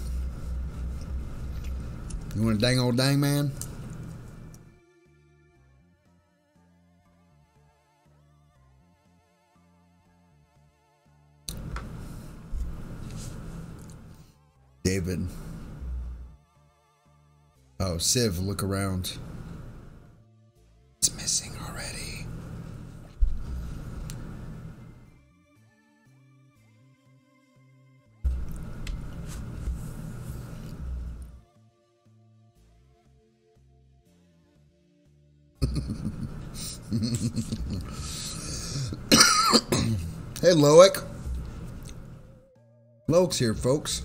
You want a dang old dang, man? David. Oh, Civ, look around. It's missing already. Hey, Loic. Loic's here, folks.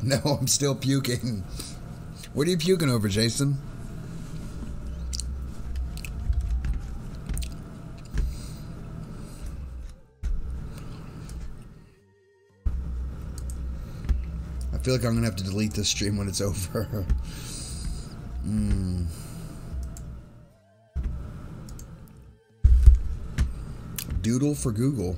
No, I'm still puking. What are you puking over, Jason? I feel like I'm gonna have to delete this stream when it's over. Doodle for Google.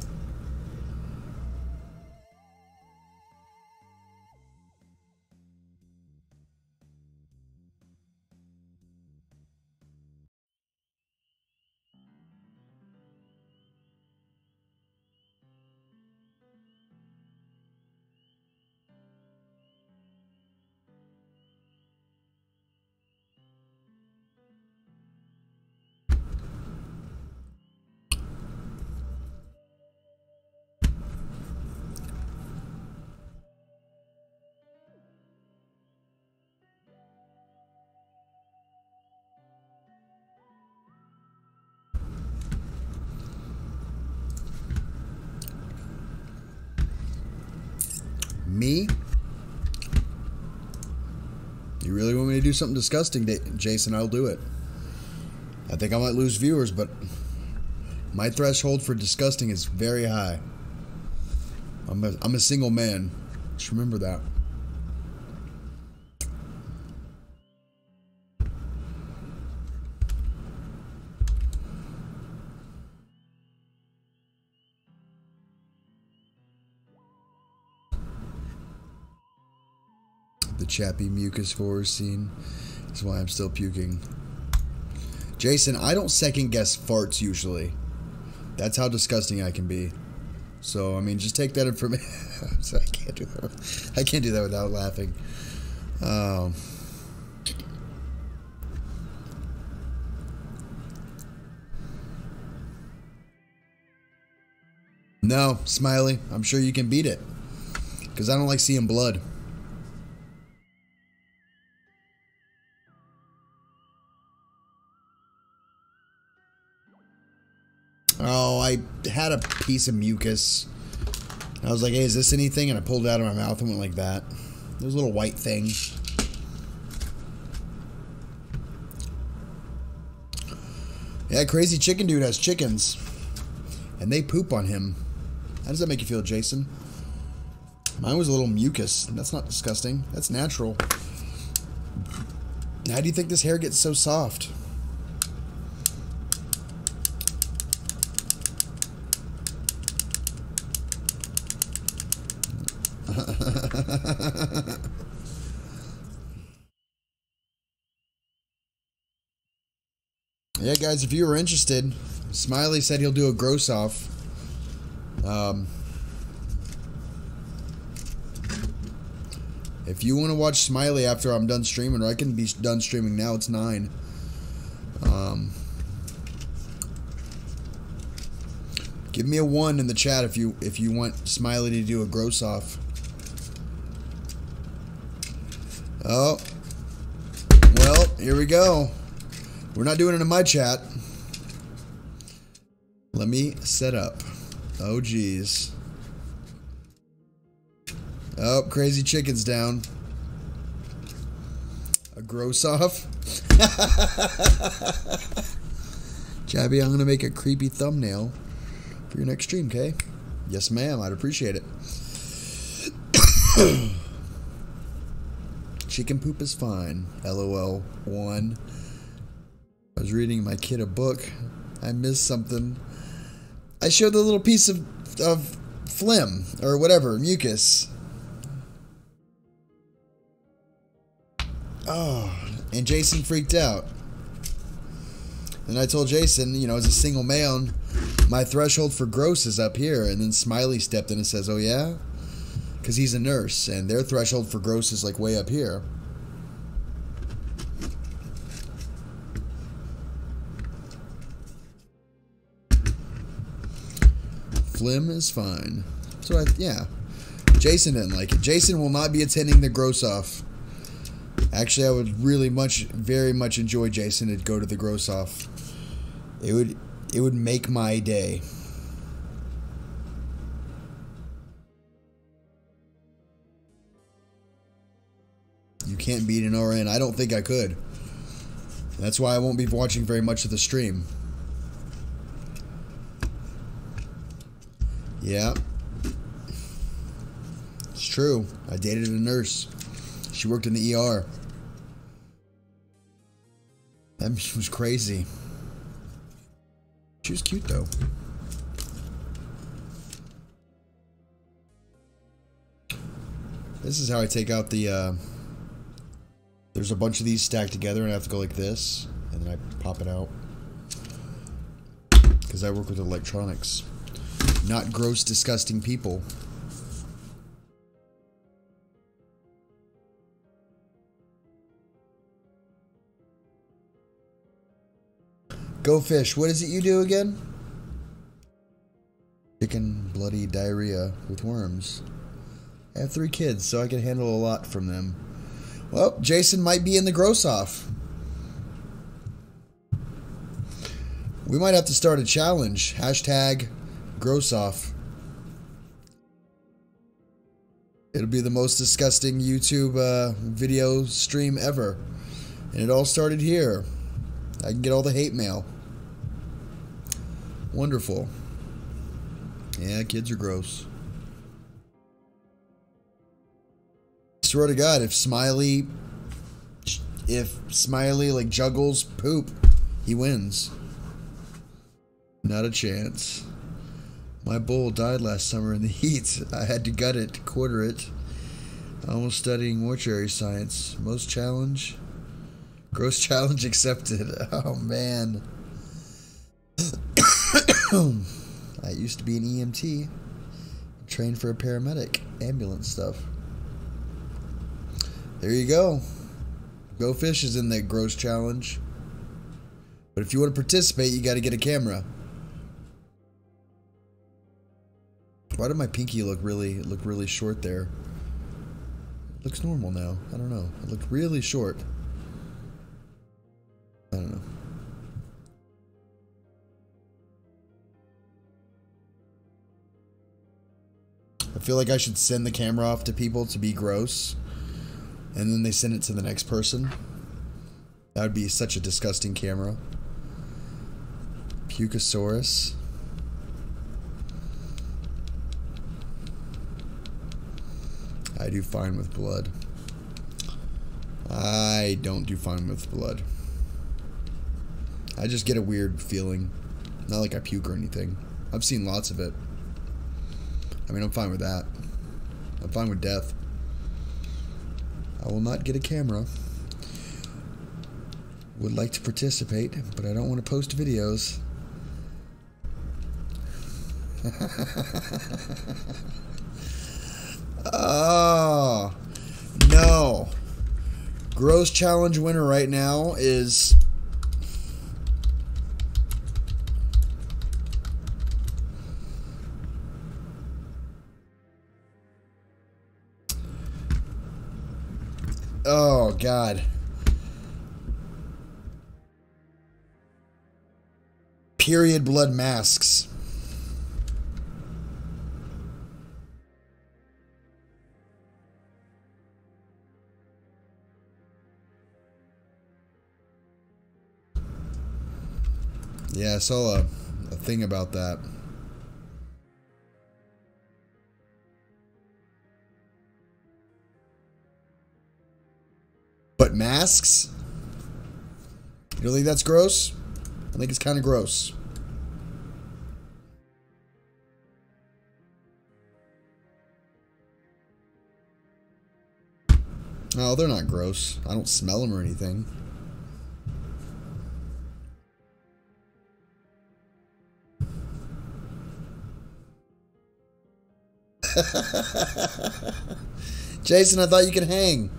Me? You really want me to do something disgusting, Jason? I'll do it. I think I might lose viewers, but my threshold for disgusting is very high. I'm a single man. Just remember that. The chappy mucus horror scene is why I'm still puking. Jason, I don't second guess farts usually. That's how disgusting I can be. So, I mean, just take that information. I can't do that. I can't do that without laughing. No, Smiley, I'm sure you can beat it. Because I don't like seeing blood. Oh, I had a piece of mucus. I was like, hey, is this anything? And I pulled it out of my mouth and went like that. There's a little white thing. Yeah, Crazy Chicken Dude has chickens. And they poop on him. How does that make you feel, Jason? Mine was a little mucus. That's not disgusting. That's natural. How do you think this hair gets so soft? Yeah, guys, if you were interested, Smiley said he'll do a gross off. If you want to watch Smiley after I'm done streaming, or I can be done streaming now, it's 9. Give me a 1 in the chat if you want Smiley to do a gross off. Oh, well, here we go. We're not doing it in my chat. Let me set up. Oh, geez. Oh, Crazy Chicken's down. A gross off? Jabby, I'm going to make a creepy thumbnail for your next stream, okay? Yes, ma'am. I'd appreciate it. Chicken poop is fine. LOL. 1. I was reading my kid a book. I missed something. I showed the little piece of phlegm, or whatever, mucus. Oh, and Jason freaked out. And I told Jason, you know, as a single male, my threshold for gross is up here. And then Smiley stepped in and says, oh yeah? Because he's a nurse, and their threshold for gross is like way up here. Phlegm is fine. So, yeah. Jason didn't like it. Jason will not be attending the gross off. Actually, I would really very much enjoy Jason to go to the gross off. It would make my day. You can't beat an RN. I don't think I could. That's why I won't be watching very much of the stream. Yeah. It's true. I dated a nurse. She worked in the ER. That was crazy. She was cute, though. This is how I take out the, there's a bunch of these stacked together, and I have to go like this, and then I pop it out. Because I work with electronics. Not gross, disgusting people. Go fish. What is it you do again? Chicken bloody diarrhea with worms. I have 3 kids, so I can handle a lot from them. Well, Jason might be in the gross off. We might have to start a challenge. Hashtag gross off. It'll be the most disgusting YouTube video stream ever. And it all started here. I can get all the hate mail. Wonderful. Yeah, kids are gross. Swear to God, if Smiley like juggles poop, he wins. Not a chance. My bull died last summer in the heat. I had to gut it, quarter it. Almost studying mortuary science. Most challenge? Gross challenge accepted. Oh, man. I used to be an EMT. Trained for a paramedic. Ambulance stuff. There you go. Go Fish is in that gross challenge. But if you want to participate, you got to get a camera. Why did my pinky look really short there? It looks normal now. I don't know. It looked really short. I don't know. I feel like I should send the camera off to people to be gross, and then they send it to the next person. That would be such a disgusting camera. Pucosaurus. I do fine with blood. I don't do fine with blood. I just get a weird feeling. Not like I puke or anything. I've seen lots of it. I mean, I'm fine with that. I'm fine with death. I will not get a camera. Would like to participate, but I don't want to post videos. Oh, no. Gross challenge winner right now is... Oh, God. Period blood masks. Yeah, I saw a thing about that. But masks? You don't think that's gross? I think it's kind of gross. No, they're not gross. I don't smell them or anything. Jason, I thought you could hang.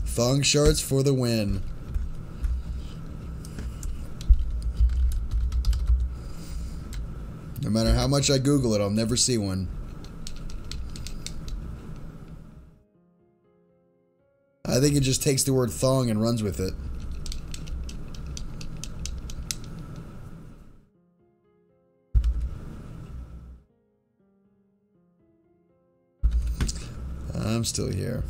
Thong shorts for the win. No matter how much I Google it, I'll never see one. I think it just takes the word thong and runs with it. I'm still here.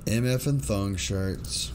MF and thong shirts.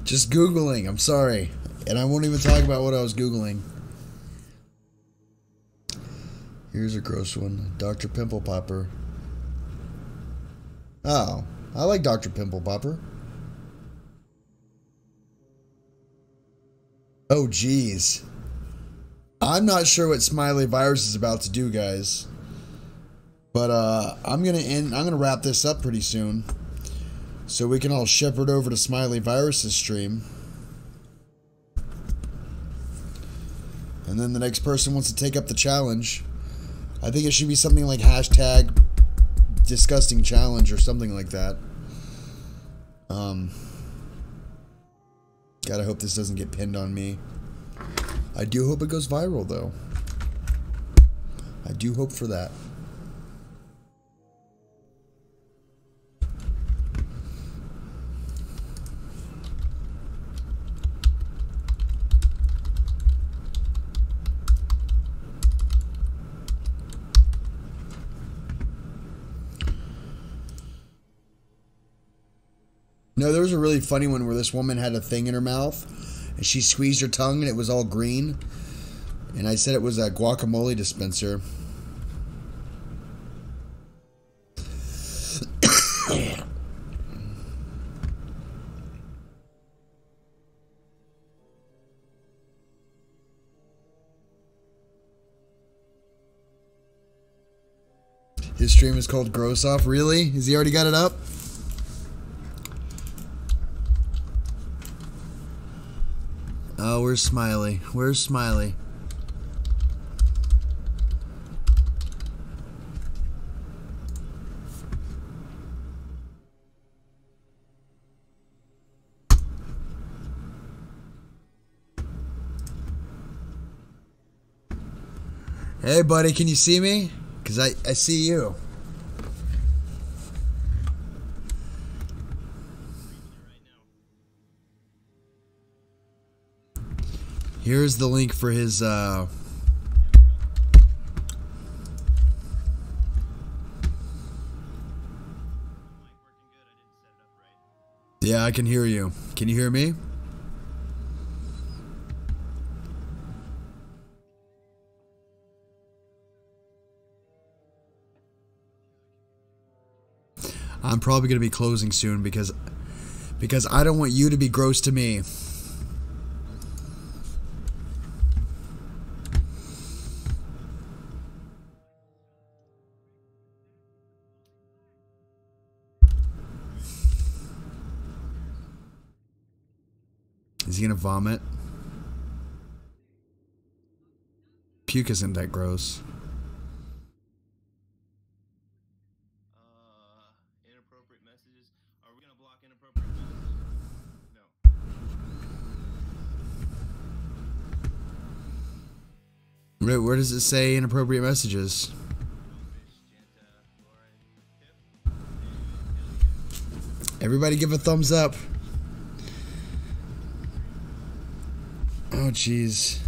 Just Googling. I'm sorry. And I won't even talk about what I was Googling. Here's a gross one. Dr. Pimple Popper. Oh, I like Dr. Pimple Popper. Oh, geez. I'm not sure what theSmileyVirus is about to do, guys. But I'm gonna wrap this up pretty soon, so we can all shepherd over to theSmileyVirus's stream. And then the next person wants to take up the challenge. I think it should be something like hashtag disgusting challenge or something like that. Gotta hope this doesn't get pinned on me. I do hope it goes viral, though. I do hope for that. No, there was a really funny one where this woman had a thing in her mouth and she squeezed her tongue and it was all green. And I said it was a guacamole dispenser. His stream is called Gross Off. Really? Has he already got it up? Oh, where's Smiley? Where's Smiley? Hey, buddy, can you see me? Because I see you. Here's the link for his, Yeah, I can hear you. Can you hear me? I'm probably going to be closing soon because I don't want you to be gross to me. Is he gonna vomit? Puke isn't that gross.
Inappropriate messages. Are we gonna block inappropriate messages? No.
Wait, where does it say inappropriate messages? Everybody give a thumbs up. Oh, jeez.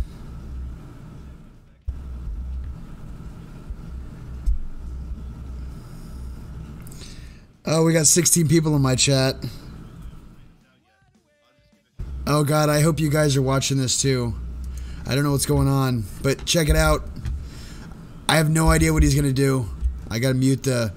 Oh, we got 16 people in my chat. Oh, God, I hope you guys are watching this, too. I don't know what's going on, but check it out. I have no idea what he's going to do. I got to mute the...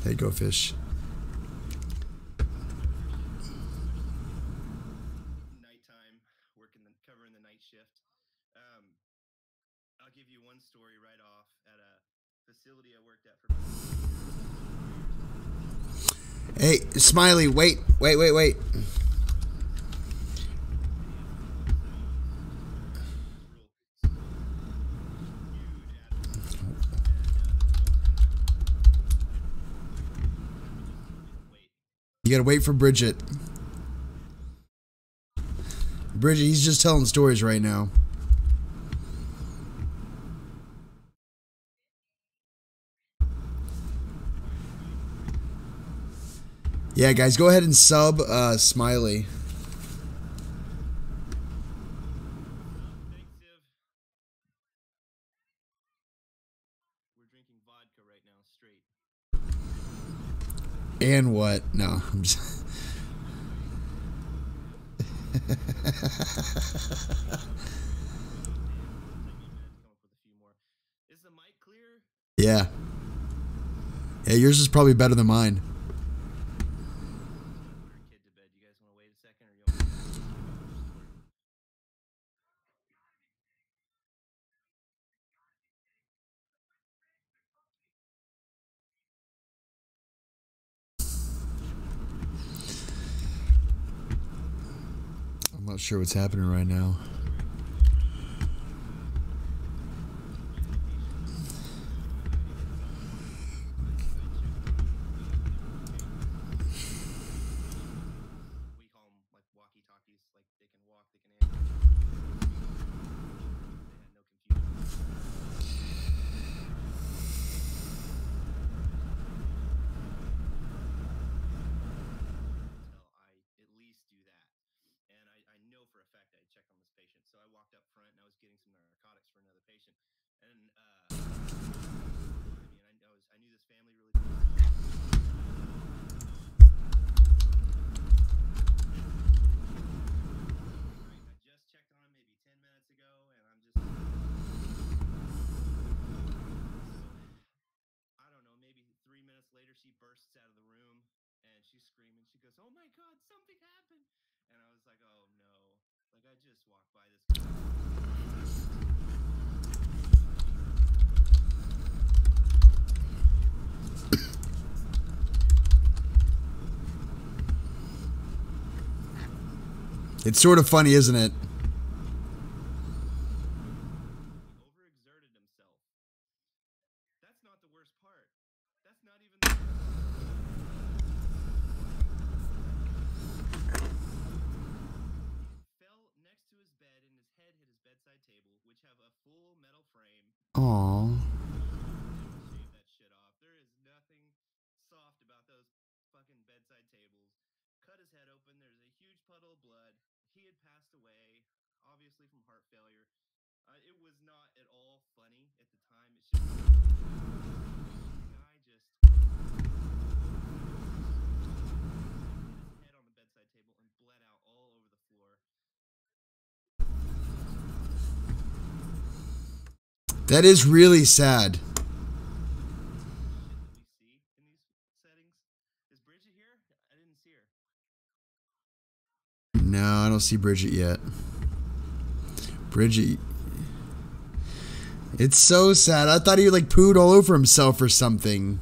Hey, go fish.
Nighttime, covering the night shift. I'll give you one story right off at a facility I worked at for.
Hey, Smiley, wait. You gotta wait for Bridget. Bridget, he's just telling stories right now. Yeah, guys, go ahead and sub Smiley.
Thanks, Siv. We're drinking vodka right now, straight.
And what? No, I'm just...
Is the mic clear?
Yeah. Yeah, yours is probably better than mine.
Put our kid to bed. You guys want to wait a second, or you want
I'm not sure what's happening right now.
we call them like walkie-talkies, like they can walk, they can answer. They had no confusion. Until I at least do that. And I know for a fact I checked on this patient. So I walked up front and I was getting some narcotics for another patient. And I knew this family really well. I just checked on him maybe 10 minutes ago, and I'm just, I don't know, maybe 3 minutes later, she bursts out of the room and she's screaming. She goes, "Oh my God, something happened!" And I was like, "Oh no!" Like I just walked by this guy.
It's sort of funny, isn't it?
He overexerted himself. That's not the worst part. That's not even. Fell next to his bed and his head hit his bedside table, which have a full metal frame.
Aww.
Shave that shit off. There is nothing soft about those fucking bedside tables. Cut his head open. There's a huge puddle of blood. He had passed away, obviously from heart failure. It was not at all funny at the time. It's just the guy just hit his head on the bedside table and bled out all over the floor.
That is really sad.
Shit that we see in these settings. Is Bridget here? I didn't see her.
No, I don't see Bridget yet. Bridget. It's so sad. I thought he like pooed all over himself or something.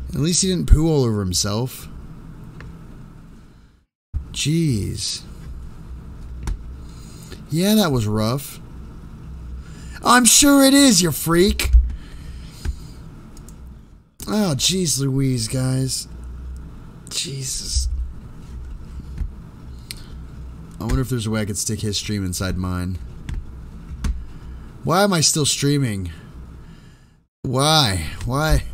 At least he didn't poo all over himself. Jeez. Yeah, that was rough. I'm sure it is, you freak. Oh, jeez Louise, guys. Jesus. I wonder if there's a way I could stick his stream inside mine. Why am I still streaming? Why? Why?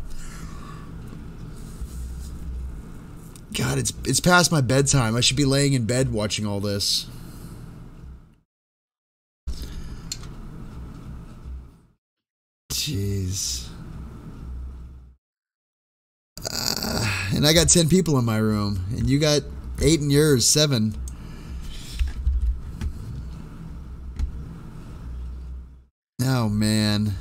God, it's past my bedtime. I should be laying in bed watching all this. Jeez. And I got 10 people in my room, and you got 8 in yours, 7. Oh, man.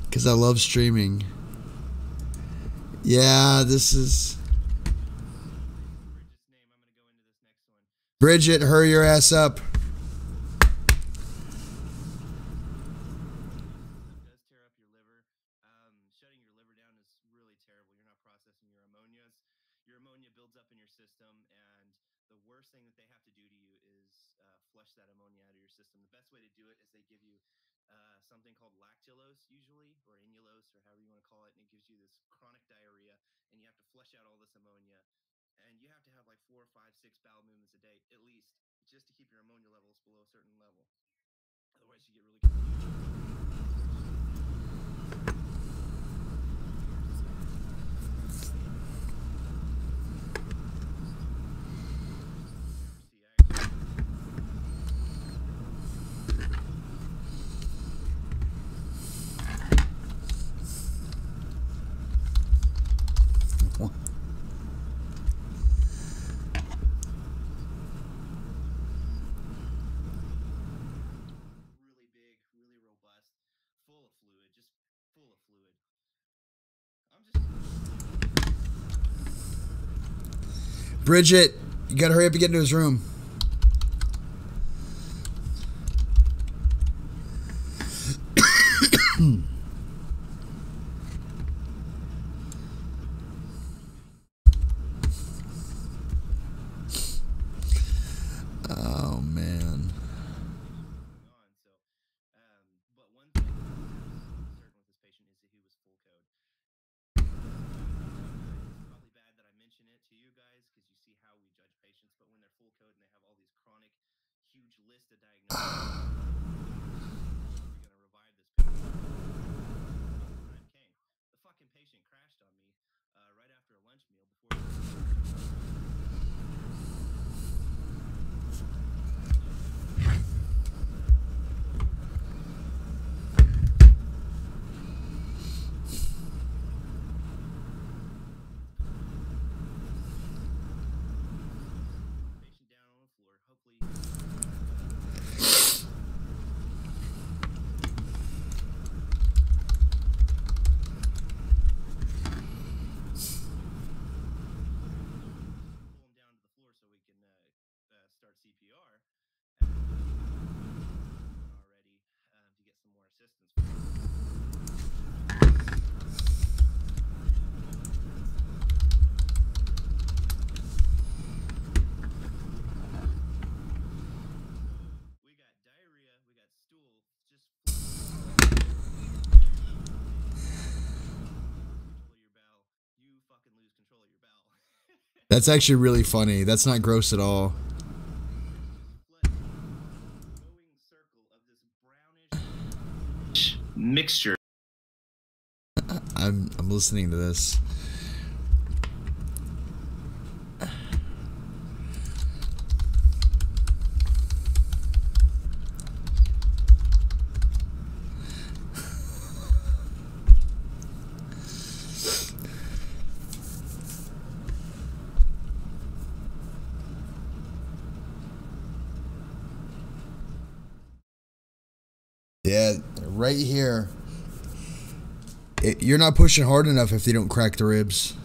Because I love streaming. Yeah, this is...
Bridget's name. I'm gonna go into this next one.
Bridget, hurry your ass up.
It does tear up your liver. Shutting your liver down is really terrible. You're not processing your ammonias. Your ammonia builds up in your system, and the worst thing that they have to do to you is flush that ammonia out of your system. The best way to do it is they give you something called lactulose, usually, or inulose, or however you want to call it, and it gives you this chronic diarrhea, and you have to flush flush out all this ammonia. And you have to have like 4, 5, 6 bowel movements a day, at least, just to keep your ammonia levels below a certain level. Otherwise, you get really confused.
Bridget, you gotta hurry up and get into his room. Oh man.
But one thing I'm certain with this patient is that he was full code. It's probably bad that I mention it to you guys because you see how we judge patients, but when they're full code and they have all these chronic, huge list of diagnoses, we're gonna revive this patient. The time came. The fucking patient crashed on me right after a lunch meal before. Start CPR already to get some more assistance. We got diarrhea, we got stool, just control of your bowel. You fucking lose control of your bowel.
That's actually really funny. That's not gross at all.
Mixture.
I'm listening to this. Yeah, right here. You're not pushing hard enough if they don't crack the ribs.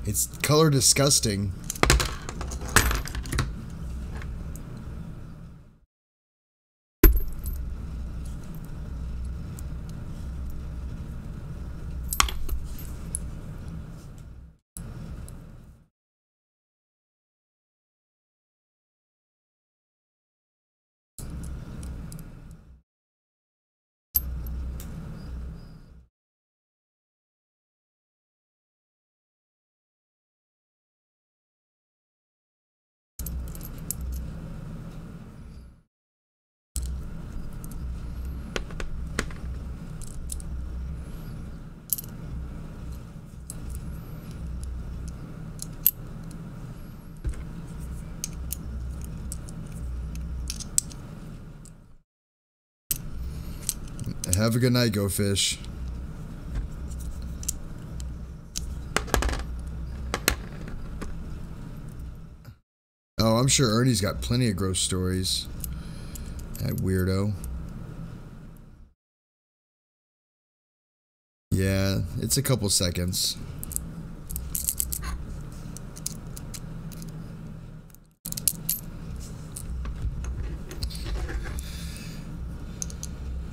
It's color disgusting. Have a good night, Go Fish. Oh, I'm sure Ernie's got plenty of gross stories. That weirdo. Yeah, it's a couple seconds.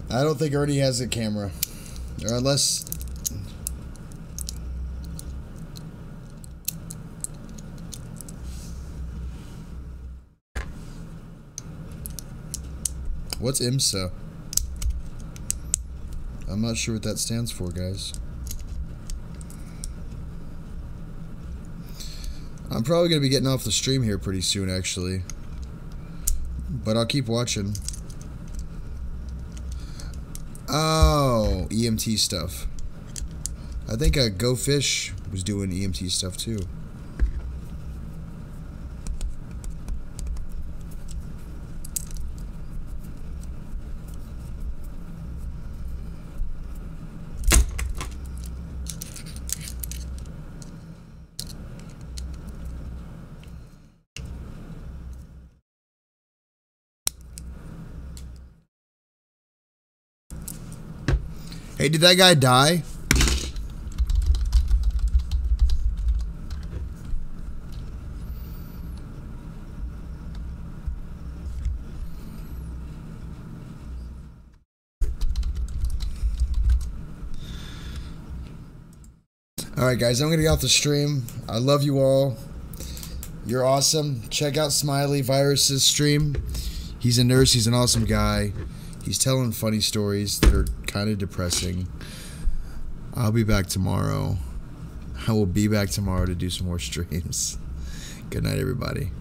I don't think Ernie has a camera. Or unless... What's IMSA? I'm not sure what that stands for, guys. I'm probably going to be getting off the stream here pretty soon, actually. But I'll keep watching. Oh, EMT stuff. I think Go Fish was doing EMT stuff, too. Hey, did that guy die? Alright guys, I'm going to get off the stream. I love you all. You're awesome. Check out SmileyVirus' stream. He's a nurse. He's an awesome guy. He's telling funny stories that are kind of depressing. I'll be back tomorrow. I will be back tomorrow to do some more streams. Good night, everybody.